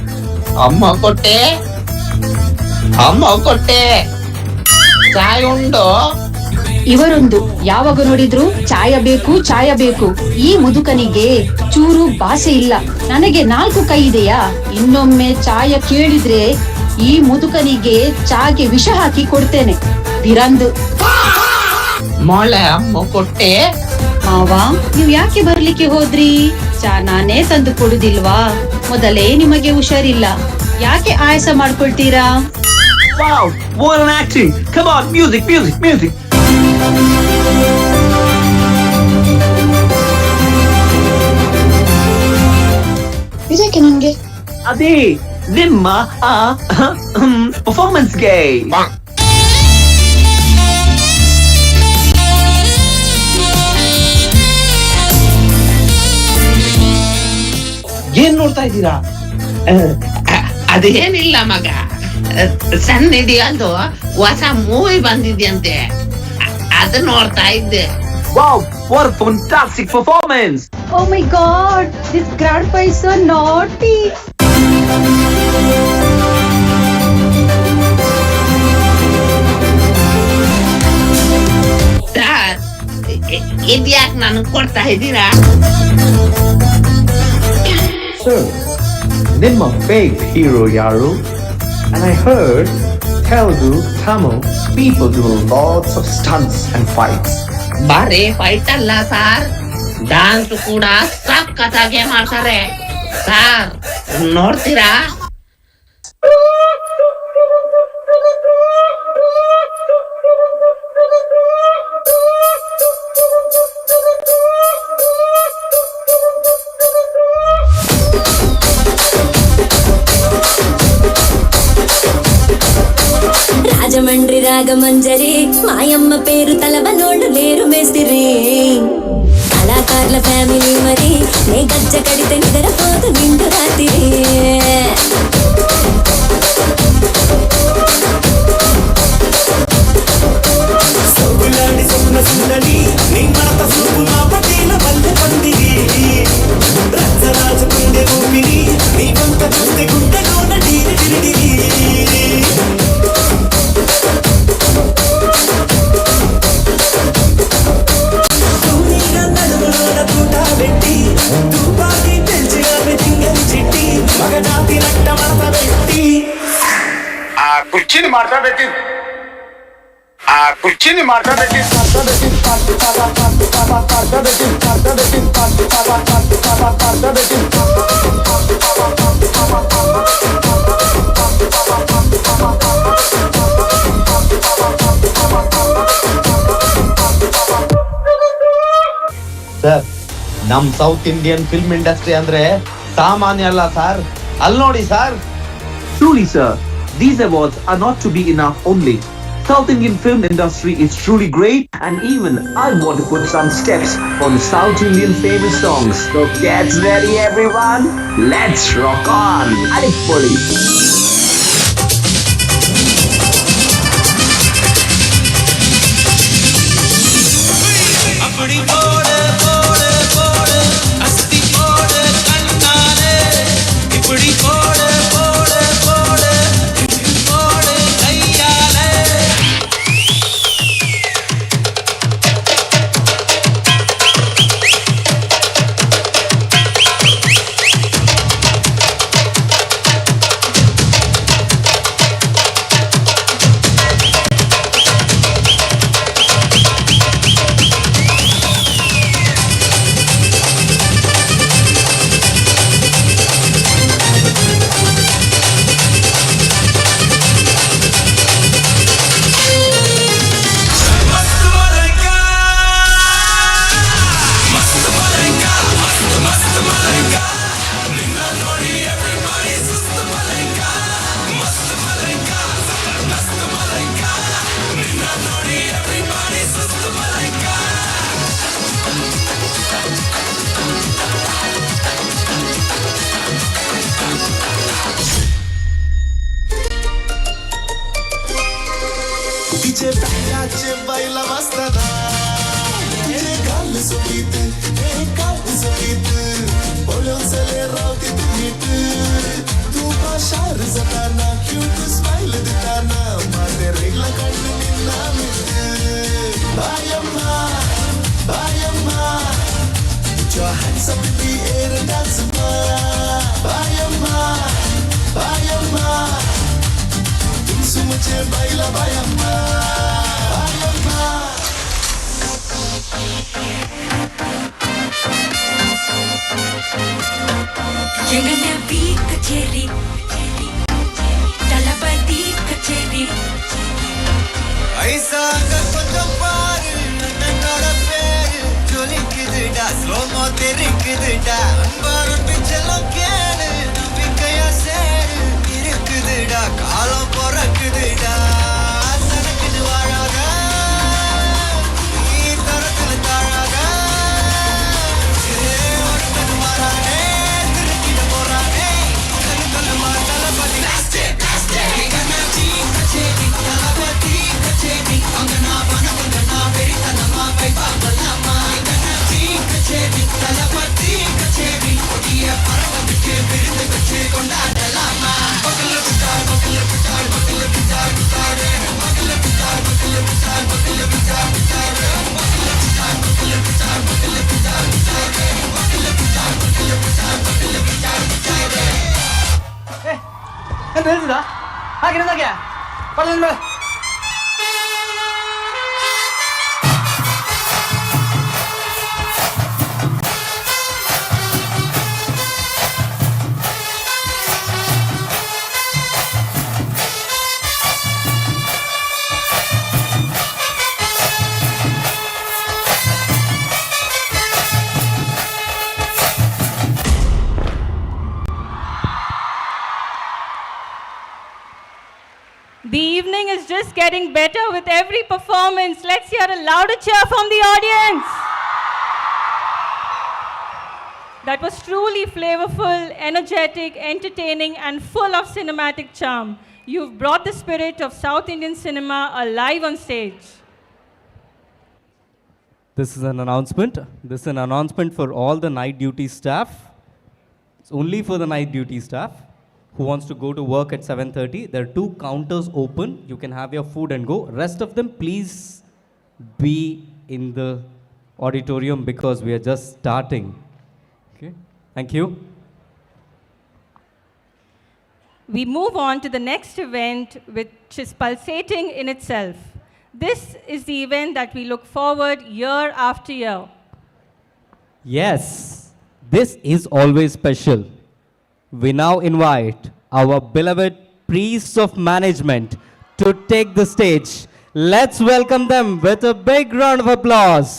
ಅಮ್ಮ ಕೊಟ್ಟೆ, ಅಮ್ಮ ಕೊಟ್ಟೆ, ಚಾಯ್ ಉಂಡು? ಇವರೊಂದು ಯಾವಾಗ ನೋಡಿದ್ರು ಚಾಯ ಬೇಕು ಚಾಯ ಬೇಕು. ಈ ಮುದುಕನಿಗೆ ಚೂರು ಭಾಷೆ ಇಲ್ಲ. ನನಗೆ 4 ಕೈ ಇದೆಯಾ? ಇನ್ನೊಮ್ಮೆ ಚಾಯ ಕೇಳಿದ್ರೆ ಈ ಮುದುಕನಿಗೆ ಚಾಗೆ ವಿಷ ಹಾಕಿ ಕೊಡ್ತೇನೆ. ಬಿರಂದು ಮೊಳೆ ಅಮ್ಮ ಕೊಟ್ಟೆ. ಮಾವ, ನೀವ್ ಯಾಕೆ ಬರ್ಲಿಕ್ಕೆ ಹೋದ್ರಿ? ಚಾ ನಾನೇ ತಂದು ಕೊಡುದಿಲ್ವಾ? ಮೊದಲೇ ನಿಮಗೆ ಹುಷಾರಿಲ್ಲ, ಯಾಕೆ ಆಯಾಸ ಮಾಡ್ಕೊಳ್ತೀರಾ? Wow! What an acting! Come on, music, music, music! ಇದಕ್ಕೆ ನಂಗೆ ಅದೇ ನಿಮ್ಮ ಪರ್ಫಾರ್ಮೆನ್ಸ್ಗೆ. ಏನ್ ನೋಡ್ತಾ ಇದ್ದೀರಾ? ಅದೇನಿಲ್ಲ ಮಗ, ಸನ್ನಿಧಿ ಅದು ಹೊಸ ಮೂವಿ ಬಂದಿದ್ಯಂತೆ, ಅದು ನೋಡ್ತಾ ಇದ್ದೆ. Wow, what a fantastic performance! Oh my God, this grandpa is so naughty. Sir, ಇದ್ಯಾಕ್ ನನಗೆ ಕೊಡ್ತಾ ಇದ್ದೀರಾ? Sir, ನಿಮ್ಮ fake hero ಯಾರು? And I heard Telugu, Tamil people do lots of stunts and fights. ಬರೀ ಫೈಟ್ ಅಲ್ಲ ಸರ್, ಡಾನ್ಸ್ ಕೂಡ ಸಖತ್ತಾಗೆ ಮಾಡ್ತಾರೆ ಸರ್, ನೋಡ್ತೀರಾ? మంజరి మాయమ్మ పేరు తలవనోళ్ళు లేరు మేస్తిరి కళాకారుల ఫ్యామిలీ మరి నే గజ్జ కడితే నిద్రపోతు నిండు రాత్రి సొగులాడి సొన్న సుందరి నీ మనత సూపు నా పటేల వల్లె పందిరి రచ్చరాజ కుండె ఊపిరి నీ వంక చూస్తే గుండెలోన డీరి డిరిడిరి తూనీగా నడుములోన తూట పెట్టి తుపాకి పెంచిగా తింగని చిట్టి మగజాతి రక్త మడత పెట్టి ఆ కుర్చీని మార్చబెట్టి ಸರ್ ನಮ್ ಸೌತ್ ಇಂಡಿಯನ್ ಫಿಲ್ಮ್ ಇಂಡಸ್ಟ್ರಿ ಅಂದ್ರೆ ಸಾಮಾನ್ಯ ಅಲ್ಲ ಸರ್. ಅಲ್ಲಿ ನೋಡಿ sir. Truly, sir, these awards are not to be enough only. South Indian film industry is truly great, and even I want to put some steps on the South Indian famous songs. So get ready, everyone. Let's rock on. Adipoli. DJ Bayache baila mastana Tere gal subit tere gal subit Bolon se le rauti tumit Tu bashar zatana cute smile ditana Mate regla kannu ninna mit Bayamma Put your hands up in the air and dance ma Bayamma तुम मुझे बाइला बायम्मा बायम्मा எங்கன பீ கச்சேரி தலபதி கச்சேரி ஐசா அங்க கொஞ்சம் பாரு என்னோட பேரு ஜொலிக்குதுடா ஸ்லோமோ தெரிக்குதுடா அன்பாரும் பிச்செல்லாம் கேளு நம்பிக்கையா சேரு இருக்குதுடா காலம் பிறக்குதுடா சனக்குது வாழாத நீ தரத்துல தாழாத ஒருத்தது மாறானே திருக்கிட போறானே கண்ணு மாத்தலபதி தலபதி கச்சேரி அங்க நான் பணம் நான் வெறித்தனமா போய் பார்க்கலாமா தலபதி கச்சேரி ஒடிய பறக்க விட்டு விருந்து வச்சு கொண்டாடலாமா தெரிஞ்சுதா ஆகிருந்தாங்க பண்ணல The evening is just getting better with every performance. Let's hear a louder cheer from the audience. That was truly flavorful, energetic, entertaining, and full of cinematic charm. You've brought the spirit of South Indian cinema alive on stage. This is an announcement. This is an announcement for all the night duty staff. It's only for the night duty staff who wants to go to work at 7:30. There are 2 counters open. You can have your food and go. Rest of them, please be in the auditorium because we are just starting. Okay. Thank you. We move on to the next event, which is pulsating in itself. This is the event that we look forward year after year. Yes, this is always special. We now invite our beloved priests of management to take the stage. Let's welcome them with a big round of applause.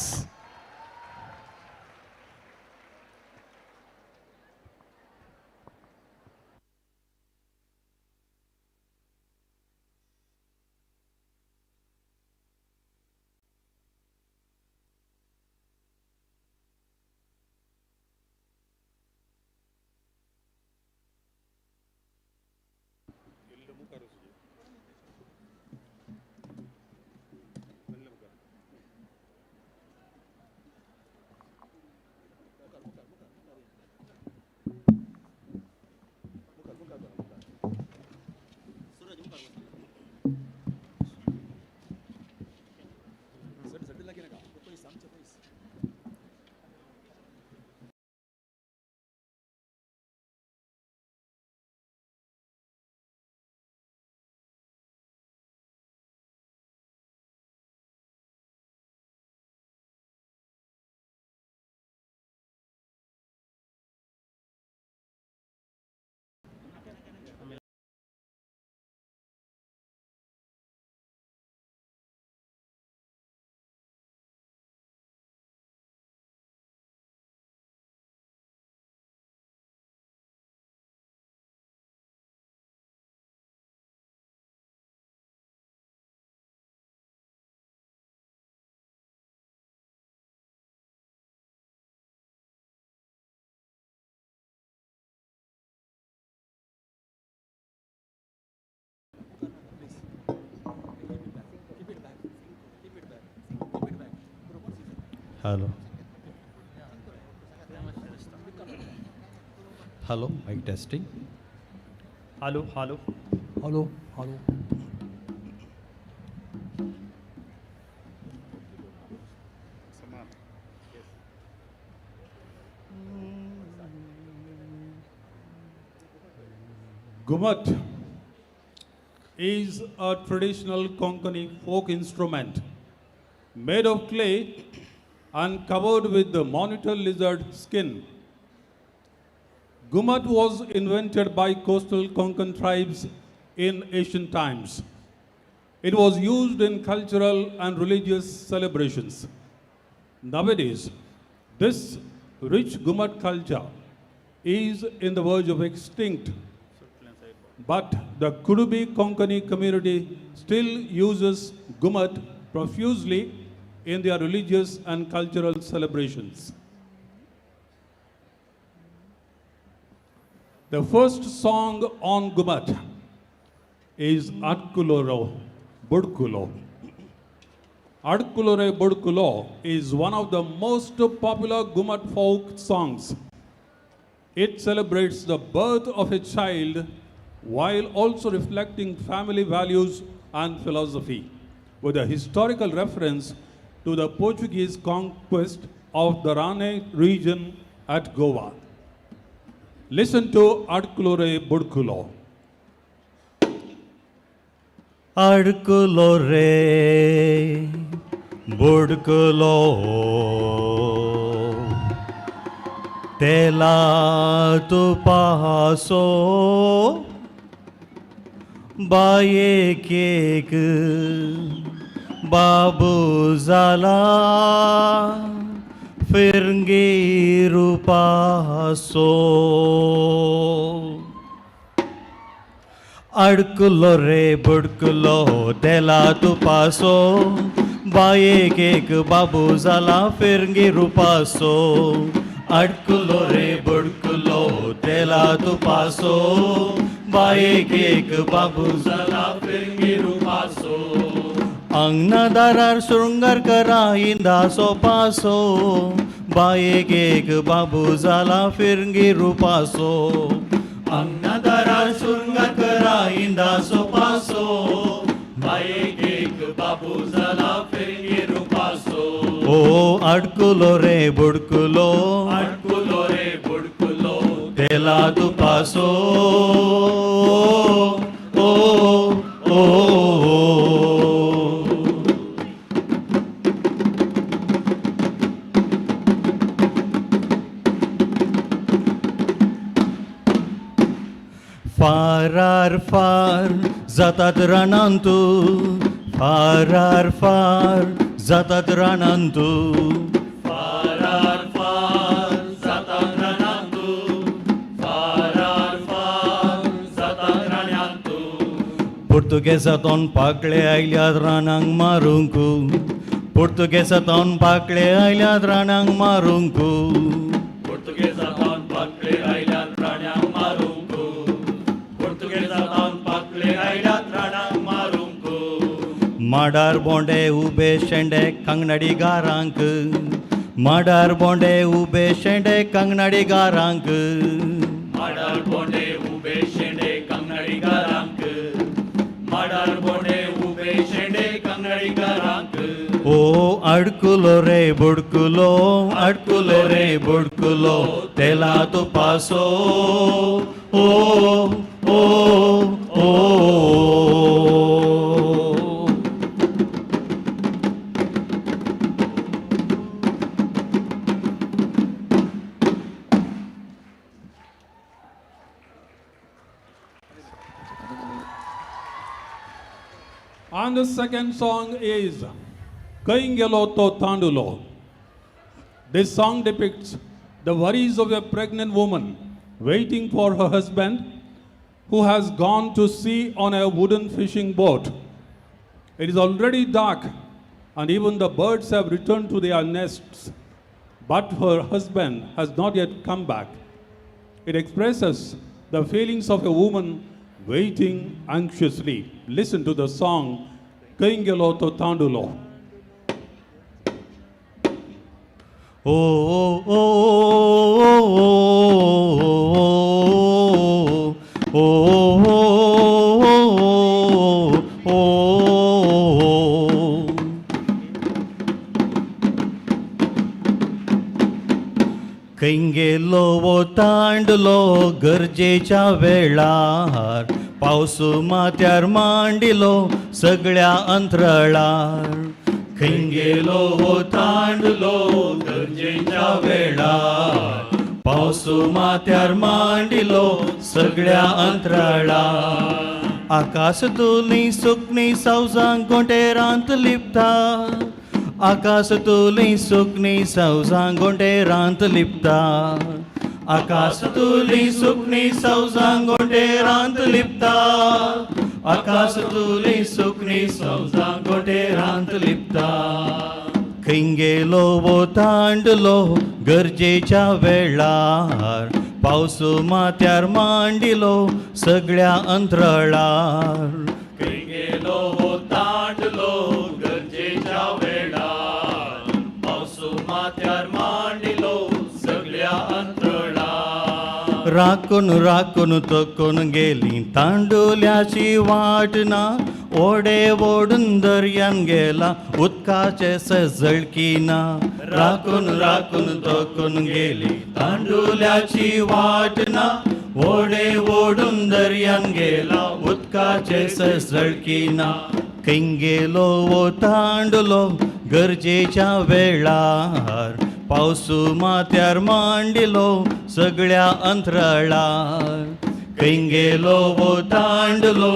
Hello. Hello, mic testing. Hello, hello. Hello, hello. Gumat is a traditional Konkani folk instrument made of clay and covered with the monitor lizard skin. Gumat was invented by coastal Konkan tribes in ancient times. It was used in cultural and religious celebrations. Nowadays, this rich Gumat culture is in the verge of extinct, but the Kudubi Konkani community still uses Gumat profusely in their religious and cultural celebrations. The first song on Gumat is Adkuloro Budkulo. Adkulore Budkulo is one of the most popular Gumat folk songs. It celebrates the birth of a child while also reflecting family values and philosophy, with a historical reference to the Portuguese conquest of the Rane region at Goa. Listen to Adkulore Budkulo. Adkulore Budkulo Tela tu paso Baye kek Babu Zala Firngi Rupaso अडकलो रे बुडकलो तेला तुपासो बायेक एक बाबू जाला फिरंगी रुपासो अडकलो रे बुडकलो तेला तुपासो बायेक एक बाबू जाला फिरंगी रुपासो अंगणादारार शृंगार करा इंदासो पासो बायेक एक बाबू जाला फिरंगी रुपासो अंगणादारार शृंगार करा इंदासो पासो बायेक एक बाबू जाला फिरंगी रुपासो ओ अडकुलो रे बुडकुलो तेला तुपासो ओ ओ फारार फार जातात रानांतू फारार फार जातात रानांतू फारार फार जातात रानांतू फारार फार जातात रानांतू पुर्तुगेजांतून पाकळे आयल्यात रानांक मारूंक पुर्तुगेजांतून पाकळे आयल्यात रानांक मारूंक पुर्तुगेजांतून पाकळे आयल्यात रानांक मारूंक माडार बोंडे उबे शेंडे कंगनडीगारांक माडार बोंडे उबे शेंडे कंगनडीगारांक माडार बोंडे उबे शेंडे कंगनडीगारांक माडार बोंडे उबे शेंडे कंगनडीगारांक ओ अडकुलो रे बुडकुलो तेला तुपासो ओ ओ ओ And the second song is Kaingelo to Tandulo. This song depicts the worries of a pregnant woman waiting for her husband who has gone to sea on a wooden fishing boat. It is already dark and even the birds have returned to their nests, but her husband has not yet come back. It expresses the feelings of a woman waiting anxiously. Listen to the song Kaingelo to Tandulo. Oh, oh, oh, oh, oh, oh, oh. कैंगेलो वो तांडलो गरजेच्या वेळार पावस माथ्यार मांडिलो सगळ्या अंतराळार कैंगेलो वो तांडलो गरजेच्या वेळार पावस माथ्यार मांडिलो सगळ्या अंतराळार आकाश तुली सुकणी सावजांक गोंडेरांत लिपता आकाश तुली सुकणी सावजांक गोंडेरांत लिपता आकाश तुली सुकणी सावजांक गोंडेरांत लिपता आकाश तुली सुकणी सावजांक गोंडेरांत लिपता खंयगेलो वो तांडलो गरजेच्या वेळार पावस माथ्यार मांडिलो सगळ्या अंतराळार खंयगेलो वो तांडलो गरजेच्या वेळार पावस माथ्यार मांडिलो सगळ्या अंतराळार राखून राखून तकून गेली तांडुल्याची वाटना ओडे ओढून दर्यान गेला उदकाचे सजळकीना राखून राखून तकून गेली तांडुल्याची वाटना ओडे ओढून दर्यान गेला उदकाचे सजळकीना खंयगेलो वो तांडलो गरजेच्या वेळार पावस माथ्यार मांडिलो सगळ्या अंतराळार खंयगेलो वो तांडलो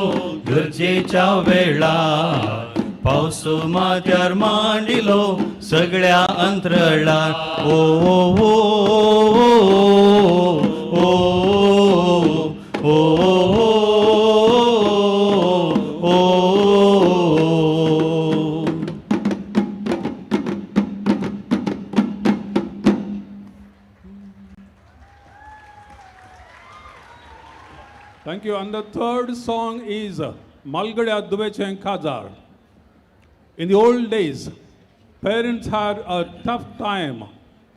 गरजेच्या वेळार पावस माथ्यार मांडिलो सगळ्या अंतराळार ओ ओ ओ ओ ओ ओ Thank you. And the third song is Malgadya Duvechen Khazar. In the old days, parents had a tough time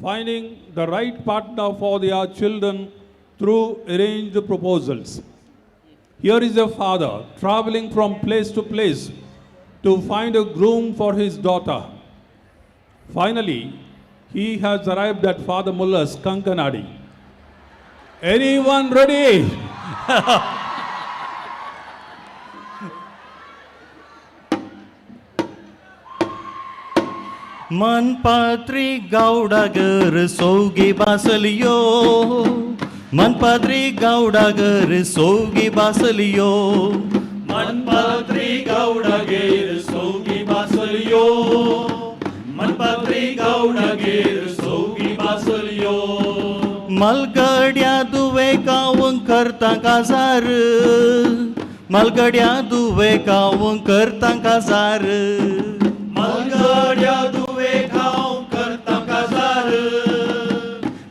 finding the right partner for their children through arranged proposals. Here is a father traveling from place to place to find a groom for his daughter. Finally, he has arrived at Father Muller's Kankanadi. Anyone ready? मनपात्री गावडागर सोगी बासलियो मनपात्री गावडागर सोगी बासलियो मनपात्री गावडागर सोगी बासलियो मनपात्री गावडागर सोगी बासलियो मलगड्या दुवे कावं करता काजार मलगड्या दुवे कावं करता काजार मलगड्या दुवे गाव करता काजार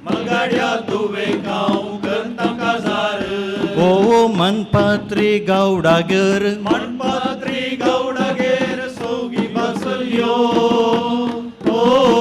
मलगड्या दुवे गाव करता काजार ओ मनपात्री गावडागर सोगी बासलियो ओ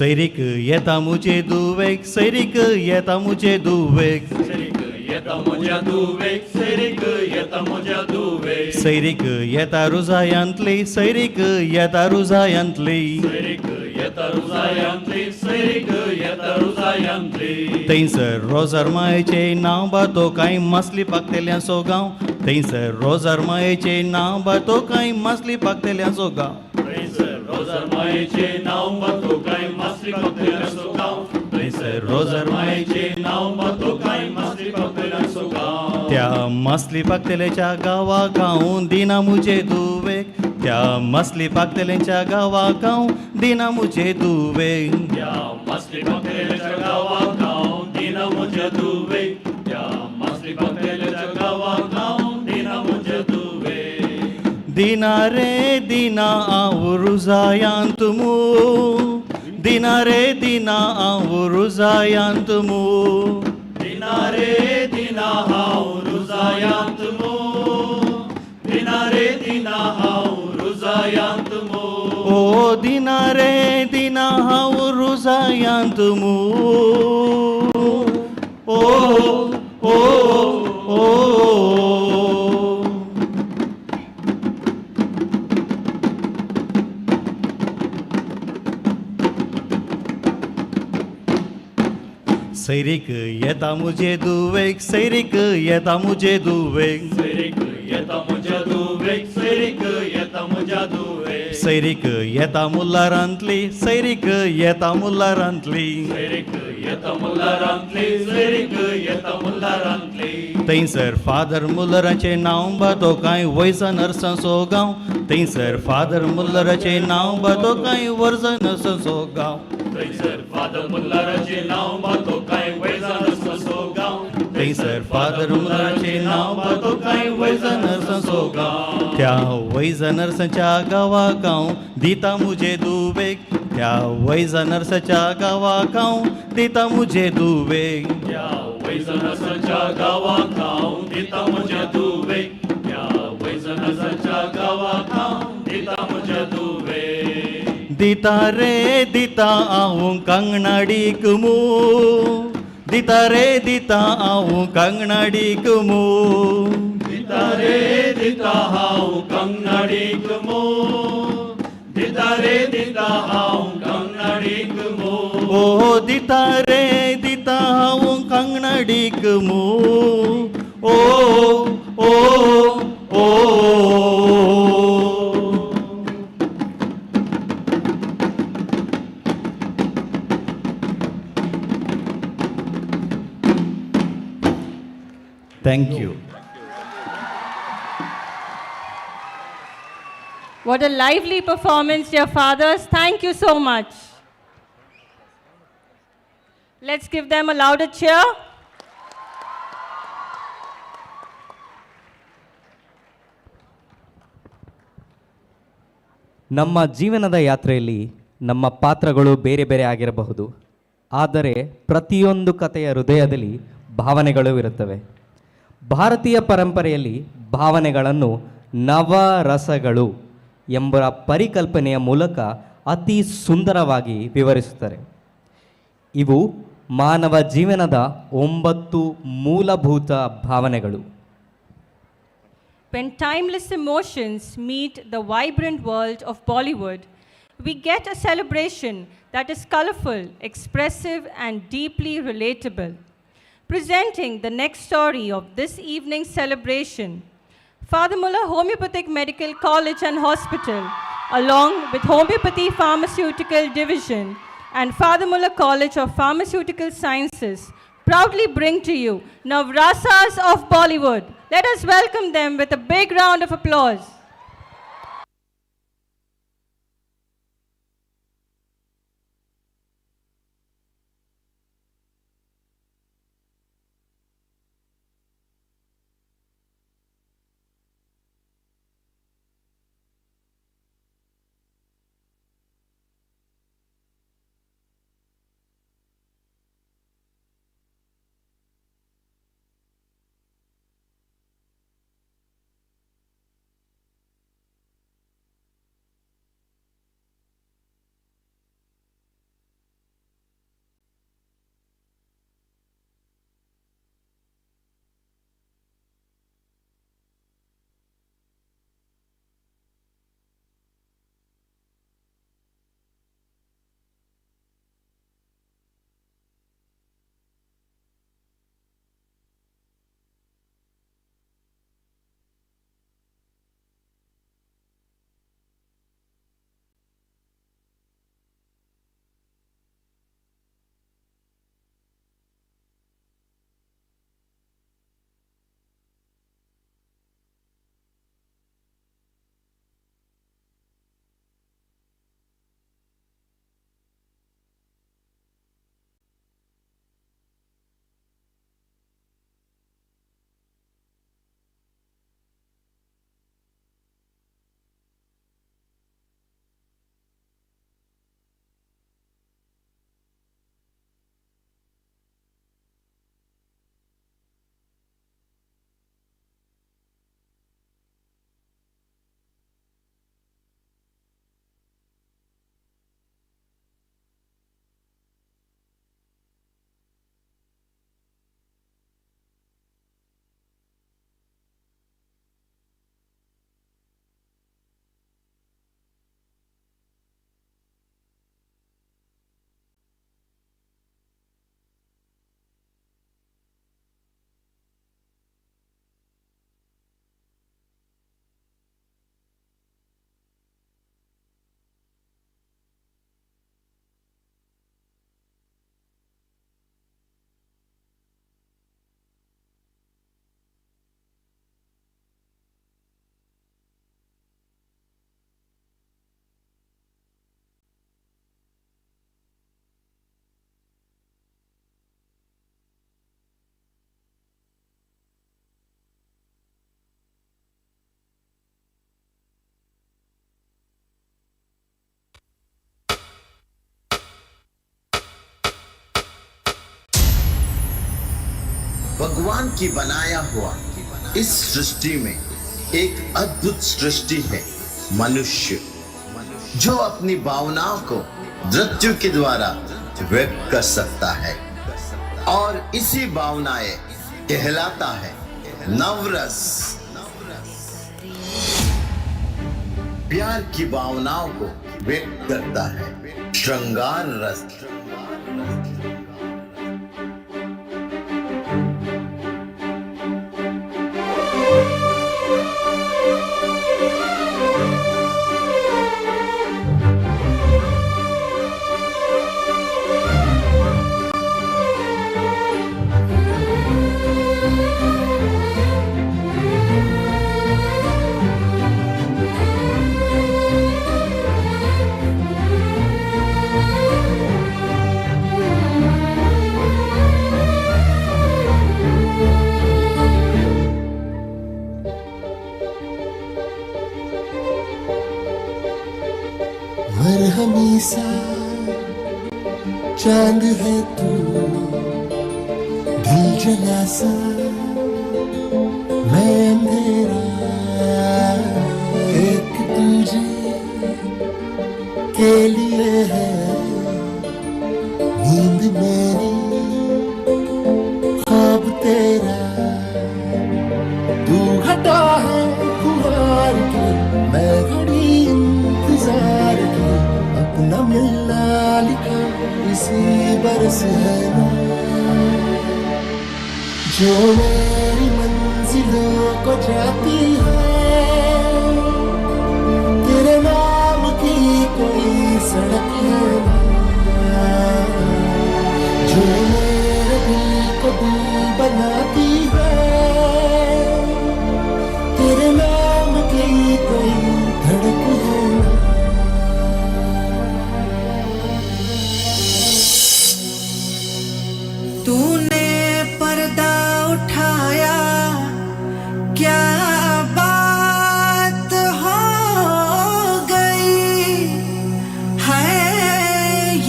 सैरिक येता मुझे दुवेक सैरिक येता मुझे दुवेक सैरिक येता मुझे दुवेक सैरिक येता मुझे दुवेक सैरिक येता रुजायांतली सैरिक येता रुजायांतली सैरिक येता रुजायांतली सैरिक येता रुजायांतली थंयसर रोजार मायेचे नांव बातो कांय मसली पाकतेल्यांचो गांव थंयसर रोजार मायेचे नांव बातो कांय मसली पाकतेल्यांचो गांव रोजार मायेचे नाव बातो काय मसली पाकतेल्यांचो गांव थंयसर रोजार मायेचे नाव बातो काय मसली पाकतेल्यांचो गांव त्या मसली पाकतेल्याच्या गांवा गांव दिना मुझे दुवेक त्या मसली पाकतेल्यांच्या गांवा गांव दिना मुझे दुवेक त्या मसली पाकतेल्याच्या गांवा गांव दिना मुझे दुवेक त्या मसली पाकतेल्याच्या गांवा गांव दिना मुझे दुवेक दिना रे दिना आवरुजायांत मू दिना रे दिना आवरुजायांत मू दिना रे दिना आवरुजायांत मू दिना रे दिना आवरुजायांत मू ओ दिना रे दिना आवरुजायांत मू ओ सैरिक येता मुझे दुवेक सैरिक येता मुझे दुवेक सैरिक येता मुझे दुवेक सैरिक येता मुझे दुवेक सैरिक येता मुल्लारांतली सैरिक येता मुल्लारांतली सैरिक येता मुल्लारांतली सैरिक येता मुल्लारांतली थंयसर फादर मुल्लराचें नांव बातो कांय वैसा नर्सांचो गांव थंयसर फादर मुल्लराचें नांव बातो कांय वर्सा नर्सांचो गांव थंयसर फादर मुल्लराचें नांव बातो कांय वैसा नर्सांचो गांव थंयसर फादर मुल्लराचें नांव बातो कांय वैसा नर्सांचो गांव त्या वैसा नर्सांच्या गांवा गांव दिता मुझे दुवेक त्या वैसा नर्साच्या गांवा गांव दिता मुझे दुवेक त्या वैसा नर्साच्या गांवा गांव दिता मुझे दुवेक त्या वैसा नर्साच्या गांवा गांव दिता मुझे दुवेक दिता रे दिता हांव कांगणाडीक मू दिता रे दिता हांव कांगणाडीक मू दिता रे दिता हांव कांगणाडीक मू दिता रे दिता हांव कांगणाडीक मू ओ दिता रे दिता हांव कांगणाडीक मू ओ Thank you. What a lively performance, dear fathers. Thank you so much. Let's give them a louder cheer. ನಮ್ಮ ಜೀವನದ ಯಾತ್ರೆಯಲ್ಲಿ ನಮ್ಮ ಪಾತ್ರಗಳು ಬೇರೆ ಬೇರೆ ಆಗಿರಬಹುದು, ಆದರೆ ಪ್ರತಿಯೊಂದು ಕಥೆಯ ಹೃದಯದಲ್ಲಿ ಭಾವನೆಗಳು ಇರುತ್ತವೆ. ಭಾರತೀಯ ಪರಂಪರೆಯಲ್ಲಿ ಭಾವನೆಗಳನ್ನು ನವರಸಗಳು ಎಂಬ ಪರಿಕಲ್ಪನೆಯ ಮೂಲಕ ಅತಿ ಸುಂದರವಾಗಿ ವಿವರಿಸುತ್ತಾರೆ. ಇವು ಮಾನವ ಜೀವನದ 9 ಮೂಲಭೂತ ಭಾವನೆಗಳು. When timeless emotions meet the vibrant world of Bollywood, we get a celebration that is colorful, expressive, and deeply relatable. Presenting the next story of this evening's celebration, Father Muller Homeopathic Medical College and Hospital, along with Homeopathy Pharmaceutical Division and Father Muller College of Pharmaceutical Sciences, proudly bring to you Navrasas of Bollywood. Let us welcome them with a big round of applause. भगवान की बनाया हुआ इस सृष्टि में एक अद्भुत सृष्टि है मनुष्य, जो अपनी भावनाओं को नृत्य के द्वारा व्यक्त कर सकता है और इसी भावनाएं कहलाता है नवरस। प्यार की भावनाओं को व्यक्त करता है श्रृंगार रस। चांद है तू दिल जला सा मैं अंधेरा एक तुझे के लिए है नींद मेरी ख्वाब तेरा तू घटा है खुमार के मैं घड़ी इंतजार के अपना मिलना लिखा इसी बरस है ना जो मेरी मंजिलों को जाती है तेरे नाम की कोई सड़क है ना जो मेरे दिल को दिल बनाती है तेरे नाम की कोई धड़क है ना तूने पर्दा उठाया क्या बात हो गई है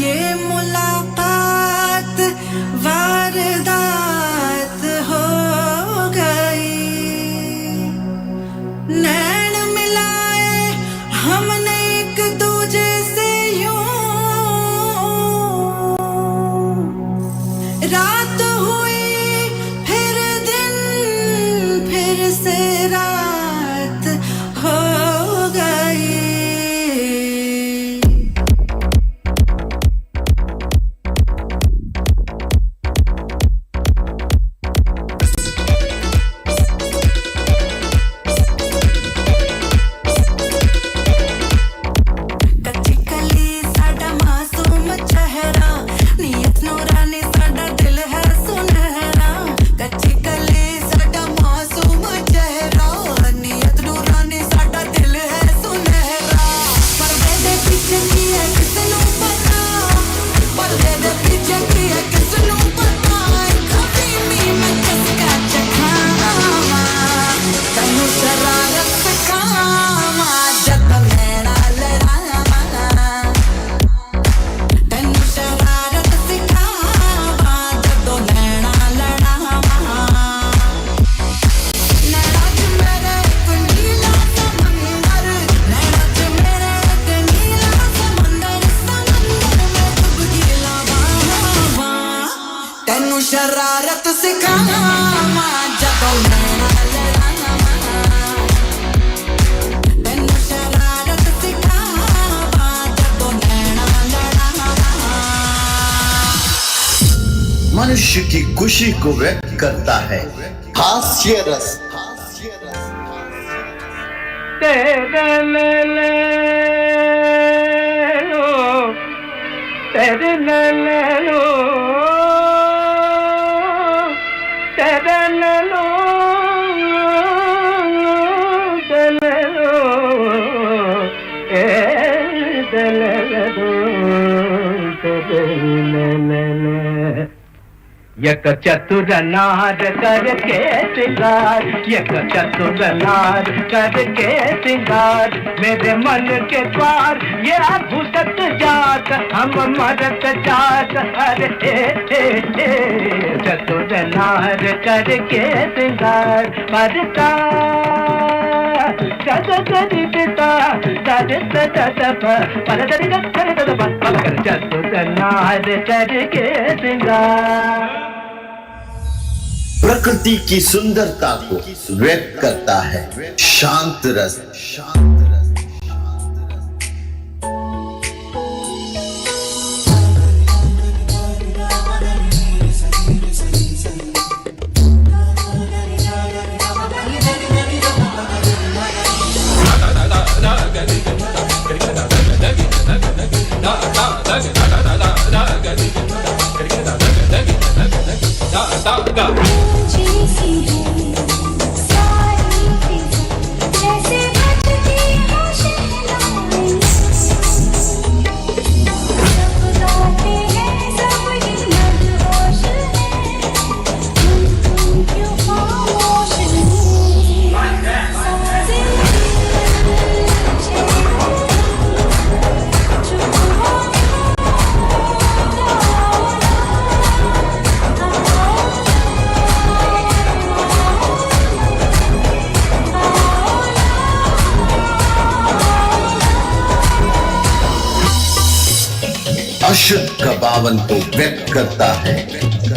ये मुलाकात वारदात हो गई नैन मिलाए हमने एक दूजे से यूं रात हुई फिर दिन फिर से रात हो गई कच्ची कली साडा मासूम चेहरा नीयत नूरानी साडा दिल है सुनहरा कच्ची कली साडा मासूम चेहरा नीयत नूरानी साडा दिल है सुनहरा पर्दे दे पीछे की है किसनू पता पर्दे दे पीछे की है किसनू पता कभी भी मैं किसका चखावा तन्नू शरारत सिखावा जब नैना लड़ावा तन्नू शरारत सिखावा जदों नैना लड़ावा नैना च मेरे एक नीला समंदर नैना च मेरे एक नीला समंदर में डुबकी लावा तन्नू शरारत सिखावा जदों नैना लड़ावा तन्नू शरारत सिखावा जदों नैना लड़ावा मनुष्य की खुशी को व्यक्त करता है हास्य रस तेरे ले लो तेरे ले लो तेरे ले लो तेरे लो तेरे ले लो तेरे ले लो यक चतुर नार करके सिंगार यक चतुर नार करके सिंगार मेरे मन के द्वार ये घुसत जात हम मरत जात अरे चतुर नार करके सिंगार मरता चतुर नार करके सिंगार प्रकृति की सुंदरता को व्यक्त करता है शांत रस अशुद्ध का बावन को व्यक्त करता है।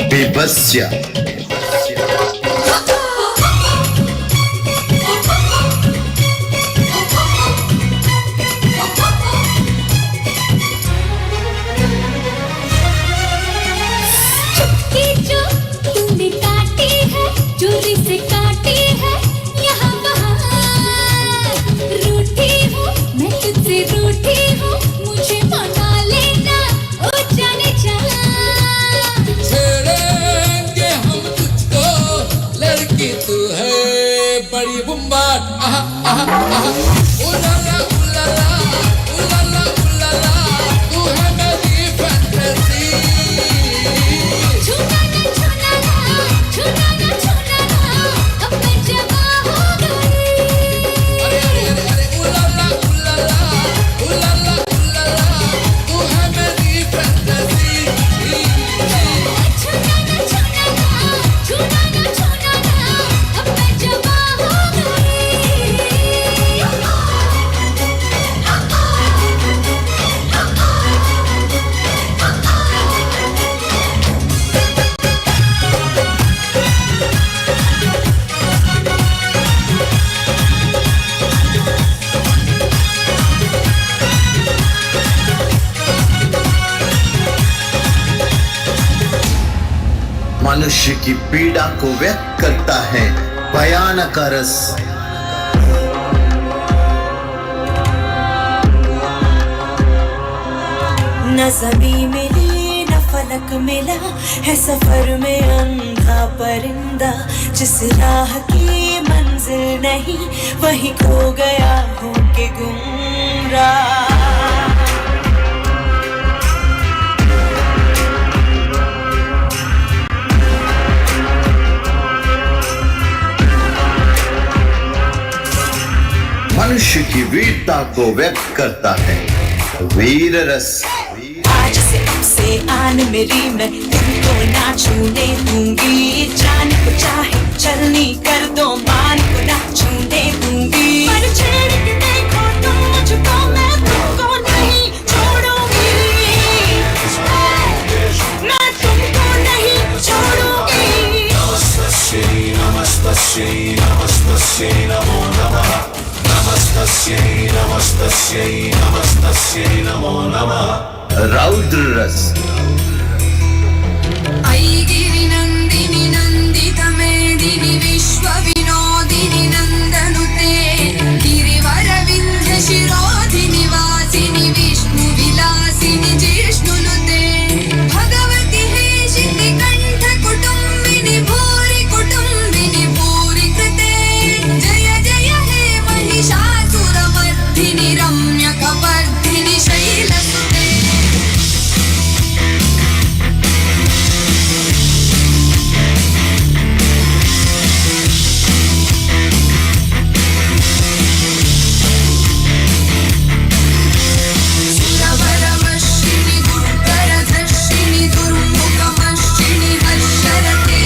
बेबस्या मनुष्य की पीड़ा को व्यक्त करता है भयानक रस। न ज़मीं मिली न फलक मिला है सफर में अंधा परिंदा, जिस राह की मंजिल नहीं वहीं खो गया हूँ कि गुमराह। मनुष्य की वीरता को व्यक्त करता है वीर रस। आज से आन मेरी मैं तुमको ना छूने दूंगी, जान को चाहे चलनी कर दो मान को ना छूने दूंगी। पर छेड़ के देखो तुम मुझको मैं तुमको नहीं छोड़ूंगी, मैं तुमको नहीं छोड़ूंगी। नमस्तस्यै नमस्तस्यै नमस्तस्यै नमो नमः। नमस्तस्यै नमस्तस्यै नमस्तस्यै नमो नमः। रौद्र रस। ऐगिरि नन्दिनि नन्दित मेदिनि विश्व विनोदिनि नन्दनुते, गिरिवर विन्ध्य शिरोधिनि वासिनि विष्णु विलासिनि जिष्णुनुते, भगवति हेशिति कंठ कुटुम्बिनि भूरि कुटुम्बिनि भूरि कृते, जय जय हे महिषासुरमर्दिनि रम्यकपर्दिनि शैलसुते। सुरवरवर्षिणि दुर्धरधर्षिणि दुर्मुखमर्षिणि हर्षरते,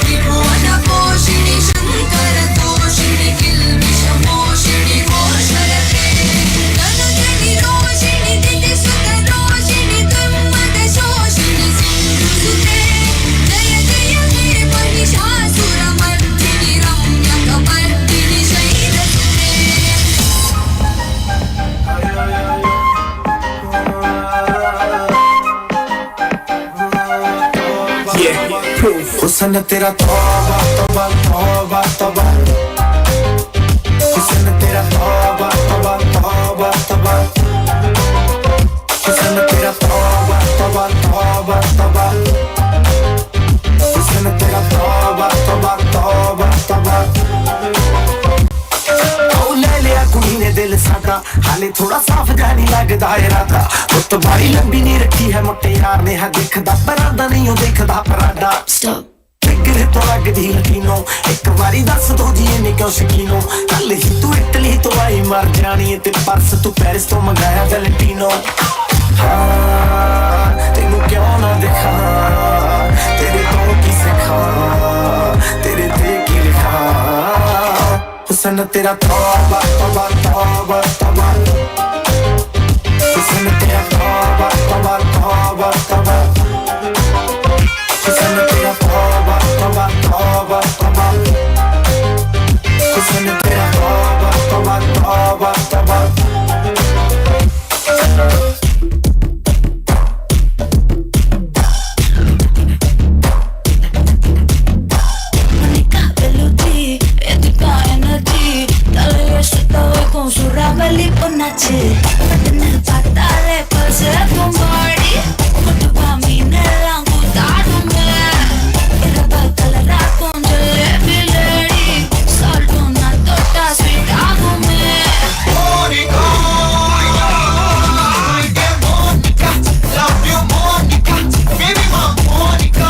त्रिभुवनपोषिणि शङ्करतोषिणि किल्बिषमोषिणि घोषरते, तनुजनि रोषिणि दितिसुतरोषिणि दुर्मदशोषिणि सिन्धुसुते, जय जय हे महिषासुरमर्दिनि रम्यकपर्दिनि शैलसुते। हुस्न तेरा तौबा तौबा तौबा तौबा, हुस्न तेरा तौबा तौबा तौबा तौबा, हुस्न तेरा तौबा तौबा तौबा तौबा, हुस्न तेरा तौबा तौबा तौबा तौबा। ओ ले लिया कुड़ी ने दिल सादा, हाले थोड़ा साफ जानी लगदा इरादा, तो भारी लंबी नहीं रखी है मुट्टे यार ने, है दिखदा परादा नहीं हो देखदा परादा। फिक्र तो लगदी लकीनो, एक बारी दस दो जी ने क्यों शकीनो, कल ही तू इटली तो आई मर जानी ते परस तू पेरिस तो मंगाया वैलेंटिनो। हाँ तेनू क्यों ना दिखा, तेरे तो की सिखा, तेरे ते की लिखा। हुस्न तेरा तौबा तौबा तौबा तौबा, हुस्न तेरा तौबा तौबा तौबा तौबा हुस्न तेरा तौबा तौबा तौबा तौबा हुस्न तेरा तौबा तौबा तौबा तौबा con su rabel y ponache en el patale pase con body con tu camina la gutarme era batalla la con jalebi lady salto una torta sweet agume Monica Monica love you Monica baby my Monica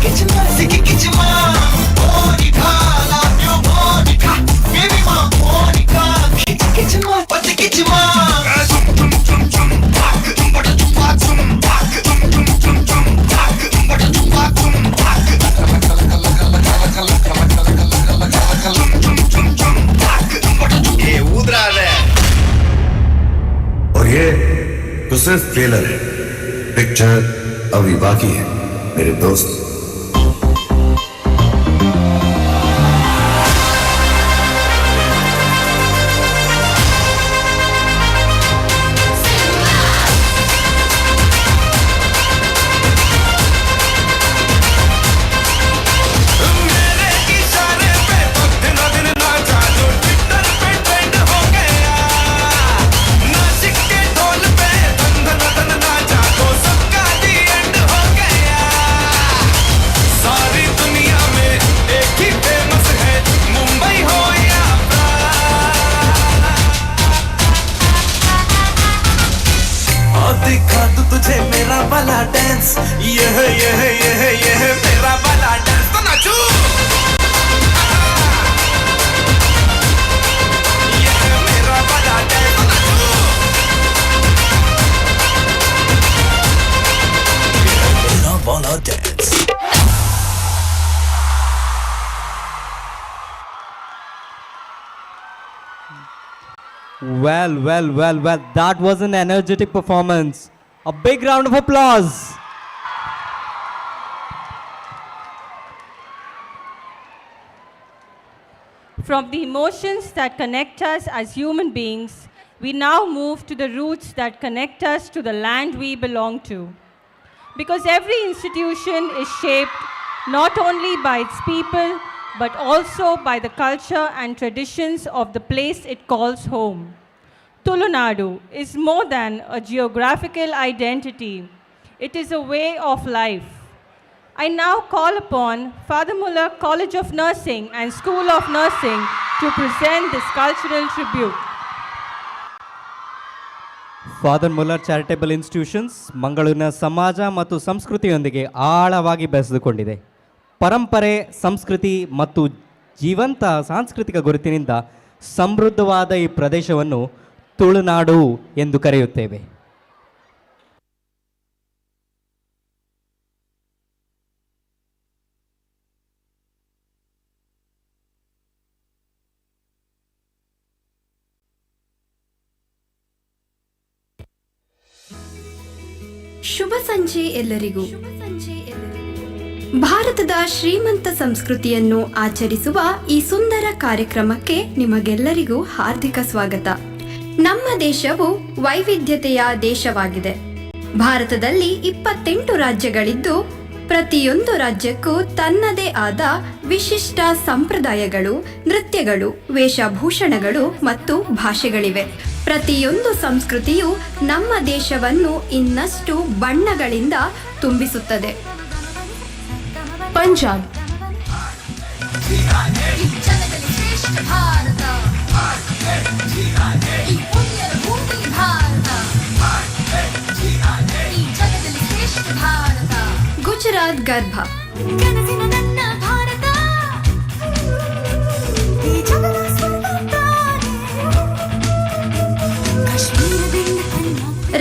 kichima kichima Monica love you Monica baby my Monica kichima what kichima zum zum zum pak zum bada zum pak zum pak zum zum zum zum pak zum bada zum pak zum pak ये उधरा है और ये तो सिर्फ trailer है picture अभी बाकी है मेरे दोस्त दिखा तू तुझे मेरा वाला डांस ये है मेरा वाला डांस तो नाचू ये है मेरा वाला डांस तो नाचू ये है मेरा वाला dance Well, that was an energetic performance. A big round of applause. From the emotions that connect us as human beings, we now move to the roots that connect us to the land we belong to. Because every institution is shaped not only by its people, but also by the culture and traditions of the place it calls home. Tulunadu is more than a geographical identity. It is a way of life. I now call upon Father Muller College of Nursing and School of Nursing to present this cultural tribute. Father Muller charitable institutions ಮಂಗಳೂರಿನ ಸಮಾಜ ಮತ್ತು ಸಂಸ್ಕೃತಿಯೊಂದಿಗೆ ಆಳವಾಗಿ ಬೆಸೆದುಕೊಂಡಿದೆ. ಪರಂಪರೆ, ಸಂಸ್ಕೃತಿ ಮತ್ತು ಜೀವಂತ ಸಾಂಸ್ಕೃತಿಕ ಗುರುತಿನಿಂದ ಸಮೃದ್ಧವಾದ ಈ ಪ್ರದೇಶವನ್ನು ತುಳುನಾಡು ಎಂದು ಕರೆಯುತ್ತೇವೆ. ಶುಭ ಸಂಜೆ ಎಲ್ಲರಿಗೂ. ಭಾರತದ ಶ್ರೀಮಂತ ಸಂಸ್ಕೃತಿಯನ್ನು ಆಚರಿಸುವ ಈ ಸುಂದರ ಕಾರ್ಯಕ್ರಮಕ್ಕೆ ನಿಮಗೆಲ್ಲರಿಗೂ ಹಾರ್ದಿಕ ಸ್ವಾಗತ. ನಮ್ಮ ದೇಶವು ವೈವಿಧ್ಯತೆಯ ದೇಶವಾಗಿದೆ. ಭಾರತದಲ್ಲಿ 28 ರಾಜ್ಯಗಳಿದ್ದು ಪ್ರತಿಯೊಂದು ರಾಜ್ಯಕ್ಕೂ ತನ್ನದೇ ಆದ ವಿಶಿಷ್ಟ ಸಂಪ್ರದಾಯಗಳು, ನೃತ್ಯಗಳು, ವೇಷಭೂಷಣಗಳು ಮತ್ತು ಭಾಷೆಗಳಿವೆ. ಪ್ರತಿಯೊಂದು ಸಂಸ್ಕೃತಿಯು ನಮ್ಮ ದೇಶವನ್ನು ಇನ್ನಷ್ಟು ಬಣ್ಣಗಳಿಂದ ತುಂಬಿಸುತ್ತದೆ. ಪಂಜಾಬ್ ಗುಜರಾತ್ ಗರ್ಭ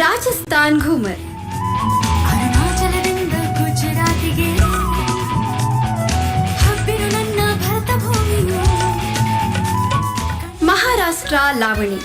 ರಾಜಸ್ಥಾನ್ ಘೂಮರ್ ಮಹಾರಾಷ್ಟ್ರ ಲಾವಣಿ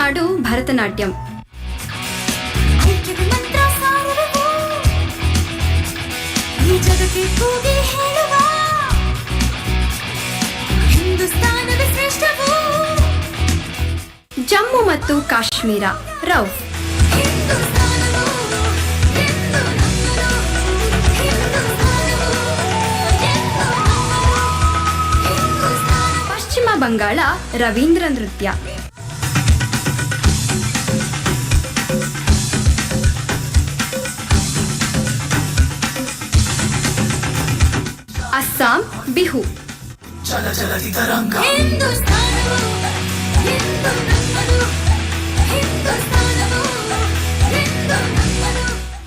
ತಮಿಳುನಾಡು ಭರತನಾಟ್ಯಂ. ಜಮ್ಮು ಮತ್ತು ಕಾಶ್ಮೀರ ರೌಫ್. ಪಶ್ಚಿಮ ಬಂಗಾಳ ರವೀಂದ್ರ ನೃತ್ಯ. ಅಸ್ಸಾಂ ಬಿಹು.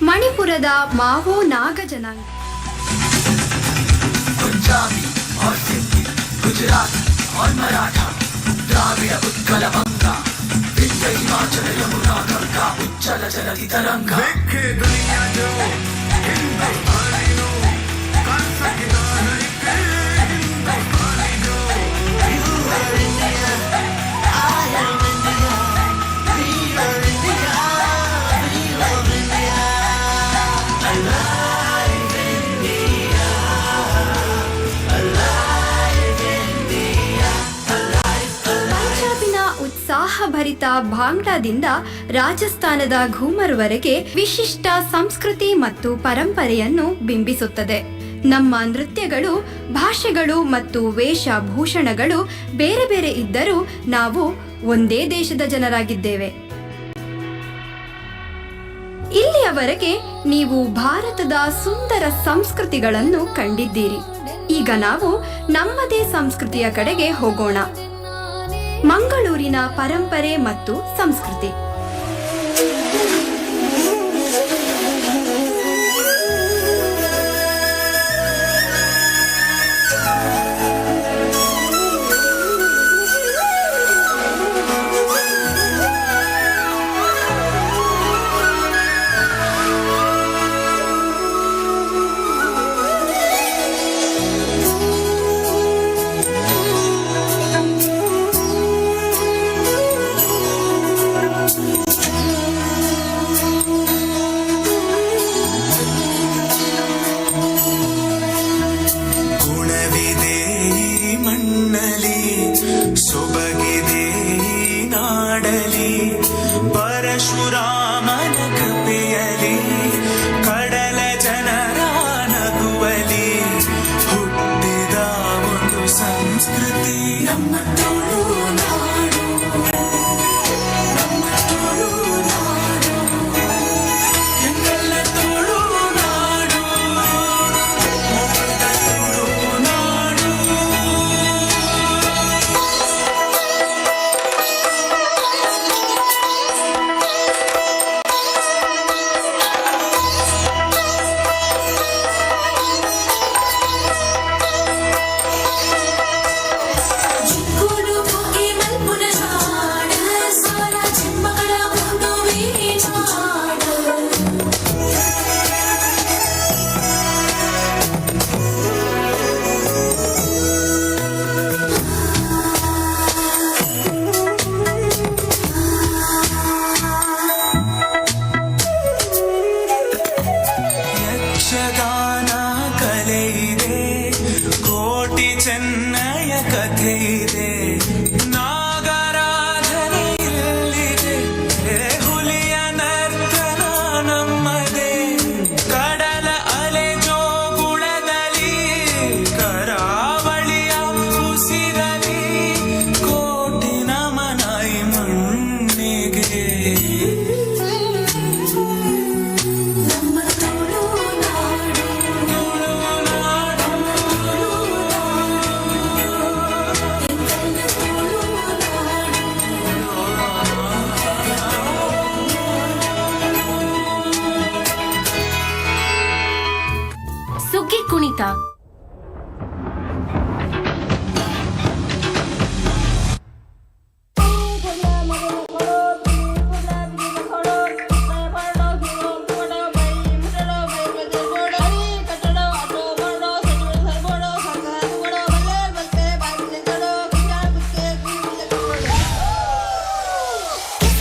ಮಣಿಪುರದ ಮಾವೋ ನಾಗ ಜನಾಂಗ. पंजाबी और सिंधी, गुजराती और मराठा, द्राविड़ उत्कल बंगा, विंध्य हिमाचल यमुना गंगा, उच्चल जलधि तरंगा. देखे दुनिया जो हिंदुस्तानी नो, कर सकता है कि हिंदुस्तानी जो. You are India, I am India, we are India, we love India, I love India. ಪಂಜಾಬಿನ ಉತ್ಸಾಹಭರಿತ ಭಾಂಗ್ಡಾದಿಂದ ರಾಜಸ್ಥಾನದ ಘೂಮರ್ವರೆಗೆ ವಿಶಿಷ್ಟ ಸಂಸ್ಕೃತಿ ಮತ್ತು ಪರಂಪರೆಯನ್ನು ಬಿಂಬಿಸುತ್ತದೆ. ನಮ್ಮ ನೃತ್ಯಗಳು, ಭಾಷೆಗಳು ಮತ್ತು ವೇಷಭೂಷಣಗಳು ಬೇರೆ ಬೇರೆ ಇದ್ದರೂ ನಾವು ಒಂದೇ ದೇಶದ ಜನರಾಗಿದ್ದೇವೆ. ಇಲ್ಲಿಯವರೆಗೆ ನೀವು ಭಾರತದ ಸುಂದರ ಸಂಸ್ಕೃತಿಗಳನ್ನು ಕಂಡಿದ್ದೀರಿ. ಈಗ ನಾವು ನಮ್ಮದೇ ಸಂಸ್ಕೃತಿಯ ಕಡೆಗೆ ಹೋಗೋಣ. ಮಂಗಳೂರಿನ ಪರಂಪರೆ ಮತ್ತು ಸಂಸ್ಕೃತಿ. ಗುಣವಿದೆ ಈ ಮಣ್ಣಲಿ, ಸೊಬಗಿದೆ ಈ ನಾಡಲಿ, ಪರಶುರಾಮನ ಕೃಪೆಯಲಿ, ಕಡಲ ಜನರ ನಗುವಲಿ ಹುಟ್ಟಿದ ಒಂದು ಸಂಸ್ಕೃತಿ ನಮ್ಮ ತುಳುನಾಡು, ನಮ್ಮ ತುಳುನಾಡು, ಎಂದೆಲ್ಲ ತುಳುನಾಡು, ಮೊಗದ ತುಳುನಾಡು. ಚಿಕ್ಕೂರು ಮುಗಿ ಮಲ್ಪುನ ಜಾಡ, ಸಾರ ಚಿಮ್ಮಗಳ ಮುಂದು ವೀಚಾಡ. ಯಕ್ಷಗಾನ ಕಲೆ ಇದೆ, ಕೋಟಿ ಚೆನ್ನಯ ಕಥೆ ಇದೆ, ನಾಗರಾಧನೆ ಇಲ್ಲಿದೆ, ಹುಲಿಯ ನರ್ತನ ನಮ್ಮದೇ, ಕಡಲ ಅಲೆ ಜೋಗುಳದಲ್ಲಿ, ಕರಾವಳಿಯ ಉಸಿರಲಿ, ಕೋಟಿ ನಮನ ಈ ಮಣ್ಣಿಗೆ. ನಮ್ಮ ತುಳುನಾಡು, ಎಂದೆಲ್ಲ ತುಳುನಾಡು. ಸುಗ್ಗಿ ಕುಣಿತ. ಕಿಸ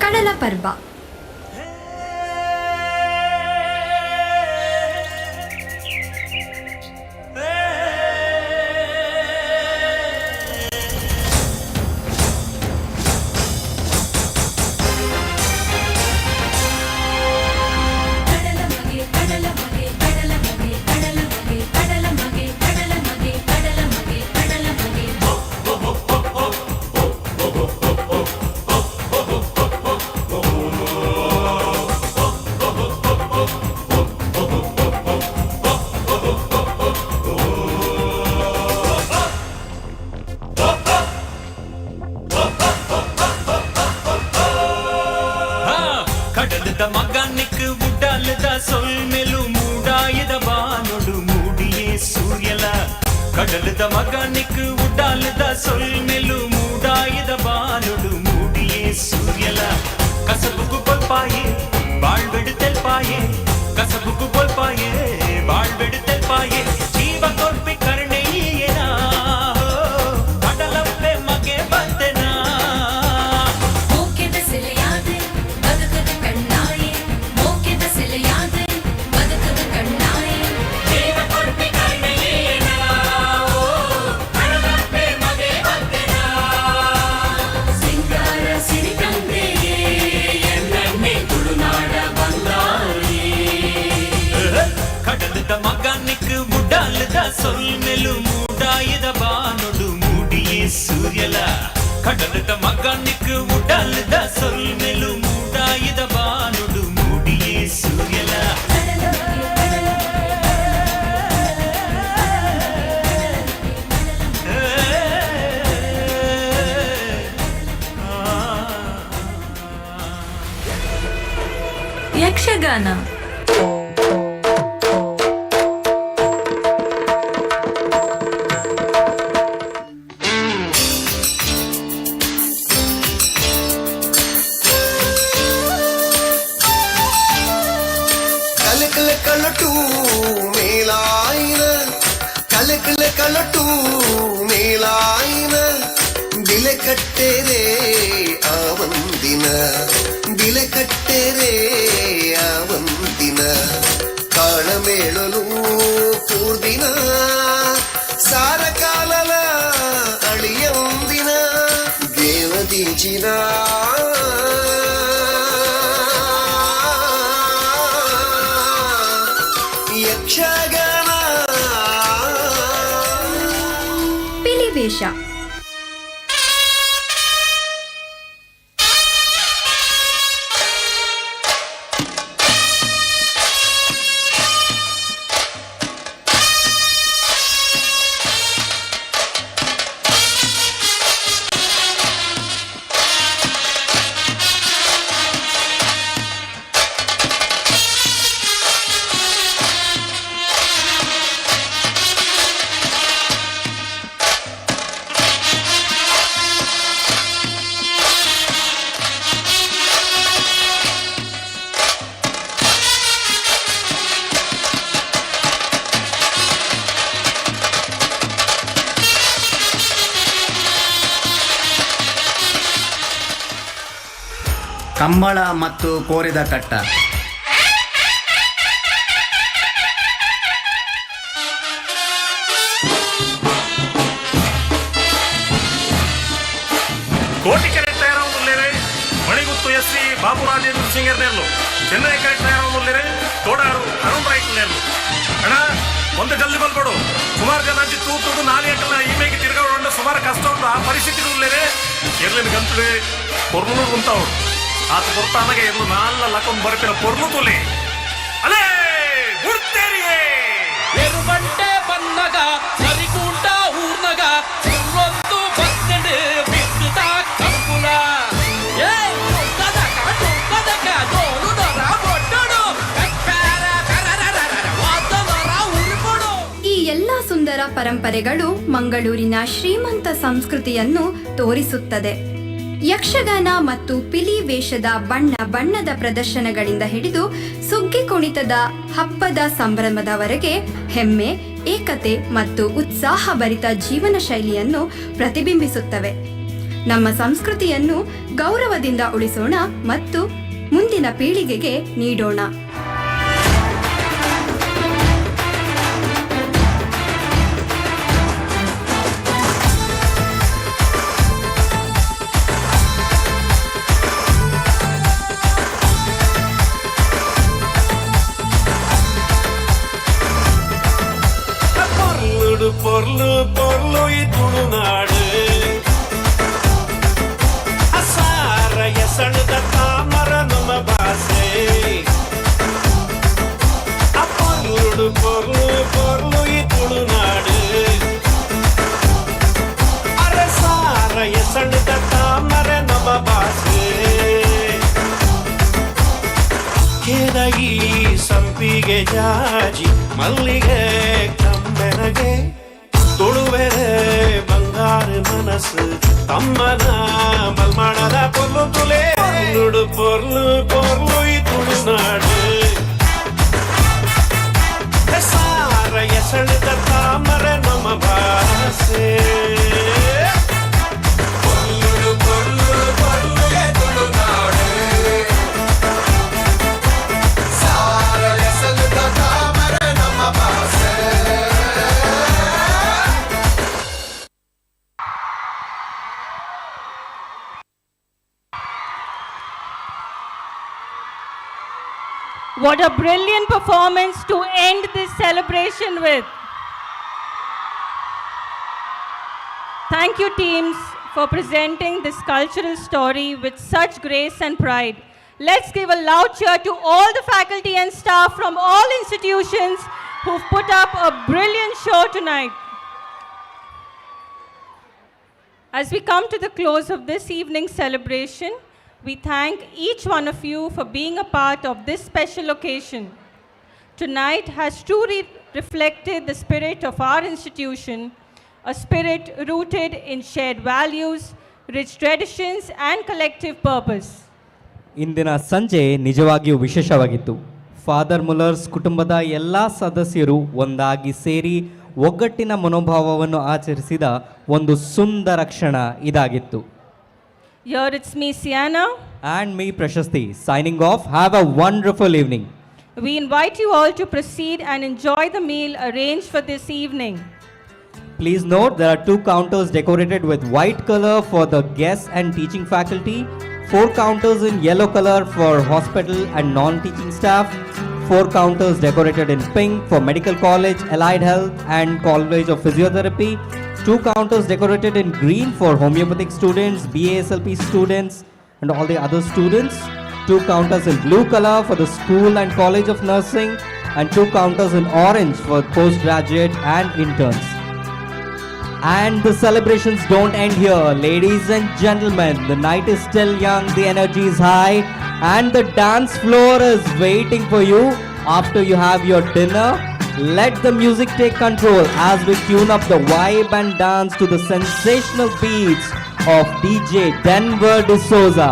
ಕಡಲ ಪರ್ವ. கடலுத மகானுக்கு உடாலுத சொல் மெலு மூடாயுத வானொடு மூடியே சூரியல கடலுத மகானுக்கு உடாலுத சொல் மெலு மூடாயுத வானொடு மூடியே சூரியல கசபுக்கு பொல்பாயே வாழ்வெடுத்தல் பாயே கசபுக்கு பொல்பாயே வாழ்வெடுத்தல் பாயே ಜೀವ ಕೊರ್ಪಿ ಕರ್ಣೆಯೇನಾ ಕಡಲಪ್ಪೆ ಮಗೆ ಬಂದೆನಾ ಮೋಕೆದ ಸೆಲೆಯಾದೆ ಬದುಕದ ಕಣ್ಣಾಯೆ ಮೋಕೆದ ಸೆಲೆಯಾದೆ ಬದುಕದ ಕಣ್ಣಾಯೆ ಜೀವ ಕೊರ್ಪಿ ಕರ್ಣೆಯೇನಾ ಕಡಲಪ್ಪೆ ಮಗೆ ಬಂದೆನಾ ಸಿಂಗಾರ ಸಿರಿಕಂದೆಯೇ ಎನ್ನನ್ನೇ ತುಳುನಾಡ ಬಂದಾಯೆ கடலுத மகானுக்கு உடாலுத சொல் மெலு மூடாயுத வானொடு மூடியே சூரியல கடலுத மகானுக்கு உடாலுத சொல் மெலு மூடாயுத வானொடு மூடியே சூரியல ಯಕ್ಷಗಾನ. ಕಲಟು ಮೇಲಾಯಿನ ಕಲಟು ಮೇಲಾಯಿನ ಬಿಲೆ ಕಟ್ಟೆರೆ ಆವಂದಿನ ಬಿಲೆ ಕಟ್ಟೆರೆ ಆವಂದಿನ ಕಾಣಮೇಳಲು ಕೂರ್ದಿನ ಸಾರ ಕಾಲಲ ಅಳಿಯಂದಿನ ದೇವದೀಚಿನ ಯಕ್ಷಗಾನ ಪಿಲಿವೇಷ. ಕಂಬಳ ಮತ್ತು ಕೋರಿದ ಕಟ್ಟ. కోటికెరె తయారవుతులేరే మణిగుత్తు ఎస్సి బాబురాజేంద్ర సింగర్ నేర్లు చెన్నై ಕೆರೆ ತಯಾರవుతులేరే ತೋಡಾರು ಅರುಣ್ ರಾಯ್ಟ್ నేర్లు ಅಣ್ಣ ಒಂದು ಜಲ್ದಿ ಬಲ್ಕೊಡು ಸುಮಾರು ಜನ ಅಂಚಿ ತೂತುಡು 4 ಗಂಟೆల ಈಮೆಗೆ ತಿರ್ಗಾಡ ಸುಮಾರು ಕಷ್ಟ ಉಂಟು ಆ ಪರಿಸ್ಥಿತಿಗಳೇ ಎರ್ಲಿನ ಗಂಟುಡೆ ಪೊರ್ಲು ಉಂಟಾವು ಆತ ಬರ್ತಾನಾಗ ಎರ್ಲು 4 ಲಕ್ಷ ಬರಪಿನ ಪೊರ್ಲು ತುಲೆ ಅಲೇ ಮುಡ್ತೇರಿಯೇ ಎರುಬಂಟೆ ಬನ್ನಗ ಸರಿಕೂಟ ಊರ್ನಗ ಒಂದು ಬತ್ತೆಡೆ ಪರಂಪರೆಗಳು ಮಂಗಳೂರಿನ ಶ್ರೀಮಂತ ಸಂಸ್ಕೃತಿಯನ್ನು ತೋರಿಸುತ್ತದೆ. ಯಕ್ಷಗಾನ ಮತ್ತು ಪಿಲಿ ವೇಷದ ಬಣ್ಣ ಬಣ್ಣದ ಪ್ರದರ್ಶನಗಳಿಂದ ಹಿಡಿದು ಸುಗ್ಗಿ ಕುಣಿತದ ಹಬ್ಬದ ಸಂಭ್ರಮದವರೆಗೆ ಹೆಮ್ಮೆ, ಏಕತೆ ಮತ್ತು ಉತ್ಸಾಹಭರಿತ ಜೀವನ ಶೈಲಿಯನ್ನು ಪ್ರತಿಬಿಂಬಿಸುತ್ತವೆ. ನಮ್ಮ ಸಂಸ್ಕೃತಿಯನ್ನು ಗೌರವದಿಂದ ಉಳಿಸೋಣ ಮತ್ತು ಮುಂದಿನ ಪೀಳಿಗೆಗೆ ನೀಡೋಣ. பொருளு பொருளு துணுநாடு அசார எசணுத தாமர நம்ம பாசே பொருளு பொருளு பொருளு துணுநாடு அரசார எசணுத தாமர நம்ம பாசே ಕೇದಗಿ ಸಂಪಿಗೆ ಜಾಜಿ ಮಲ್ಲಿಗೆ ಕಮ್ಮೆನಗೆ ತುಳುವೆರೆ ಬಂಗಾರ ಮನಸ್ಸು ತಮ್ಮನ ಮಲ್ಮಾಡದ ಪೊರ್ಲು ತುಲೆ ನುಡು ಪೊರ್ಲು ಪೊರ್ಲು ಈ ತುಳುನಾಡು ಸಾರ ಎಸಳಿದ ತಾಮರ ನಮ್ಮ ಭಾಷೆ ಪೊರ್ಲು ಪೊರ್ಲು ಪೊರ್ಲು ಈ Tulunadu What a brilliant performance to end this celebration with. Thank you, teams, for presenting this cultural story with such grace and pride. Let's give a loud cheer to all the faculty and staff from all institutions who've put up a brilliant show tonight. As we come to the close of this evening's celebration, we thank each one of you for being a part of this special occasion. Tonight has truly reflected the spirit of our institution, a spirit rooted in shared values, rich traditions, and collective purpose. ಇಂದಿನ ಸಂಜೆ ನಿಜವಾಗಿಯೂ ವಿಶೇಷವಾಗಿತ್ತು. Father Muller's ಕುಟುಂಬದ ಎಲ್ಲ ಸದಸ್ಯರು ಒಂದಾಗಿ ಸೇರಿ ಒಗ್ಗಟ್ಟಿನ ಮನೋಭಾವವನ್ನು ಆಚರಿಸಿದ ಒಂದು ಸುಂದರ ಕ್ಷಣ ಇದಾಗಿತ್ತು. Here it's me, Sienna. And me, Prashasti, signing off. Have a wonderful evening. We invite you all to proceed and enjoy the meal arranged for this evening. Please note there are 2 counters decorated with white color for the guests and teaching faculty, 4 counters in yellow color for hospital and non-teaching staff, 4 counters decorated in pink for medical college, allied health and college of physiotherapy, 2 counters decorated in green for homeopathic students, BASLP students and all the other students, 2 counters in blue color for the school and college of nursing and 2 counters in orange for postgraduate and interns. And the celebrations don't end here. Ladies and gentlemen, the night is still young, the energy is high and the dance floor is waiting for you after you have your dinner. Let the music take control as we tune up the vibe and dance to the sensational beats of DJ Denver D'Souza.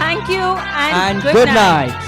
Thank you and good night. night.